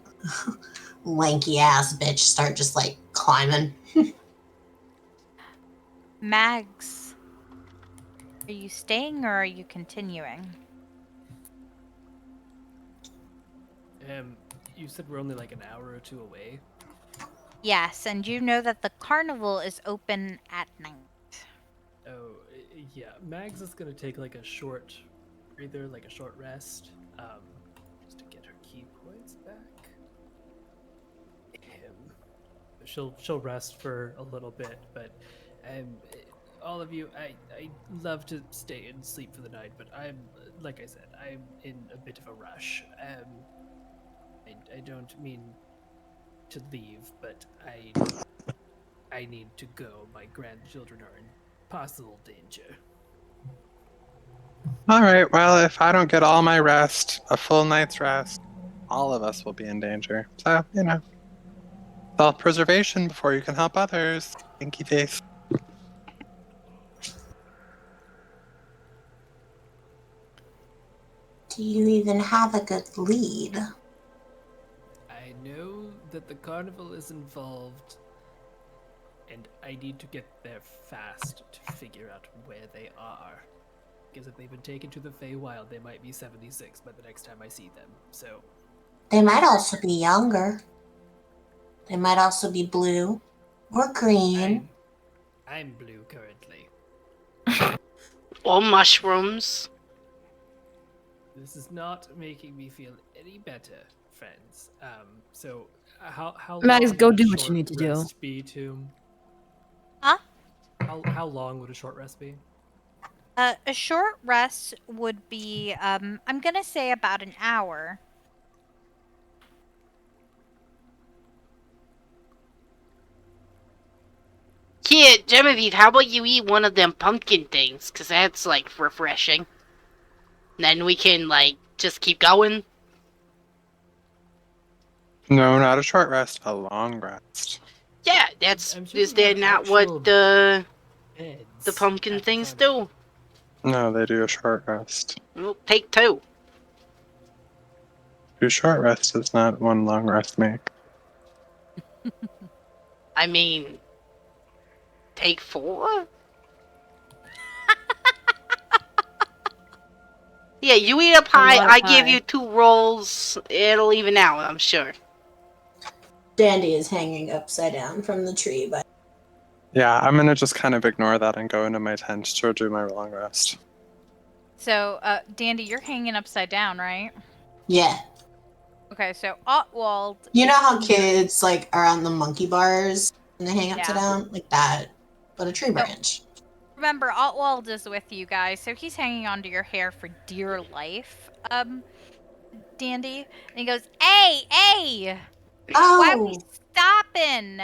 lanky ass bitch start just like climbing. Mags, are you staying or are you continuing? You said we're only like an hour or two away. Yes, and you know that the carnival is open at night. Oh, yeah. Mags is gonna take like a short breather, like a short rest, just to get her key points back. She'll rest for a little bit, but all of you, I love to stay and sleep for the night, but I'm, like I said, I'm in a bit of a rush. I don't mean to leave, but I need to go. My grandchildren are in possible danger. All right, well, if I don't get all my rest, a full night's rest, all of us will be in danger. So, self-preservation before you can help others. Pinky face. Do you even have a good lead? I know that the carnival is involved, and I need to get there fast to figure out where they are. Because if they've been taken to the Feywild, they might be 76 by the next time I see them. So They might also be younger. They might also be blue or green. I'm blue currently. Or mushrooms. This is not making me feel any better, friends. So how Mags, long go would a do what you short need to do. rest be, Tomb? Huh? How long would a short rest be? A short rest would be, I'm gonna say about an hour. Here, Gemaveave, how about you eat one of them pumpkin things? Because that's, like, refreshing. Then we can, like, just keep going. No, not a short rest, a long rest. Yeah, that's... I'm sure Is they that have not actual what the beds pumpkin at the things carnival. do? No, they do a short rest. Well, take two. 2 short rests does not 1 long rest make. I mean... Take 4? Yeah, you eat a pie, lot of I give pie. you 2 rolls, it'll even out, I'm sure. Dandi is hanging upside down from the tree, but Yeah, I'm gonna just kind of ignore that and go into my tent to do my long rest. So, Dandi, you're hanging upside down, right? yeah. Okay, so Otwald. You know how kids like are on the monkey bars and they hang upside Yeah. down? Like that. But a tree So- branch. Remember, Otwald is with you guys, so he's hanging onto your hair for dear life, Dandi. And he goes, Hey! Why are we Oh, stopping?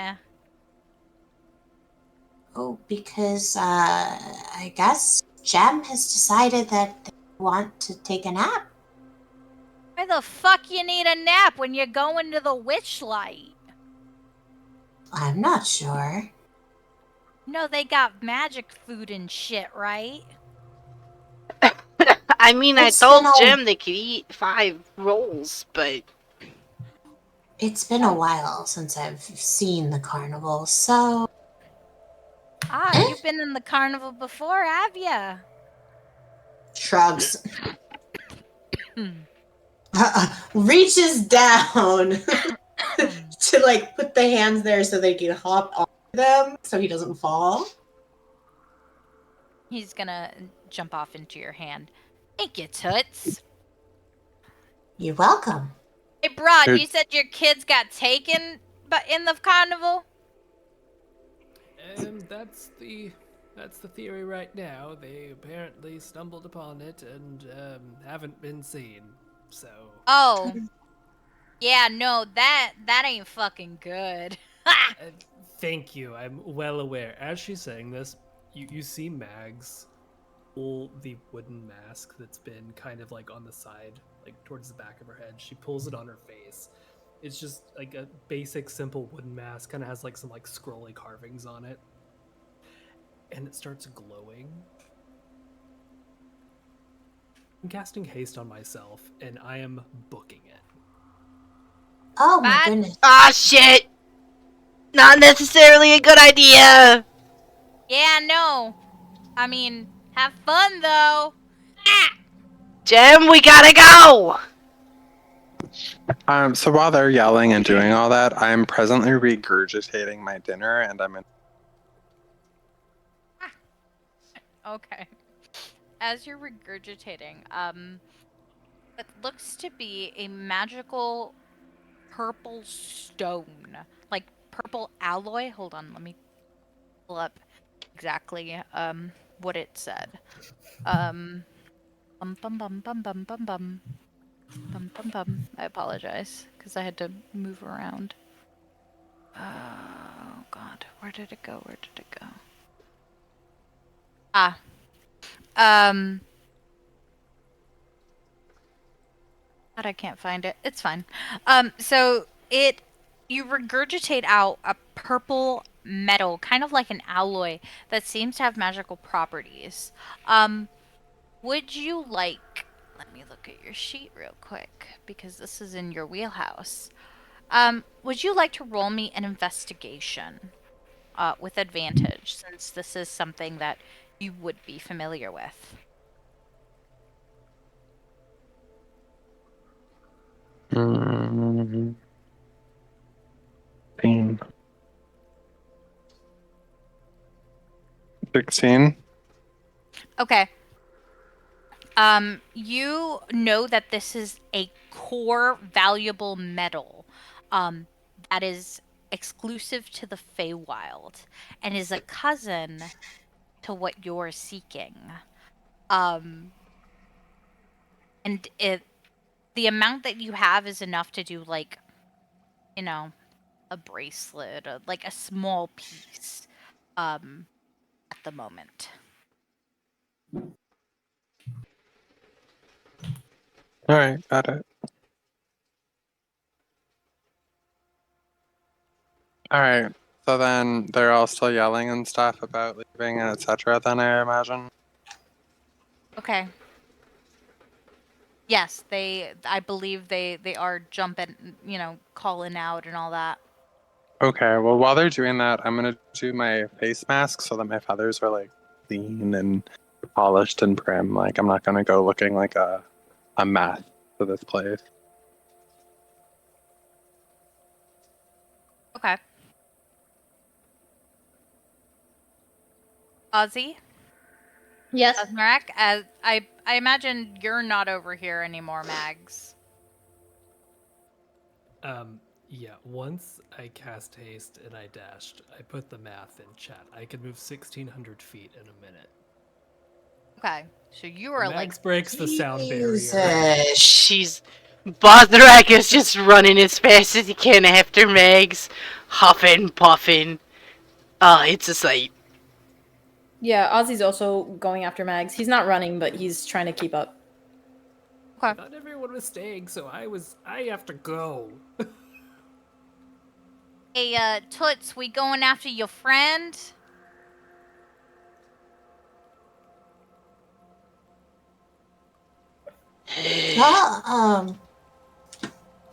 because I guess Jem has decided that they want to take a nap. Why the fuck you need a nap when you're going to the Witchlight? I'm not sure. No, they got magic food and shit, right? I mean, I It's told been a- Jim they could eat 5 rolls, but... It's been a while since I've seen the carnival, so You've been in the carnival before, have ya? shrugs. Reaches down to like put the hands there so they can hop on them so he doesn't fall. He's gonna jump off into your hand. Thank you, Toots. You're welcome. Hey, Broad, Dude. you said your kids got taken but in the carnival? That's the theory right now. They apparently stumbled upon it and haven't been seen. So Oh. Yeah, no, that ain't fucking good. thank you. I'm well aware. As she's saying this, you see Mags pull the wooden mask that's been kind of like on the side, like towards the back of her head. She pulls it on her face. It's just like a basic, simple wooden mask. Kind of has like some like scrolly carvings on it, and it starts glowing. I'm casting haste on myself, and I am booking it. Oh my Bad. goodness. Ah, shit! Not necessarily a good idea! Yeah, no. I mean, have fun though. Jem, we gotta go! So while they're yelling and doing all that, I'm presently regurgitating my dinner, and I'm in. Okay. As you're regurgitating, it looks to be a magical purple stone, like purple alloy. Hold on, let me pull up exactly what it said. Bum bum bum bum bum bum bum bum bum bum. I apologize because I had to move around. Oh God, where did it go? Where did it go? Ah, um, God, I can't find it. It's fine. So you regurgitate out a purple metal, kind of like an alloy, that seems to have magical properties. Would you like? Let me look at your sheet real quick because this is in your wheelhouse. Would you like to roll me an investigation, with advantage, since this is something that you would be familiar with? Mm, Pain. 16. Okay. You know that this is a core valuable metal, that is exclusive to the Feywild and is a cousin to what you're seeking. Um, and the amount that you have is enough to do like, you know, a bracelet, or like a small piece, at the moment. All right, got it. All right. So then they're all still yelling and stuff about leaving and etc. Then I imagine. Okay. Yes, I believe they are jumping, calling out and all that. Okay. Well, while they're doing that, I'm gonna do my face mask so that my feathers are like clean and polished and prim. Like I'm not gonna go looking like a mess to this place. Okay. Ozzy? Yes. Bosnarack, as I imagine you're not over here anymore, Mags. Yeah, once I cast haste and I dashed, I put the math in chat. I could move 1,600 feet in a minute. Okay, so you are Max breaks the sound barrier. Jesus. Bosnarack is just running as fast as he can after Megs, huffing, puffing. It's a sight. Yeah, Ozzy's also going after Mags. He's not running, but he's trying to keep up. I Okay. thought everyone was staying, so I have to go. Hey, Toots, we going after your friend? Yeah,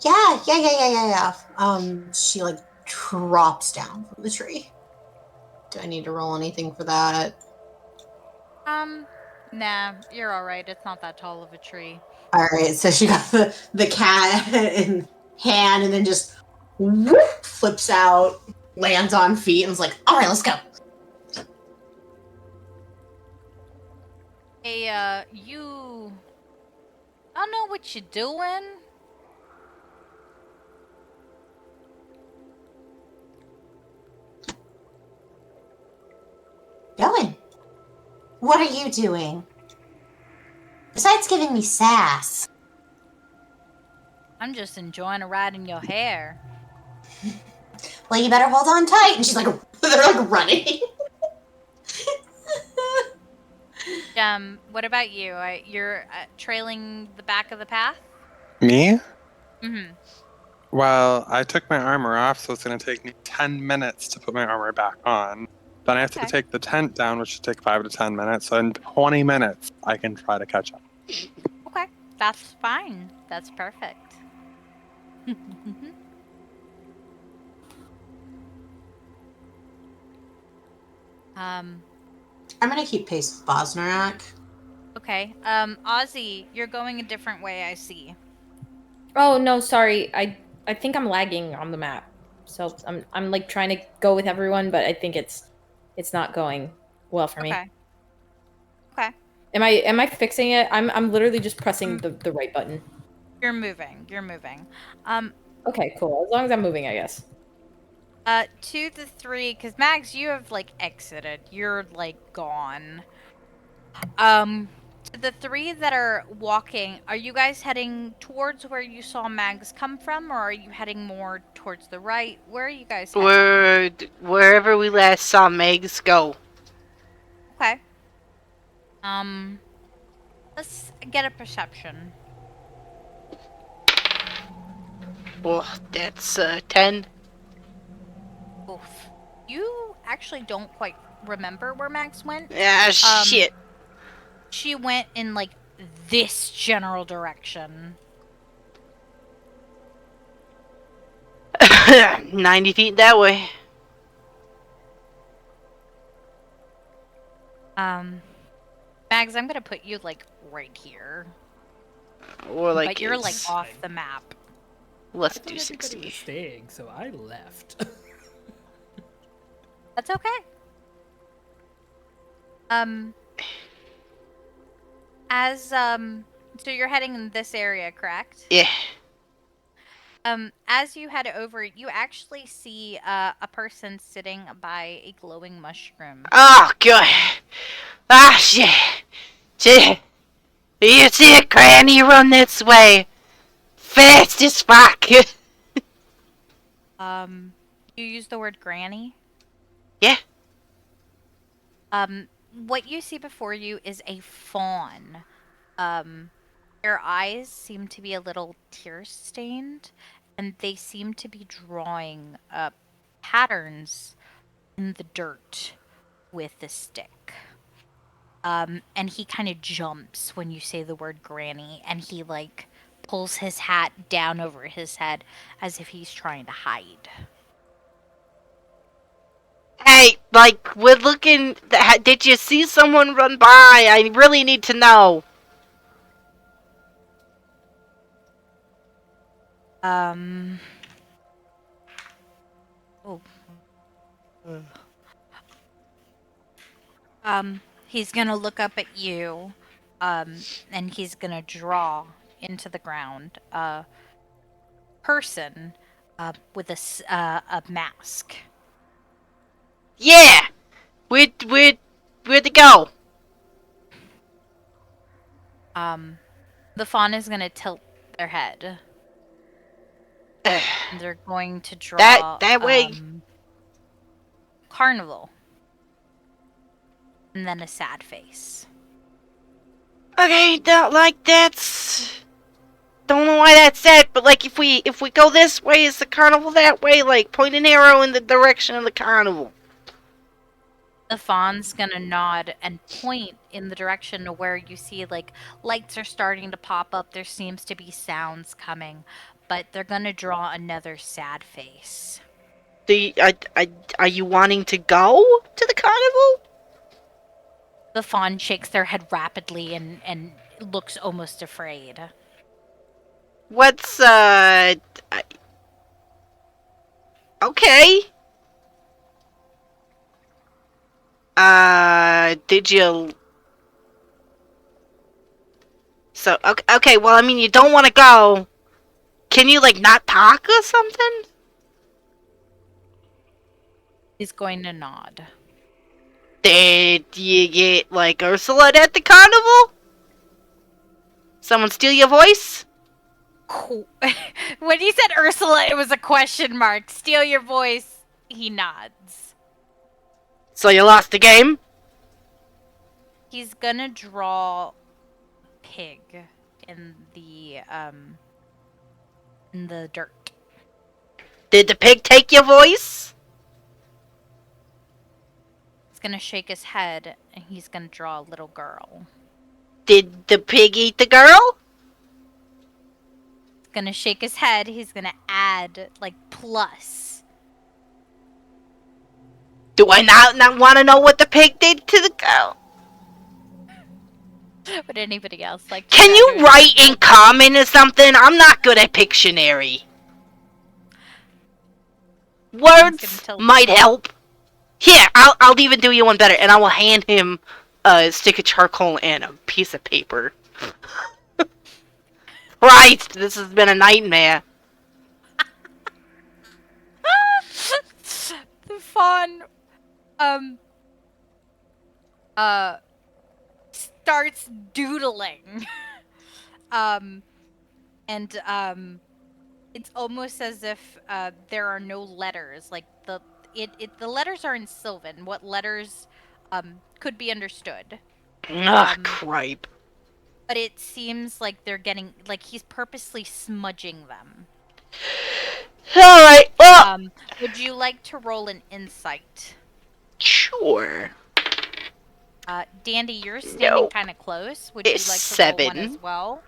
yeah. She like drops down from the tree. Do I need to roll anything for that? Nah, you're alright. It's not that tall of a tree. All right, so she got the cat in hand, and then just whoop, flips out, lands on feet, and is like, "All right, let's go." Hey, you... I don't know what you're doing. Going. What are you doing? Besides giving me sass. I'm just enjoying a ride in your hair. Well, you better hold on tight. And she's like, they're like running. What about you? You're trailing the back of the path? Me? Mm-hmm. Well, I took my armor off, so it's gonna take me 10 minutes to put my armor back on. Then I have to Okay. take the tent down, which should take 5 to 10 minutes. So in 20 minutes, I can try to catch up. Okay, that's fine. That's perfect. Um, I'm gonna keep pace with Bosnarack. okay. Ozzy, you're going a different way, I see. Oh no, sorry. I think I'm lagging on the map. So I'm like trying to go with everyone, but I think it's not going well for me. Okay. Okay. Am I fixing it? I'm literally just pressing the right button. You're moving. You're moving. Okay, cool. As long as I'm moving, I guess. To the 3, because Mags, you have like exited. You're like gone. To the 3 that are walking, are you guys heading towards where you saw Mags come from, or are you heading more towards the right? Where are you guys heading? Wherever we last saw Megs go. Okay. Let's get a perception. Oh, that's 10. Oof. You actually don't quite remember where Mags went. Ah, shit. She went in like this general direction. 90 feet that way. Mags, I'm gonna put you like right here. Or like But you're like it's- off the map. Let's I thought do everybody 60. was staying, so I left. That's okay. So you're heading in this area, correct? Yeah. As you head over, you actually see a person sitting by a glowing mushroom. Oh, God. Ah, shit. Shit. You see it, Granny? Run this way. Fast as fuck. You use the word granny? Yeah. What you see before you is a fawn. Their eyes seem to be a little tear-stained, and they seem to be drawing patterns in the dirt with a stick. And he kind of jumps when you say the word granny, and he like pulls his hat down over his head as if he's trying to hide. Hey, like, we're looking... Did you see someone run by? I really need to know. He's gonna look up at you, and he's gonna draw into the ground a person with a mask. Yeah! Where'd it go? The fawn is gonna tilt their head. Ugh. And they're going to draw That way. Carnival. And then a sad face. Okay, that's... Don't know why that's sad, but like if we go this way, is the carnival that way? Like point an arrow in the direction of the carnival. The fawn's gonna nod and point in the direction of where you see like lights are starting to pop up. There seems to be sounds coming, but they're gonna draw another sad face. Are you wanting to go to the carnival? The fawn shakes their head rapidly and looks almost afraid. What's okay. Did you... So, okay, well, I mean, you don't want to go. Can you, like, not talk or something? He's going to nod. Did you get, like, Ursula at the carnival? Someone steal your voice? When he said Ursula, it was a question mark. Steal your voice. He nods. So you lost the game? He's gonna draw a pig in the dirt. Did the pig take your voice? He's gonna shake his head and he's gonna draw a little girl. Did the pig eat the girl? He's gonna shake his head. He's gonna add like plus. Do I not want to know what the pig did to the girl? Would anybody else like to Can you graduate? write in common or something? I'm not good at Pictionary. Words might help. Here, I'll even do you one better, and I will hand him a stick of charcoal and a piece of paper. Christ, this has been a nightmare. The fawn starts doodling. It's almost as if there are no letters. Like the letters are in Sylvan. What letters could be understood. Cripe. But it seems like they're getting, like, he's purposely smudging them. Alright, well... would you like to roll an insight? Sure. Dandi, you're standing kind of close. Would you like to roll one as well?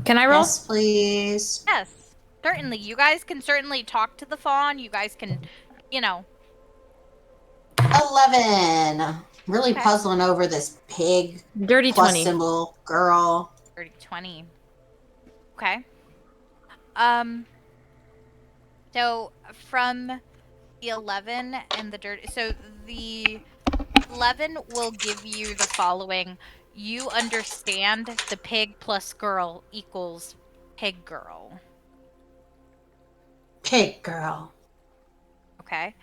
Can I roll? Yes, please. Yes, certainly. You guys can certainly talk to the fawn. You guys can, 11. Really puzzling over this pig. Dirty plus 20. symbol girl. Dirty 20. Okay. So from the 11 and the dirty, so the 11 will give you the following. You understand the pig plus girl equals pig girl. Pig girl. Okay.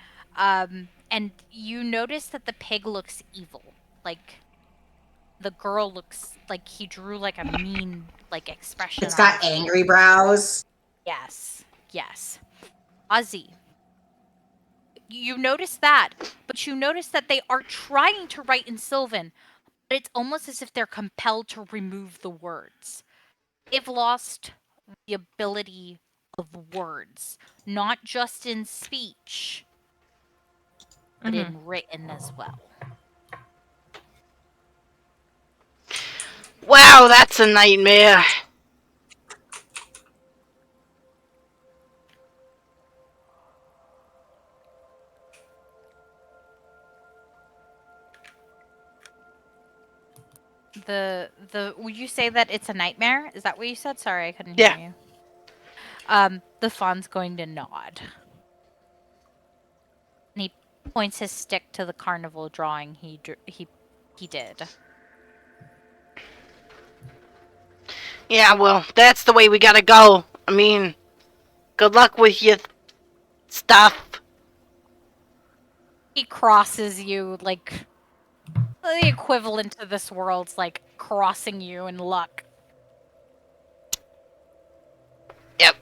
And you notice that the pig looks evil. Like, the girl looks like he drew, like, a mean, like, expression. It's got angry brows. Yes. Yes. Ozzy. You notice that, but you notice that they are trying to write in Sylvan, but it's almost as if they're compelled to remove the words. They've lost the ability of words, not just in speech, but in written as well. Wow, that's a nightmare. Would you say that it's a nightmare? Is that what you said? Sorry, I couldn't hear you. The fawn's going to nod. And he points his stick to the carnival drawing he did. Yeah, well, that's the way we gotta go. I mean, good luck with your stuff. He crosses you, like, the equivalent to this world's, like, crossing you in luck. Yep.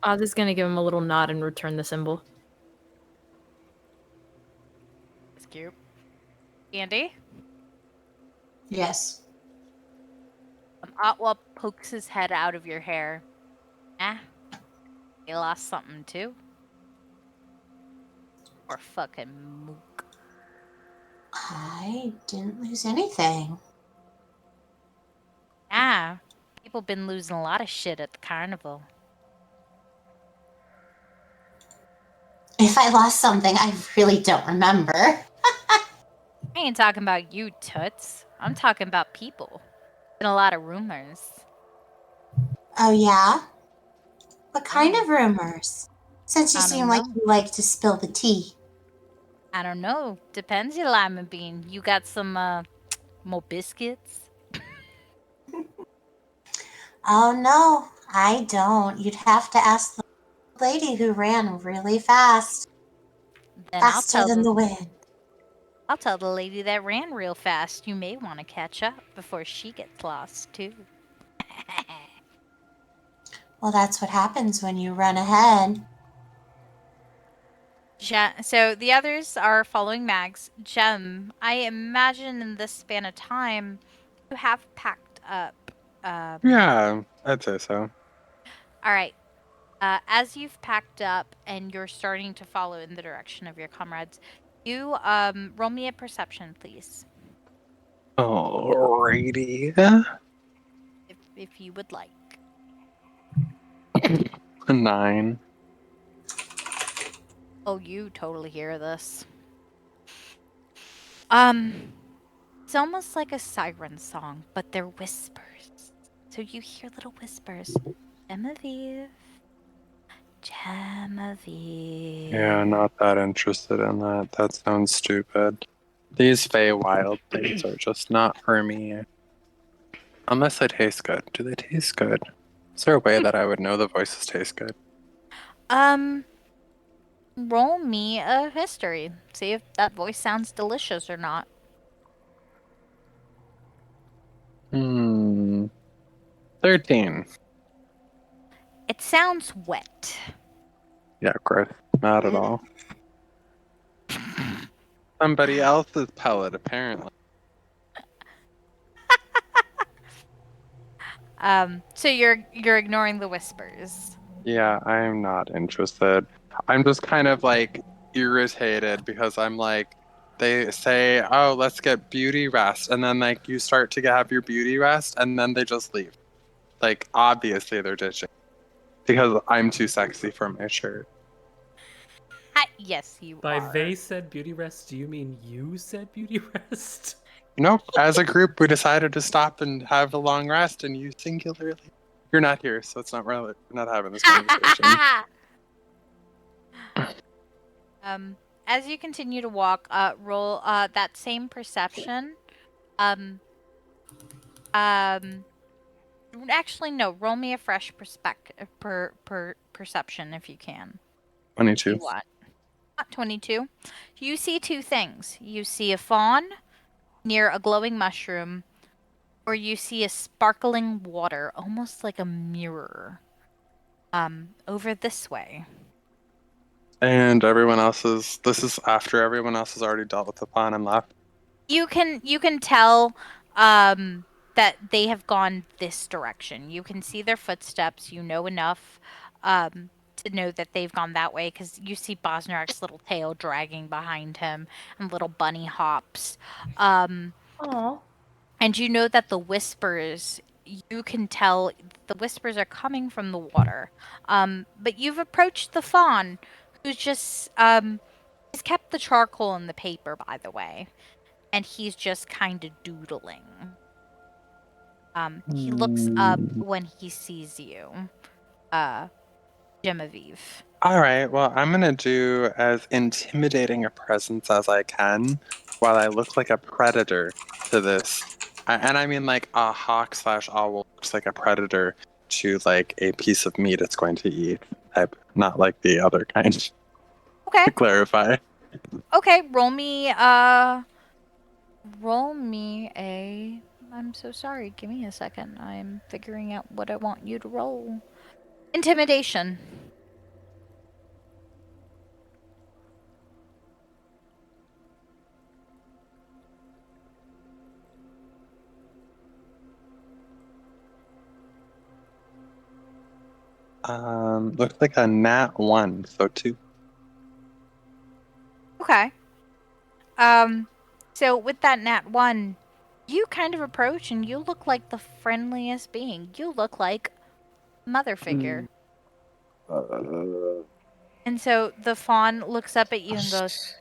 Oz is gonna give him a little nod and return the symbol. It's cute. Andy? Yes. Otwa pokes his head out of your hair. You lost something too? Or fucking mook. I didn't lose anything. People been losing a lot of shit at the carnival. If I lost something, I really don't remember. I ain't talking about you, Toots. I'm talking about people. Been a lot of rumors. Oh, yeah? What kind of rumors? Since you seem like you like to spill the tea. I don't know. Depends, you lima bean. You got some, more biscuits? Oh, no, I don't. You'd have to ask the lady who ran really fast. Then Faster than the wind. I'll tell the lady that ran real fast you may want to catch up before she gets lost, too. Well, that's what happens when you run ahead. So the others are following Mags. Gem, I imagine in this span of time, you have packed up. Yeah, I'd say so. All right. As you've packed up and you're starting to follow in the direction of your comrades, you roll me a perception, please. Alrighty. If you would like. A 9. Oh, you totally hear this. It's almost like a siren song, but they're whispers. So you hear little whispers. Gemaveave. Gemaveave. Yeah, not that interested in that. That sounds stupid. These Feywild things are just not for me. Unless they taste good. Do they taste good? Is there a way that I would know the voices taste good? Roll me a history. See if that voice sounds delicious or not. 13. It sounds wet. Yeah, gross. Not at all. Somebody else's pellet, apparently. So you're ignoring the whispers. Yeah, I'm not interested. I'm just kind of like irritated because I'm like, they say, oh, let's get beauty rest. And then like you start to have your beauty rest and then they just leave. Like, obviously they're ditching because I'm too sexy for my shirt. Yes, you By are. they said beauty rest, do you mean you said beauty rest? Nope. As a group, we decided to stop and have a long rest, and you singularly. You're not here, so it's not relevant. We're not having this conversation. As you continue to walk, roll that same perception. Actually, no. Roll me a fresh perception if you can. 22. You what? 22. You see two things. You see a fawn near a glowing mushroom, or you see a sparkling water, almost like a mirror, over this way. And everyone else's. This is after everyone else has already dealt with the fawn and left. You can tell that they have gone this direction. You can see their footsteps. You know enough to know that they've gone that way because you see Bosnarack's little tail dragging behind him and little bunny hops. Oh. And you know that the whispers, you can tell the whispers are coming from the water. But you've approached the fawn, who's just he's kept the charcoal in the paper, by the way, and he's just kind of doodling. He looks up when he sees you, Gemaveave. All right. Well, I'm gonna do as intimidating a presence as I can, while I look like a predator to this. And I mean like a hawk/owl looks like a predator to like a piece of meat it's going to eat. Type, not like the other kind. Okay. To clarify. Okay. Roll me a. I'm so sorry. Give me a second. I'm figuring out what I want you to roll. Intimidation. Looks like a nat 1, so 2. Okay. So with that nat 1, you kind of approach and you look like the friendliest being. You look like mother figure. And so the fawn looks up at you and goes,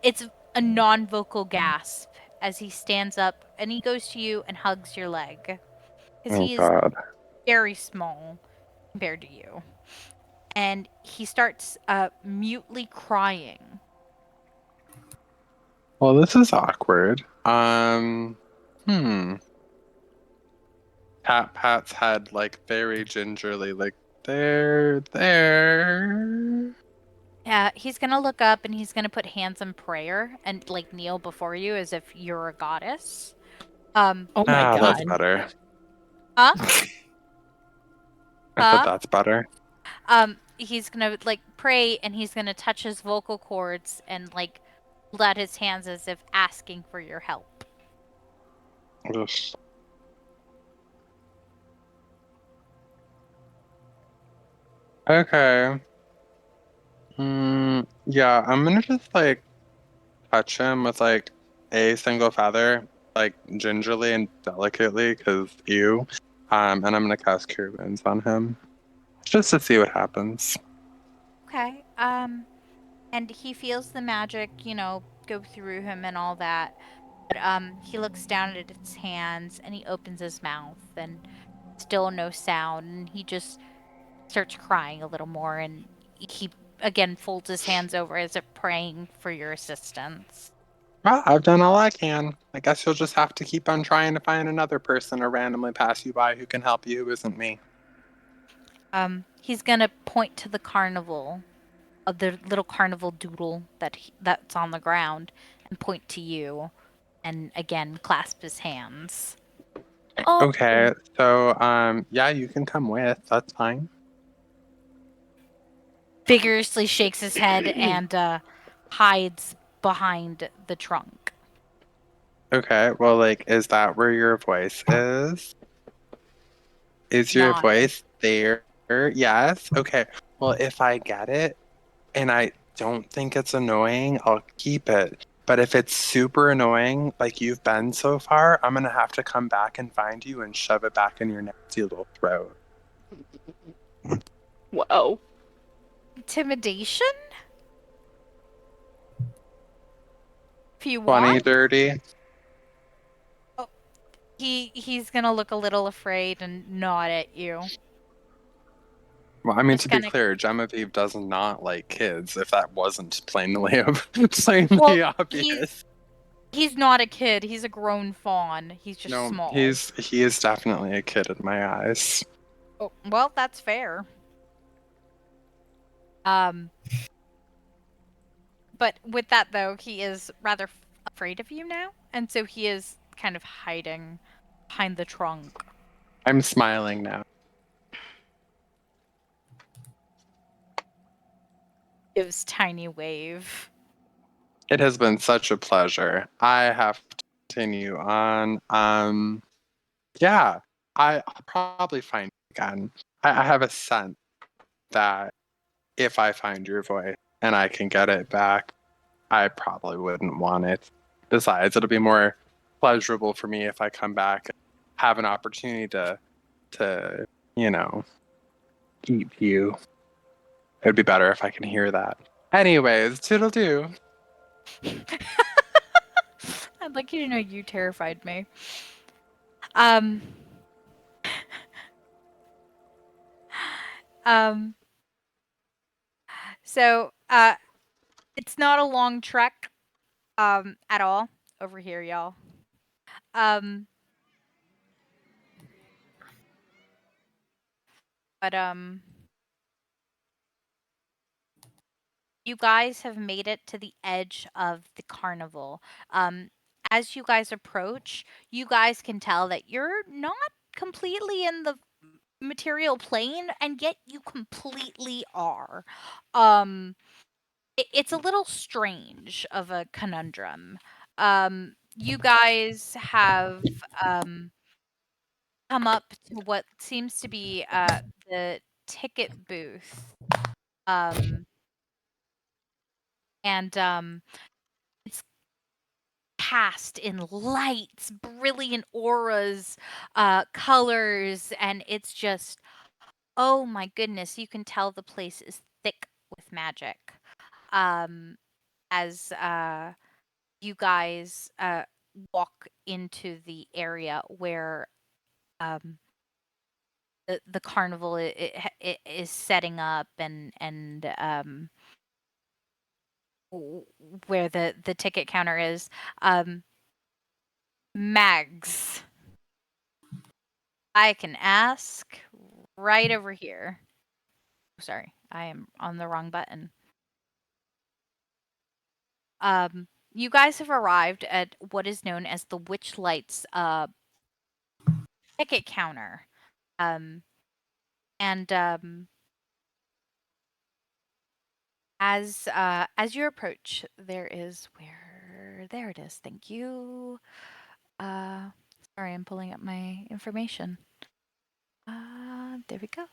it's a non-vocal gasp as he stands up and he goes to you and hugs your leg. Because Oh he is God. very small compared to you. And he starts mutely crying. Well, this is awkward. Pat's head like very gingerly, like there. Yeah, he's gonna look up and he's gonna put hands in prayer and like kneel before you as if you're a goddess. Oh my god. That's better. Huh? I said that's better. He's gonna like pray and he's gonna touch his vocal cords and like hold out his hands as if asking for your help. Ugh. Okay. Yeah, I'm gonna just like touch him with like a single feather, like gingerly and delicately, cause ew. And I'm gonna cast Cure Wounds on him, just to see what happens. Okay. and he feels the magic, go through him and all that. But he looks down at its hands and he opens his mouth and still no sound, and he just starts crying a little more, and he again folds his hands over as if praying for your assistance. Well, I've done all I can. I guess you'll just have to keep on trying to find another person to randomly pass you by who can help you who isn't me. He's gonna point to the carnival, the little carnival doodle that's on the ground, and point to you, and again clasp his hands. Oh, Okay, so yeah, you can come with. That's fine. Vigorously shakes his head and hides behind the trunk. Okay, well, like, is that where your voice is? Is your Nodding. voice there? Yes. Okay. Well, if I get it and I don't think it's annoying, I'll keep it. But if it's super annoying, like you've been so far, I'm gonna have to come back and find you and shove it back in your nasty little throat. Whoa. Intimidation? If you Funny, want. dirty. He's gonna look a little afraid and nod at you. Well, I mean, Just to be gonna- clear, Gemaveave does not like kids, if that wasn't plainly Well, obvious. He's not a kid. He's a grown fawn. He's just No, small. he is definitely a kid in my eyes. Oh, well, that's fair. But with that though, he is rather afraid of you now, and so he is kind of hiding behind the trunk. I'm smiling now. Gives tiny wave. It has been such a pleasure. I have to continue on. Yeah, I'll probably find you again. I have a sense that if I find your voice and I can get it back, I probably wouldn't want it. Besides, it'll be more pleasurable for me if I come back and have an opportunity to eat you. It'd be better if I can hear that. Anyways, toodle-doo. I'd like you to know you terrified me. So it's not a long trek at all over here, y'all. But you guys have made it to the edge of the carnival. As you guys approach, you guys can tell that you're not completely in the material plane, and yet you completely are. It's a little strange of a conundrum. You guys have come up to what seems to be the ticket booth. And it's cast in lights, brilliant auras, colors, and it's just, oh my goodness, you can tell the place is thick with magic. As you guys walk into the area where the carnival it is setting up, and where the ticket counter is. Mags, I can ask right over here. Sorry, I am on the wrong button. You guys have arrived at what is known as the Witchlight's ticket counter. And as you approach, there it is. Thank you. Sorry, I'm pulling up my information. There we go.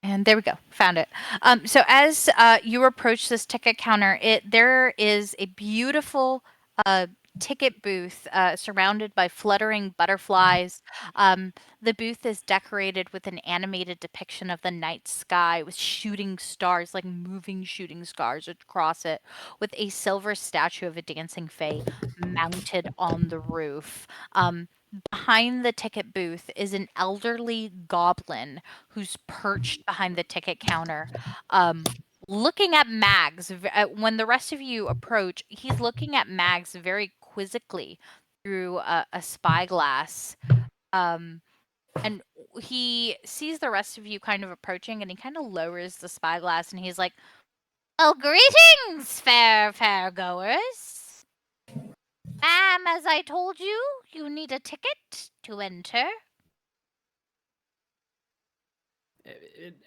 And there we go. Found it. So as you approach this ticket counter, there is a beautiful ticket booth surrounded by fluttering butterflies. The booth is decorated with an animated depiction of the night sky with shooting stars, like moving shooting stars across it, with a silver statue of a dancing fae mounted on the roof. Behind the ticket booth is an elderly goblin who's perched behind the ticket counter, looking at Mags. When the rest of you approach, he's looking at Mags very quizzically through a spyglass. And he sees the rest of you kind of approaching, and he kind of lowers the spyglass, and he's like, "Oh, greetings, fair goers. Ma'am, as I told you, you need a ticket to enter."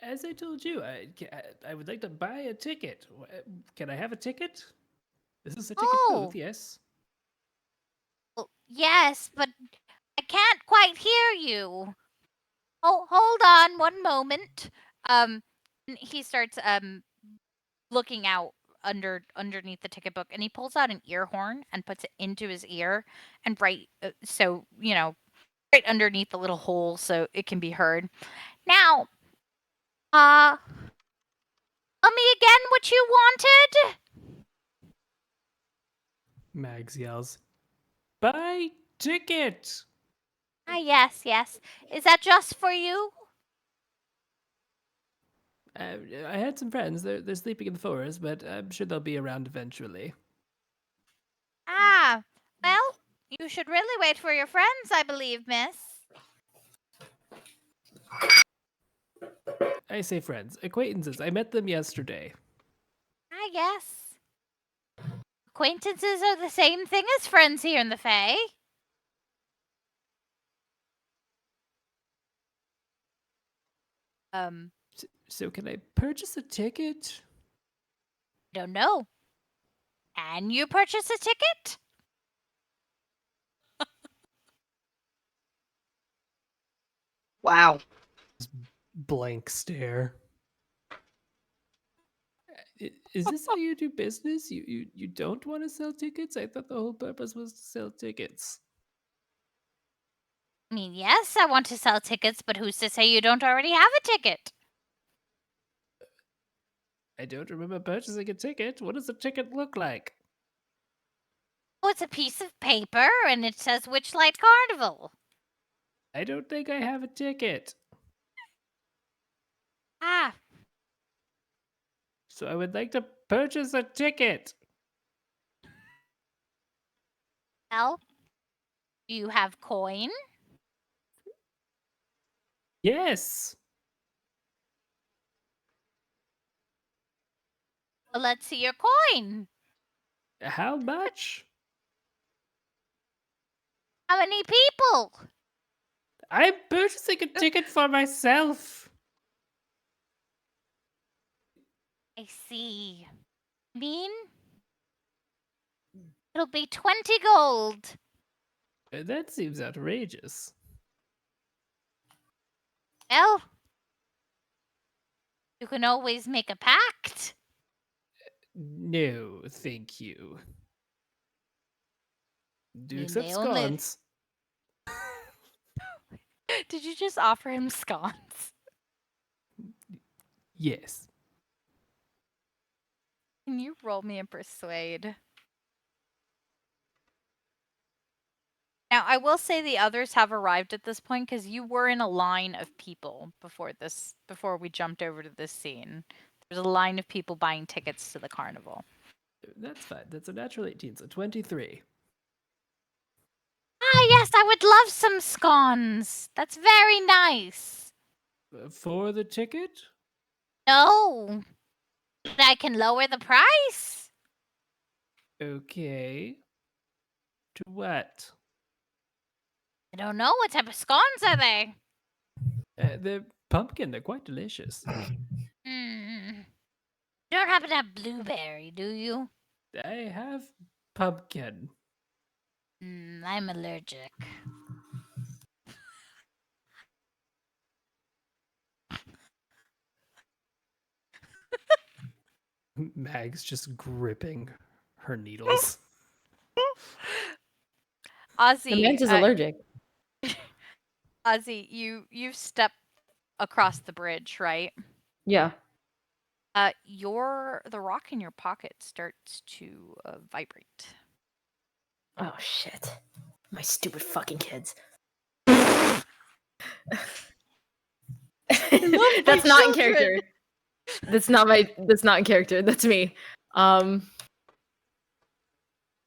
As I told you, I would like to buy a ticket. Can I have a ticket? This is a ticket booth, yes. Well, yes, but I can't quite hear you. Oh, hold on one moment. He starts looking out underneath the ticket book, and he pulls out an ear horn and puts it into his ear, and right underneath the little hole so it can be heard. Now, tell me again what you wanted. Mags yells, "Buy ticket!" Ah, yes. Is that just for you? I had some friends. They're sleeping in the forest, but I'm sure they'll be around eventually. Ah, well, you should really wait for your friends, I believe, miss. I say friends, acquaintances. I met them yesterday. Ah, yes. Acquaintances are the same thing as friends here in the Fae. So can I purchase a ticket? Don't know. Can you purchase a ticket? Wow. Blank stare. Is this how you do business? You don't want to sell tickets? I thought the whole purpose was to sell tickets. I mean, yes, I want to sell tickets, but who's to say you don't already have a ticket? I don't remember purchasing a ticket. What does a ticket look like? Oh, it's a piece of paper, and it says Witchlight Carnival. I don't think I have a ticket. Ah, So I would like to purchase a ticket. well, do you have coin? Yes. Well, let's see your coin. How much? How many people? I'm purchasing a ticket for myself. I see. Mean? It'll be 20 gold. That seems outrageous. Well, you can always make a pact. No, thank you. Do mean, accept they only- scones. Did you just offer him scones? Yes. Can you roll me a persuade? Now, I will say the others have arrived at this point because you were in a line of people before we jumped over to this scene. There's a line of people buying tickets to the carnival. That's fine. That's a natural 18, so 23. Ah, yes, I would love some scones. That's very nice. For the ticket? No, but I can lower the price. Okay. To what? I don't know. What type of scones are they? They're pumpkin. They're quite delicious. You don't happen to have blueberry, do you? I have pumpkin. I'm allergic. Mag's just gripping her needles. Ozzy, The man's is allergic. Ozzy, you step across the bridge, right? Yeah. The rock in your pocket starts to vibrate. Oh shit. My stupid fucking kids. That's not in character. That's not in character. That's me.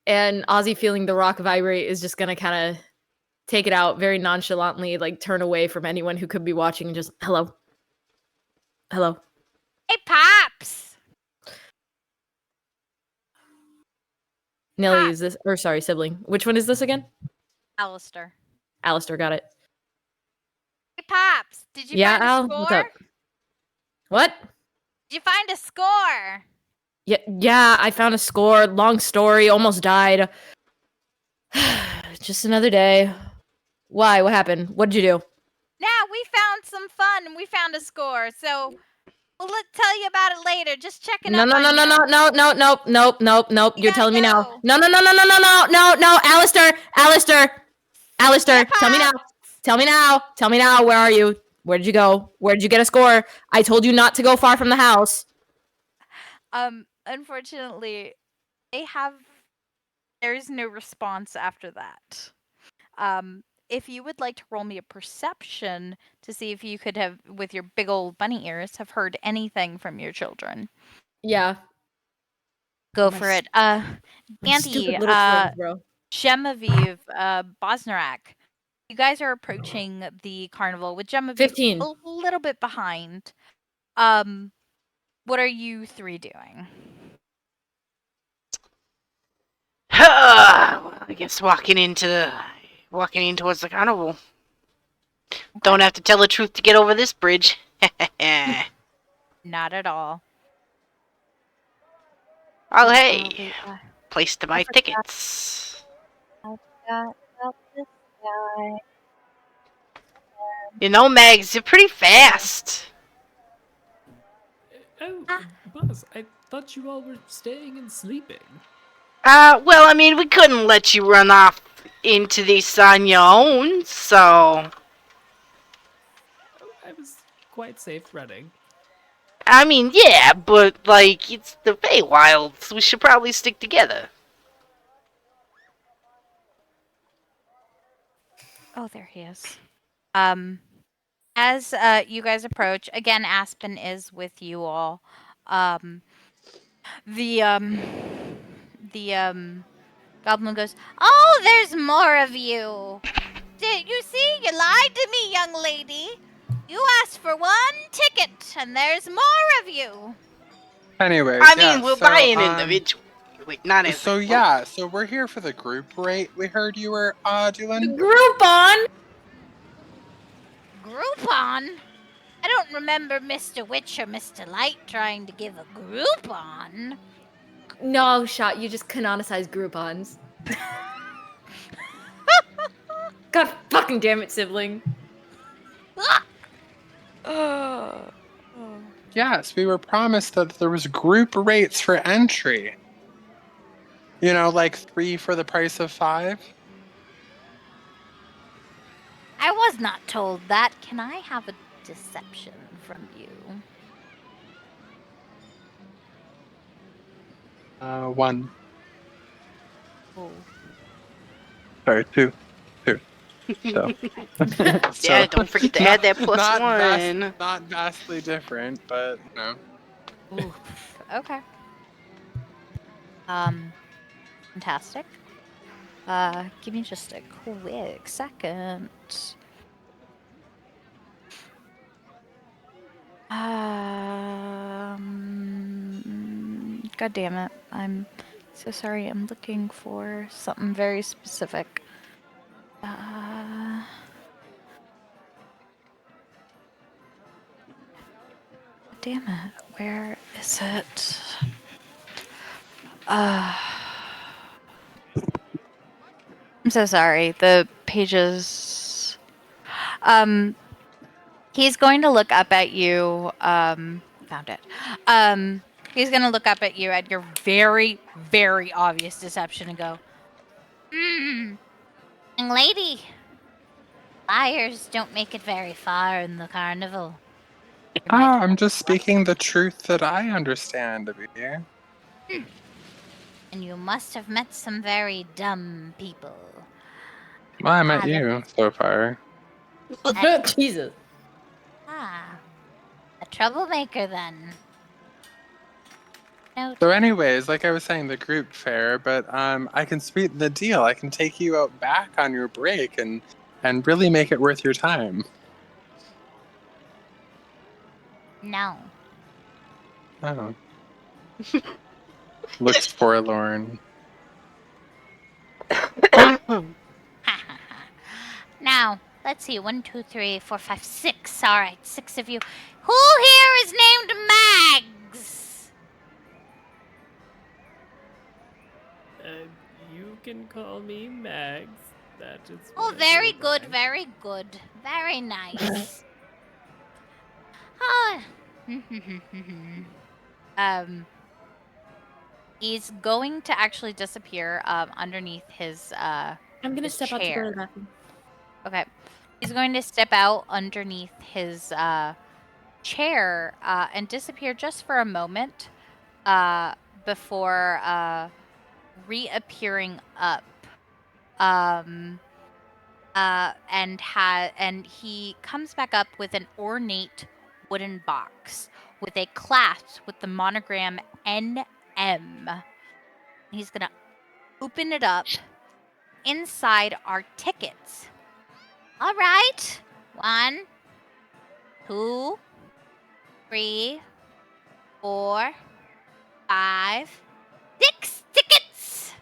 And Ozzy feeling the rock vibrate is just gonna kind of take it out very nonchalantly, like turn away from anyone who could be watching and just hello. Hey, Pops! Nelly, is this or sorry, sibling. Which one is this again? Alistair. Alistair, got it. Hey, Pops! Did you Yeah, find a Al, score? what's up? What? Did you find a score? Yeah, I found a score. Long story, almost died. Just another day. Why? What happened? What did you do? Yeah, we found some fun and we found a score. So we'll tell you about it later. Just checking No. up on you. Nope. You're gotta telling me now. go. No. Alistair. Yeah, Tell me now. Pops. Tell me now. Where are you? Where did you go? Where did you get a score? I told you not to go far from the house. Unfortunately, there's no response after that. If you would like to roll me a perception to see if you could have, with your big old bunny ears, have heard anything from your children. Yeah. Go My for it. My Dandi, stupid little friends, bro. Gemaveave, Bosnarack. You guys are approaching the carnival with Gemaveave 15. a little bit behind. What are you three doing? Well, I guess walking in towards the carnival. Don't have to tell the truth to get over this bridge. Not at all. Oh, hey. Place to buy tickets. You know, Mags, you're pretty fast. Oh, boss, I thought you all were staying and sleeping. Well, I mean, we couldn't let you run off into this on your own, so... I was quite safe running. I mean, yeah, but, like, it's the Feywilds. We should probably stick together. Oh, there he is. As you guys approach, again, Aspen is with you all. The goblin goes, "Oh, there's more of you. Did you see? You lied to me, young lady. You asked for one ticket, and there's more of you." Anyways, I mean, we'll buy an individual. Like, not as So yeah, so we're here for the group rate. We heard you were doing. Groupon. Groupon? I don't remember Mr. Witch or Mr. Light trying to give a Groupon. No, shot. You just canonicized Groupons. God fucking damn it, sibling. Yes, we were promised that there was group rates for entry. You know, like 3 for the price of 5. I was not told that. Can I have a deception from you? 1. Oh. Sorry, 2. So. Yeah, don't forget to add that plus not one. not vastly different, but no. Oof. Okay. Fantastic. Give me just a quick second. God damn it. I'm so sorry. I'm looking for something very specific. Damn it. Where is it? I'm so sorry. The pages. He's going to look up at you. Found it. He's going to look up at you at your very, very obvious deception and go, Young lady, liars don't make it very far in the carnival. You might I'm just speaking the truth that I understand of you. And you must have met some very dumb people. Well, I met then- you so far. Jesus. Ah, a troublemaker then. No, So anyways, like I was saying, the group fair, but I can sweeten the deal. I can take you out back on your break and really make it worth your time. no. Oh. Looks forlorn. Now, let's see. 1, 2, 3, 4, 5, 6. All right, 6 of you. Who here is named Mags? You can call me Mags. That is. Oh, what I very go good, by. very good. Very nice. Ah. He's going to actually disappear underneath his I'm gonna his step out to go to chair. the bathroom. Okay. He's going to step out underneath his chair and disappear just for a moment before reappearing up. And he comes back up with an ornate wooden box with a clasp with the monogram NM. He's gonna open it up. Inside are tickets. All right. 1, 2, 3, 4, 5, 6 tickets.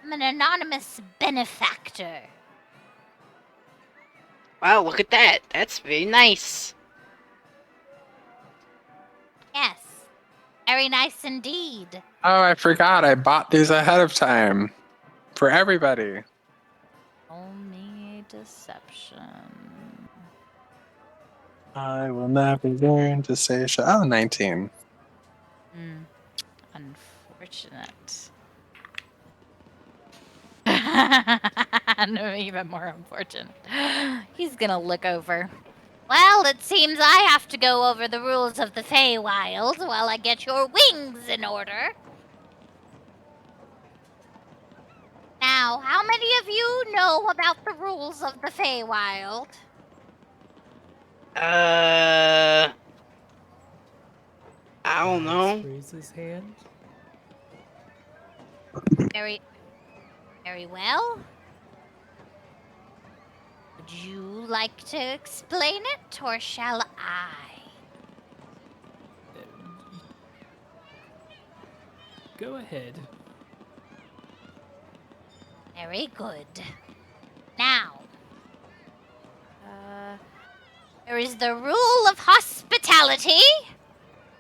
I'm an anonymous benefactor. Wow, look at that. That's very nice. Yes. Very nice indeed. Oh, I forgot. I bought these ahead of time for everybody. Only a deception. I will never learn to say sh. Oh, 19. Unfortunate. No, even more unfortunate. He's gonna look over. Well, it seems I have to go over the rules of the Feywild while I get your wings in order. Now, how many of you know about the rules of the Feywild? I don't know. Raise his hand. Very, very well. Would you like to explain it, or shall I? Go ahead. Very good. Now, there is the rule of hospitality.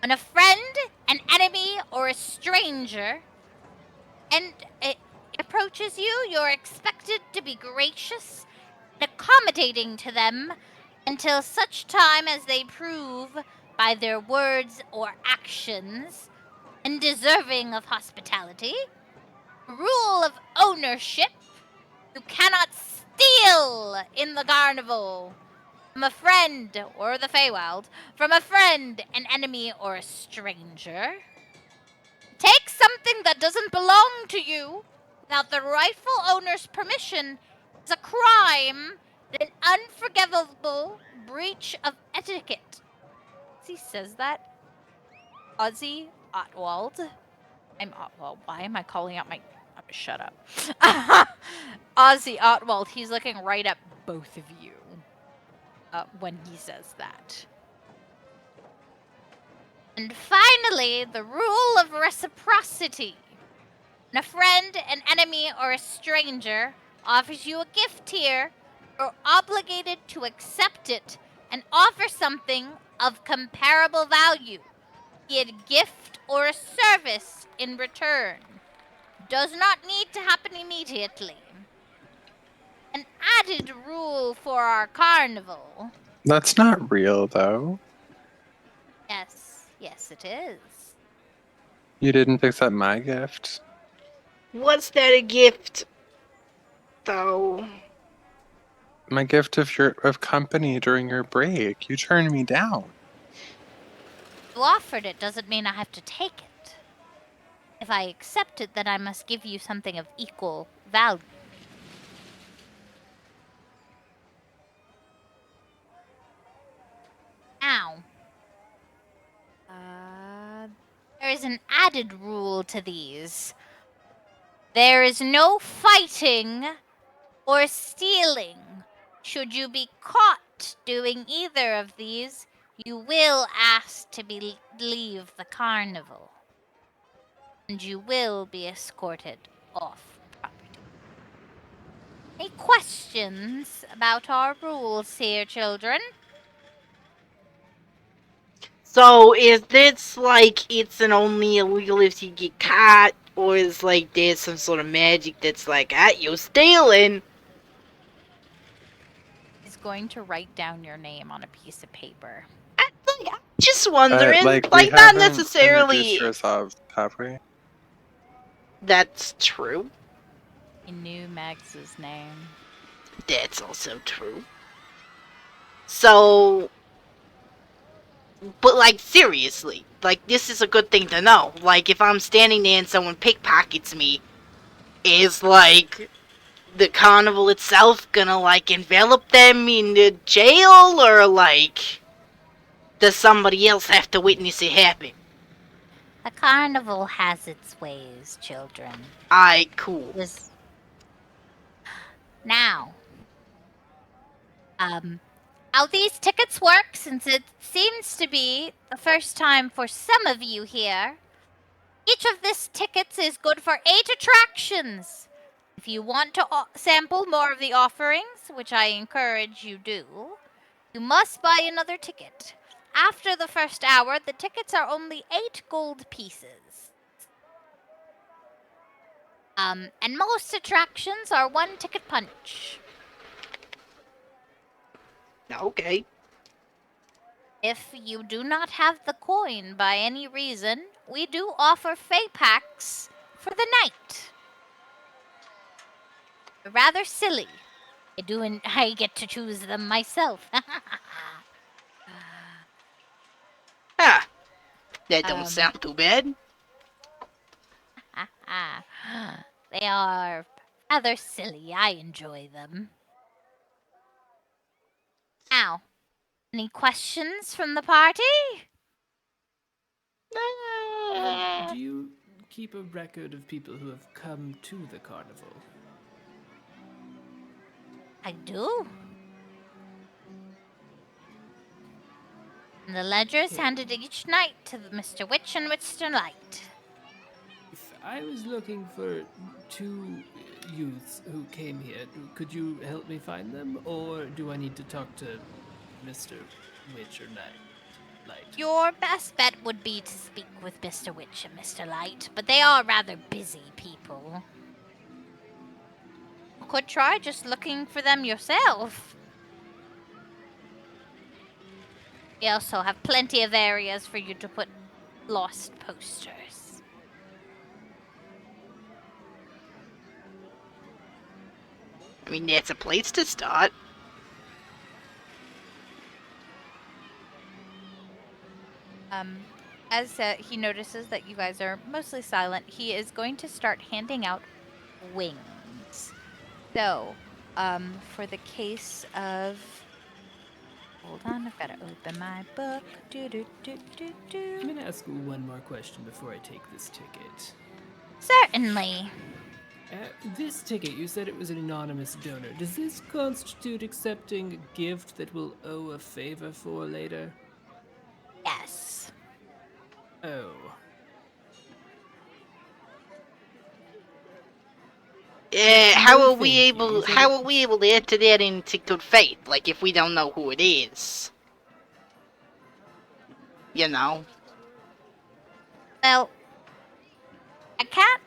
When a friend, an enemy, or a stranger and it approaches you, you're expected to be gracious and accommodating to them until such time as they prove by their words or actions and deserving of hospitality. Rule of ownership. You cannot steal in the carnival from a friend or the Feywild, from a friend, an enemy, or a stranger. Take something that doesn't belong to you without the rightful owner's permission is a crime and an unforgivable breach of etiquette. As he says that, Ozzy Otwald. I'm Otwald. Why am I calling out my... shut up. Ozzy Otwald, he's looking right at both of you when he says that. And finally, the rule of reciprocity. When a friend, an enemy, or a stranger offers you a gift here, you're obligated to accept it and offer something of comparable value, be it a gift or a service in return. Does not need to happen immediately. An added rule for our carnival. That's not real, though. Yes, it is. You didn't accept my gift. What's that a gift, though? my gift of company during your break. You turned me down. You offered it doesn't mean I have to take it. If I accept it, then I must give you something of equal value. Now, there is an added rule to these. There is no fighting or stealing. Should you be caught doing either of these, you will ask to leave the carnival. And you will be escorted off property. Any questions about our rules here, children? So is this like it's an only illegal if you get caught, or is like there's some sort of magic that's like, you're stealing? Is going to write down your name on a piece of paper. I'm just wondering, We not haven't necessarily. introduced ourselves, have we? That's true. He knew Mags's name. That's also true. So, but like seriously, like this is a good thing to know. Like if I'm standing there and someone pickpockets me, is like the carnival itself gonna like envelop them in the jail, or like does somebody else have to witness it happen? The carnival has its ways, children. Aye, cool. Now, how these tickets work, since it seems to be the first time for some of you here, each of these tickets is good for 8 attractions. If you want to sample more of the offerings, which I encourage you do, you must buy another ticket. After the first hour, the tickets are only 8 gold pieces. And most attractions are 1 ticket punch. Okay. If you do not have the coin by any reason, we do offer Fey packs for the night. They're rather silly. I get to choose them myself. That don't sound too bad. They are rather silly. I enjoy them. Now, any questions from the party? Do you keep a record of people who have come to the carnival? I do. And the ledger is handed each night to Mr. Witch and Mr. Light. If I was looking for 2 youths who came here, could you help me find them? Or do I need to talk to Mr. Witch or Light? Your best bet would be to speak with Mr. Witch and Mr. Light, but they are rather busy people. You could try just looking for them yourself. We also have plenty of areas for you to put lost posters. I mean, that's a place to start. As he notices that you guys are mostly silent, he is going to start handing out wings. So, for the case of... Hold on, I've got to open my book. I'm going to ask one more question before I take this ticket. Certainly. This ticket, you said it was an anonymous donor. Does this constitute accepting a gift that we'll owe a favor for later? Yes. Oh. How are we able to enter that into good faith? Like, if we don't know who it is, you know? Well,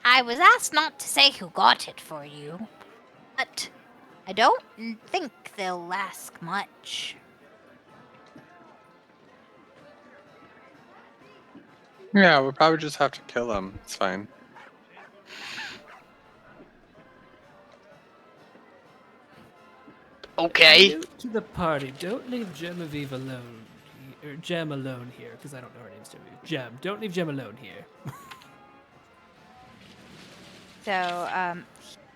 I was asked not to say who got it for you, but I don't think they'll ask much. Yeah, we'll probably just have to kill him. It's fine. Okay. New to the party. Don't leave Gemaveave alone. Or Gem alone here, because I don't know her name's Gemaveave. Gem. Don't leave Gem alone here. So,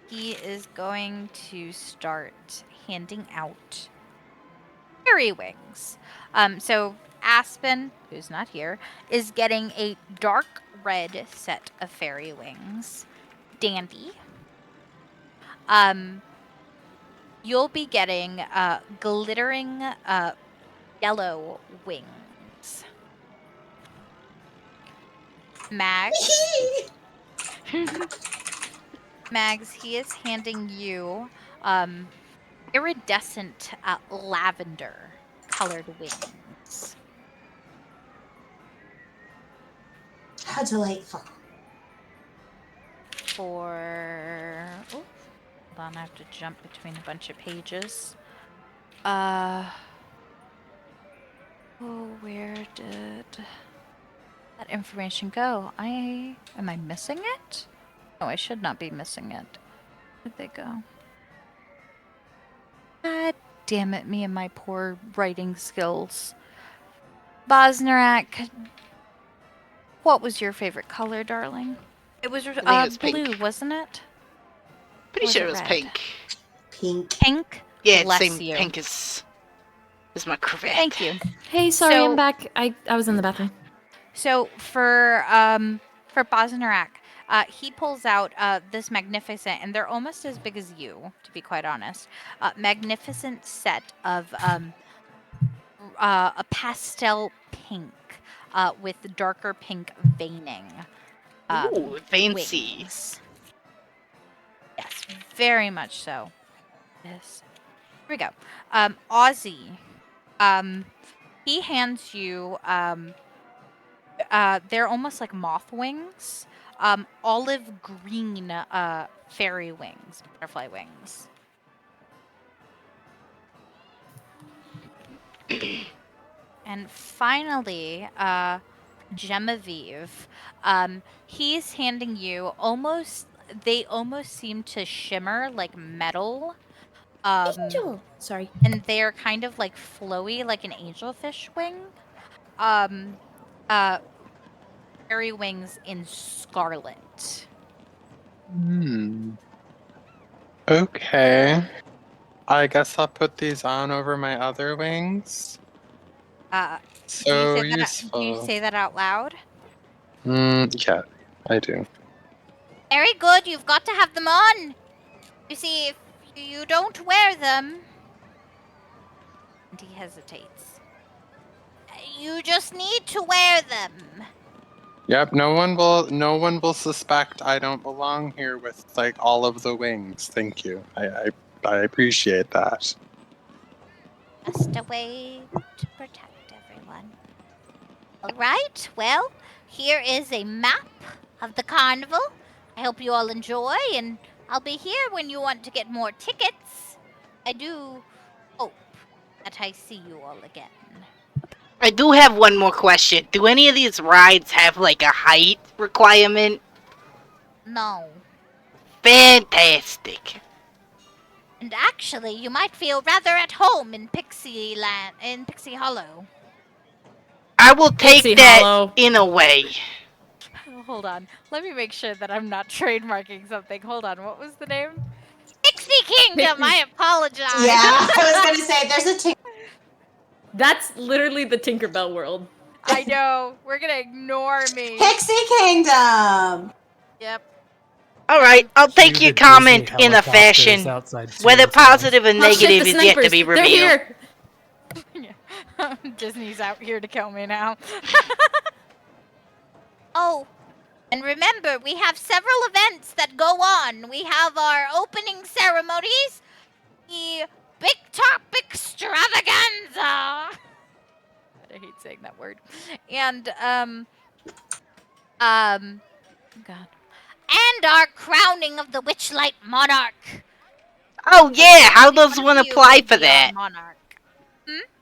he is going to start handing out fairy wings. So Aspen, who's not here, is getting a dark red set of fairy wings. Dandi. You'll be getting glittering yellow wings. Mags. Mags, he is handing you iridescent lavender colored wings. How delightful. For hold on, I have to jump between a bunch of pages. Where did that information go? Am I missing it? No, I should not be missing it. Where'd they go? God damn it, me and my poor writing skills. Bosnarack, what was your favorite color, darling? It was think it was blue, pink. wasn't it? Pretty Was sure it it was red? pink. Pink. Pink? Yeah, it's Bless same you. pink as my cravat. Thank you. Hey, sorry, So- I'm back. I was in the bathroom. So for Bosnarack, he pulls out this magnificent, and they're almost as big as you, to be quite honest. Magnificent set of a pastel pink with darker pink veining. Ooh, fancy. Wings. Yes, very much so. Yes. Here we go. Ozzy. He hands you they're almost like moth wings. Olive green fairy wings, butterfly wings. And finally, Gemaveave. He's handing you they almost seem to shimmer like metal. Angel. Sorry. And they're kind of like flowy, like an angelfish wing. Fairy wings in scarlet. Okay. I guess I'll put these on over my other wings. So Do you useful. say that out loud? Yeah, I do. Very good. You've got to have them on. You see, if you don't wear them, and he hesitates. You just need to wear them. Yep, no one will suspect I don't belong here with like all of the wings. Thank you. I appreciate that. Just a way to protect everyone. All right. Well, here is a map of the carnival. I hope you all enjoy, and I'll be here when you want to get more tickets. I do hope that I see you all again. I do have one more question. Do any of these rides have like a height requirement? No. Fantastic. And actually, you might feel rather at home in Pixie Hollow. I will take Pixie that Hollow. in a way. Hold on. Let me make sure that I'm not trademarking something. Hold on. What was the name? Pixie Kingdom! I apologize. Yeah, I was gonna say there's a tick. That's literally the Tinkerbell world. I know. We're gonna ignore me. Pixie Kingdom. Yep. Alright, I'll take Cue your the comment Disney in a helicopters fashion. outside Whether Tula's house. positive or Oh shit, negative the is yet to snipers. be They're revealed. here. Disney's out here to kill me now. Oh, and remember, we have several events that go on. We have our opening ceremonies, the Big Top Extravaganza. I hate saying that word. And God. And our crowning of the Witchlight Monarch. Oh yeah, how does One one of you apply will for be our that? monarch.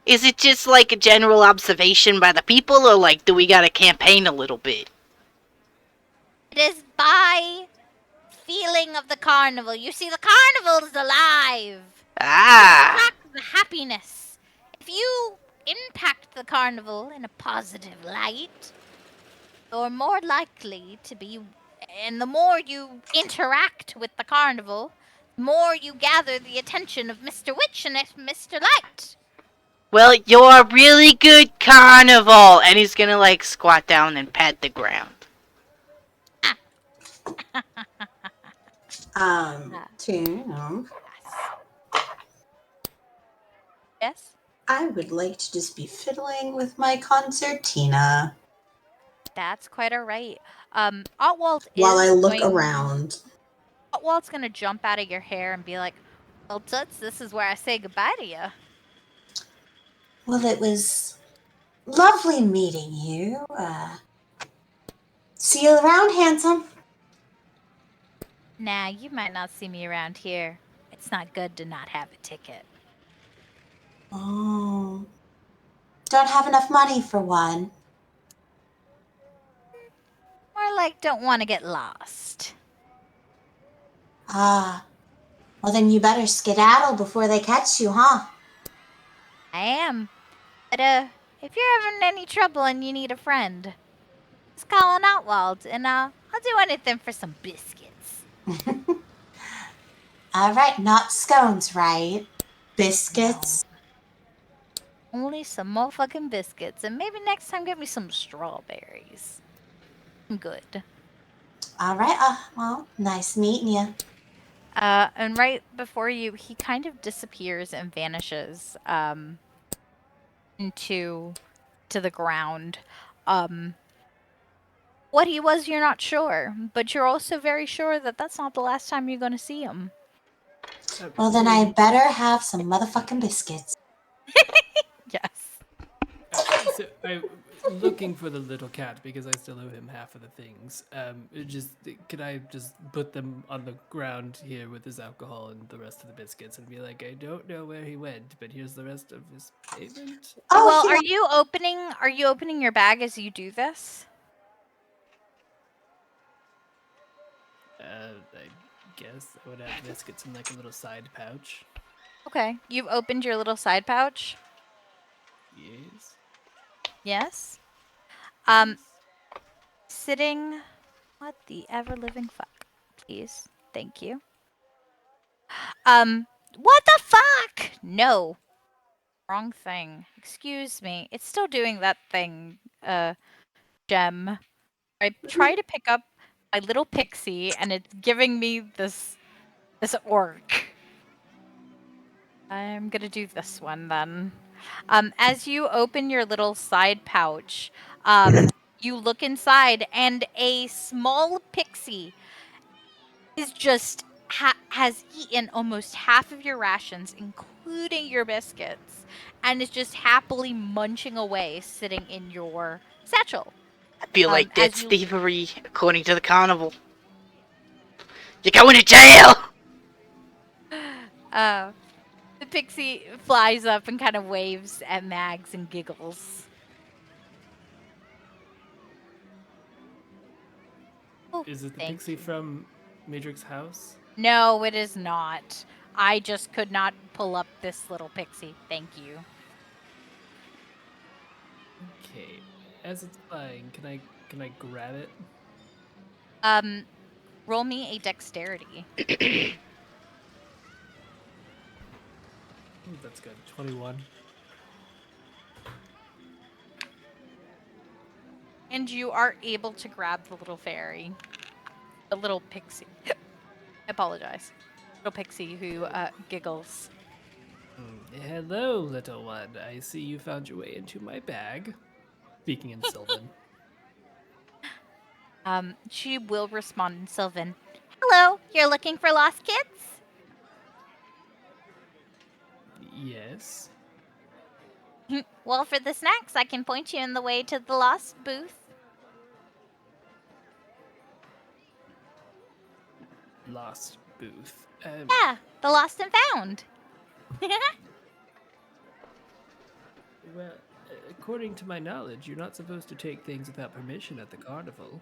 Is it just like a general observation by the people, or like do we gotta campaign a little bit? It is by feeling of the carnival. You see, the carnival is alive. Ah! Attract the happiness. If you impact the carnival in a positive light, you're more likely to be. And the more you interact with the carnival, the more you gather the attention of Mr. Witch and Mr. Light. Well, you're a really good carnival! And he's gonna, like, squat down and pat the ground. Toon, Yes? I would like to just be fiddling with my concertina That's quite alright. Otwald while I is look going. around. Otwald's gonna jump out of your hair and be like, "Well, Toots, this is where I say goodbye to you." Well, it was lovely meeting you. See you around, handsome. Nah, you might not see me around here. It's not good to not have a ticket. Oh. Don't have enough money for one. More like don't want to get lost. Ah. Well, then you better skedaddle before they catch you, huh? I am. But, if you're having any trouble and you need a friend, just call on Outwald and, I'll do anything for some biscuits. All right, not scones, right? Biscuits. No. Only some motherfucking biscuits, and maybe next time get me some strawberries. I'm good. All right. Well, nice meeting you. And right before you, he kind of disappears and vanishes into the ground. What he was, you're not sure, but you're also very sure that that's not the last time you're going to see him. Well, then I better have some motherfucking biscuits. Yes. So I'm looking for the little cat because I still owe him half of the things. Can I just put them on the ground here with his alcohol and the rest of the biscuits and be like, I don't know where he went, but here's the rest of his payment? Oh, Well, yeah. are you opening your bag as you do this? I guess I would have biscuits in like a little side pouch. Okay. You've opened your little side pouch? Yes. Yes? Yes. Sitting... What the ever-living fuck? Please. Thank you. What the fuck? No. Wrong thing. Excuse me. It's still doing that thing, Gem. I try to pick up my little pixie, and it's giving me this orc. I'm gonna do this one then. As you open your little side pouch, you look inside, and a small pixie is just has eaten almost half of your rations, including your biscuits, and is just happily munching away, sitting in your satchel. I feel like as that's you- thievery, according to the carnival. You're going to jail! The pixie flies up and kind of waves at Mags and giggles. Oh, Is it the thank pixie you. from Matrix House? No, it is not. I just could not pull up this little pixie. Thank you. Okay. As it's flying, can I grab it? Roll me a dexterity. Ooh, that's good. 21. And you are able to grab the little fairy. The little pixie. I apologize. Little pixie who giggles. Hello, little one. I see you found your way into my bag. Speaking in Sylvan. She will respond in Sylvan. Hello, you're looking for lost kids? Yes. Well, for the snacks, I can point you in the way to the lost booth. Lost booth. Yeah, the lost and found. Well, according to my knowledge, you're not supposed to take things without permission at the carnival.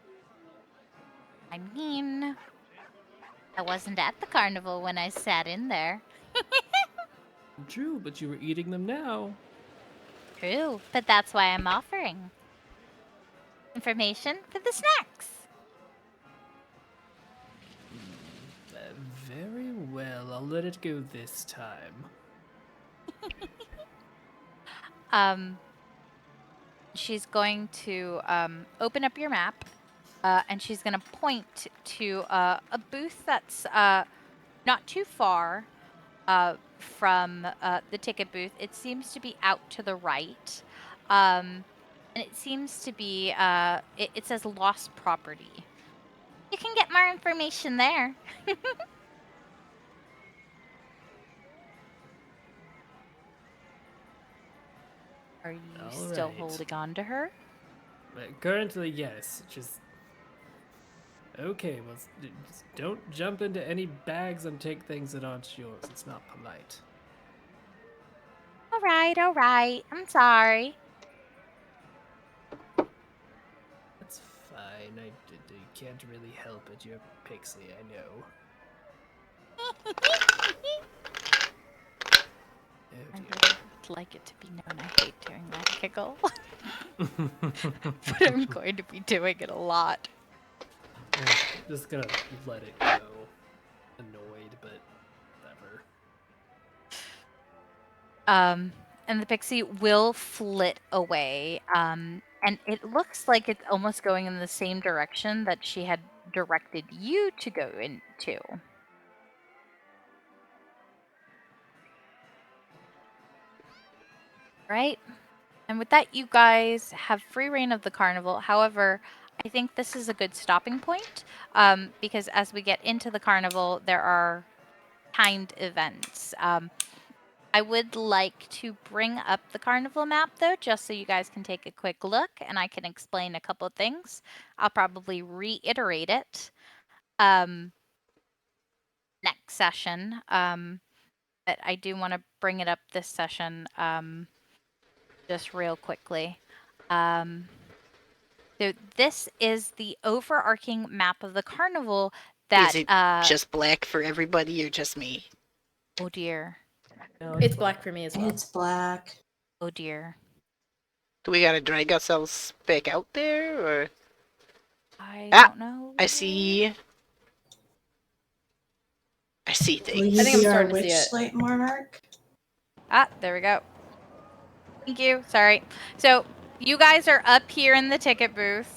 I mean, I wasn't at the carnival when I sat in there. True, but you were eating them now. True, but that's why I'm offering information for the snacks. Very well, I'll let it go this time. She's going to open up your map, and she's going to point to a booth that's not too far from the ticket booth. It seems to be out to the right, and it seems to be, it says lost property. You can get more information there. Are you still Alright. holding on to her? Currently, yes. Just okay. Well, just don't jump into any bags and take things that aren't yours. It's not polite. All right. I'm sorry. That's fine. I can't really help it. You're a pixie, I know. Oh I dear. really would like it to be known I hate doing that giggle. But I'm going to be doing it a lot. I'm just gonna let it go. Annoyed, but whatever. And the pixie will flit away. And it looks like it's almost going in the same direction that she had directed you to go into. Right? And with that, you guys have free reign of the carnival. However, I think this is a good stopping point, because as we get into the carnival, there are timed events. I would like to bring up the carnival map, though, just so you guys can take a quick look, and I can explain a couple of things. I'll probably reiterate it next session, but I do want to bring it up this session just real quickly. So this is the overarching map of the carnival that... Is it just black for everybody or just me? Oh dear. It's black for me as well. It's black. Oh dear. Do we gotta drag ourselves back out there, or...? I Ah, don't know. I see Will things. you I think I'm be our starting to see it. Witchlight monarch? Ah, there we go. Thank you. Sorry. So, you guys are up here in the ticket booth.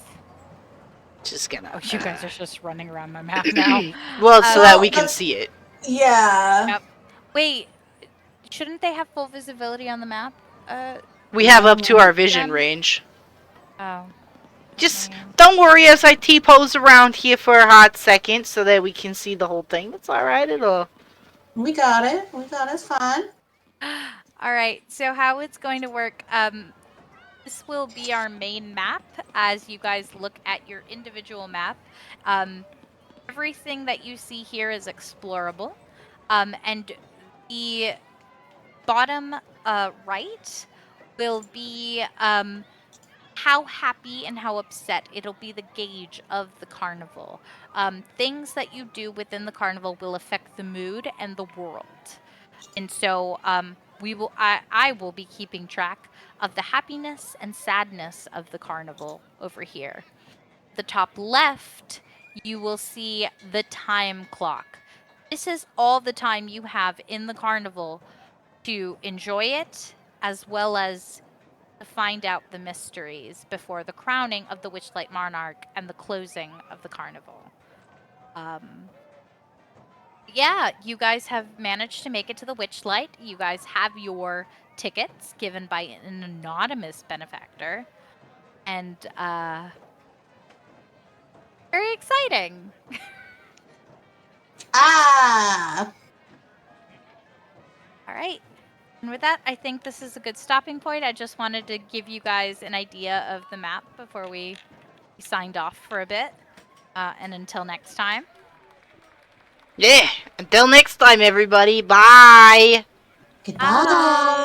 Just gonna... Oh, you guys are just running around my map now. Well, so that we can that's- see it. Yeah. Yep. Wait, shouldn't they have full visibility on the map? We have up to our Them? vision range. Oh. Just man. don't worry as I T-pose around here for a hot second so that we can see the whole thing. It's alright, We got it. It's fine. All right. So how it's going to work? This will be our main map as you guys look at your individual map. Everything that you see here is explorable, and the bottom right will be how happy and how upset. It'll be the gauge of the carnival. Things that you do within the carnival will affect the mood and the world. And so I will be keeping track of the happiness and sadness of the carnival over here. The top left, you will see the time clock. This is all the time you have in the carnival to enjoy it, as well as to find out the mysteries before the crowning of the Witchlight Monarch and the closing of the carnival. Yeah, you guys have managed to make it to the Witchlight. You guys have your tickets given by an anonymous benefactor. And, very exciting. Ah! All right. And with that, I think this is a good stopping point. I just wanted to give you guys an idea of the map before we signed off for a bit. And until next time. Yeah, until next time, everybody. Bye! Goodbye.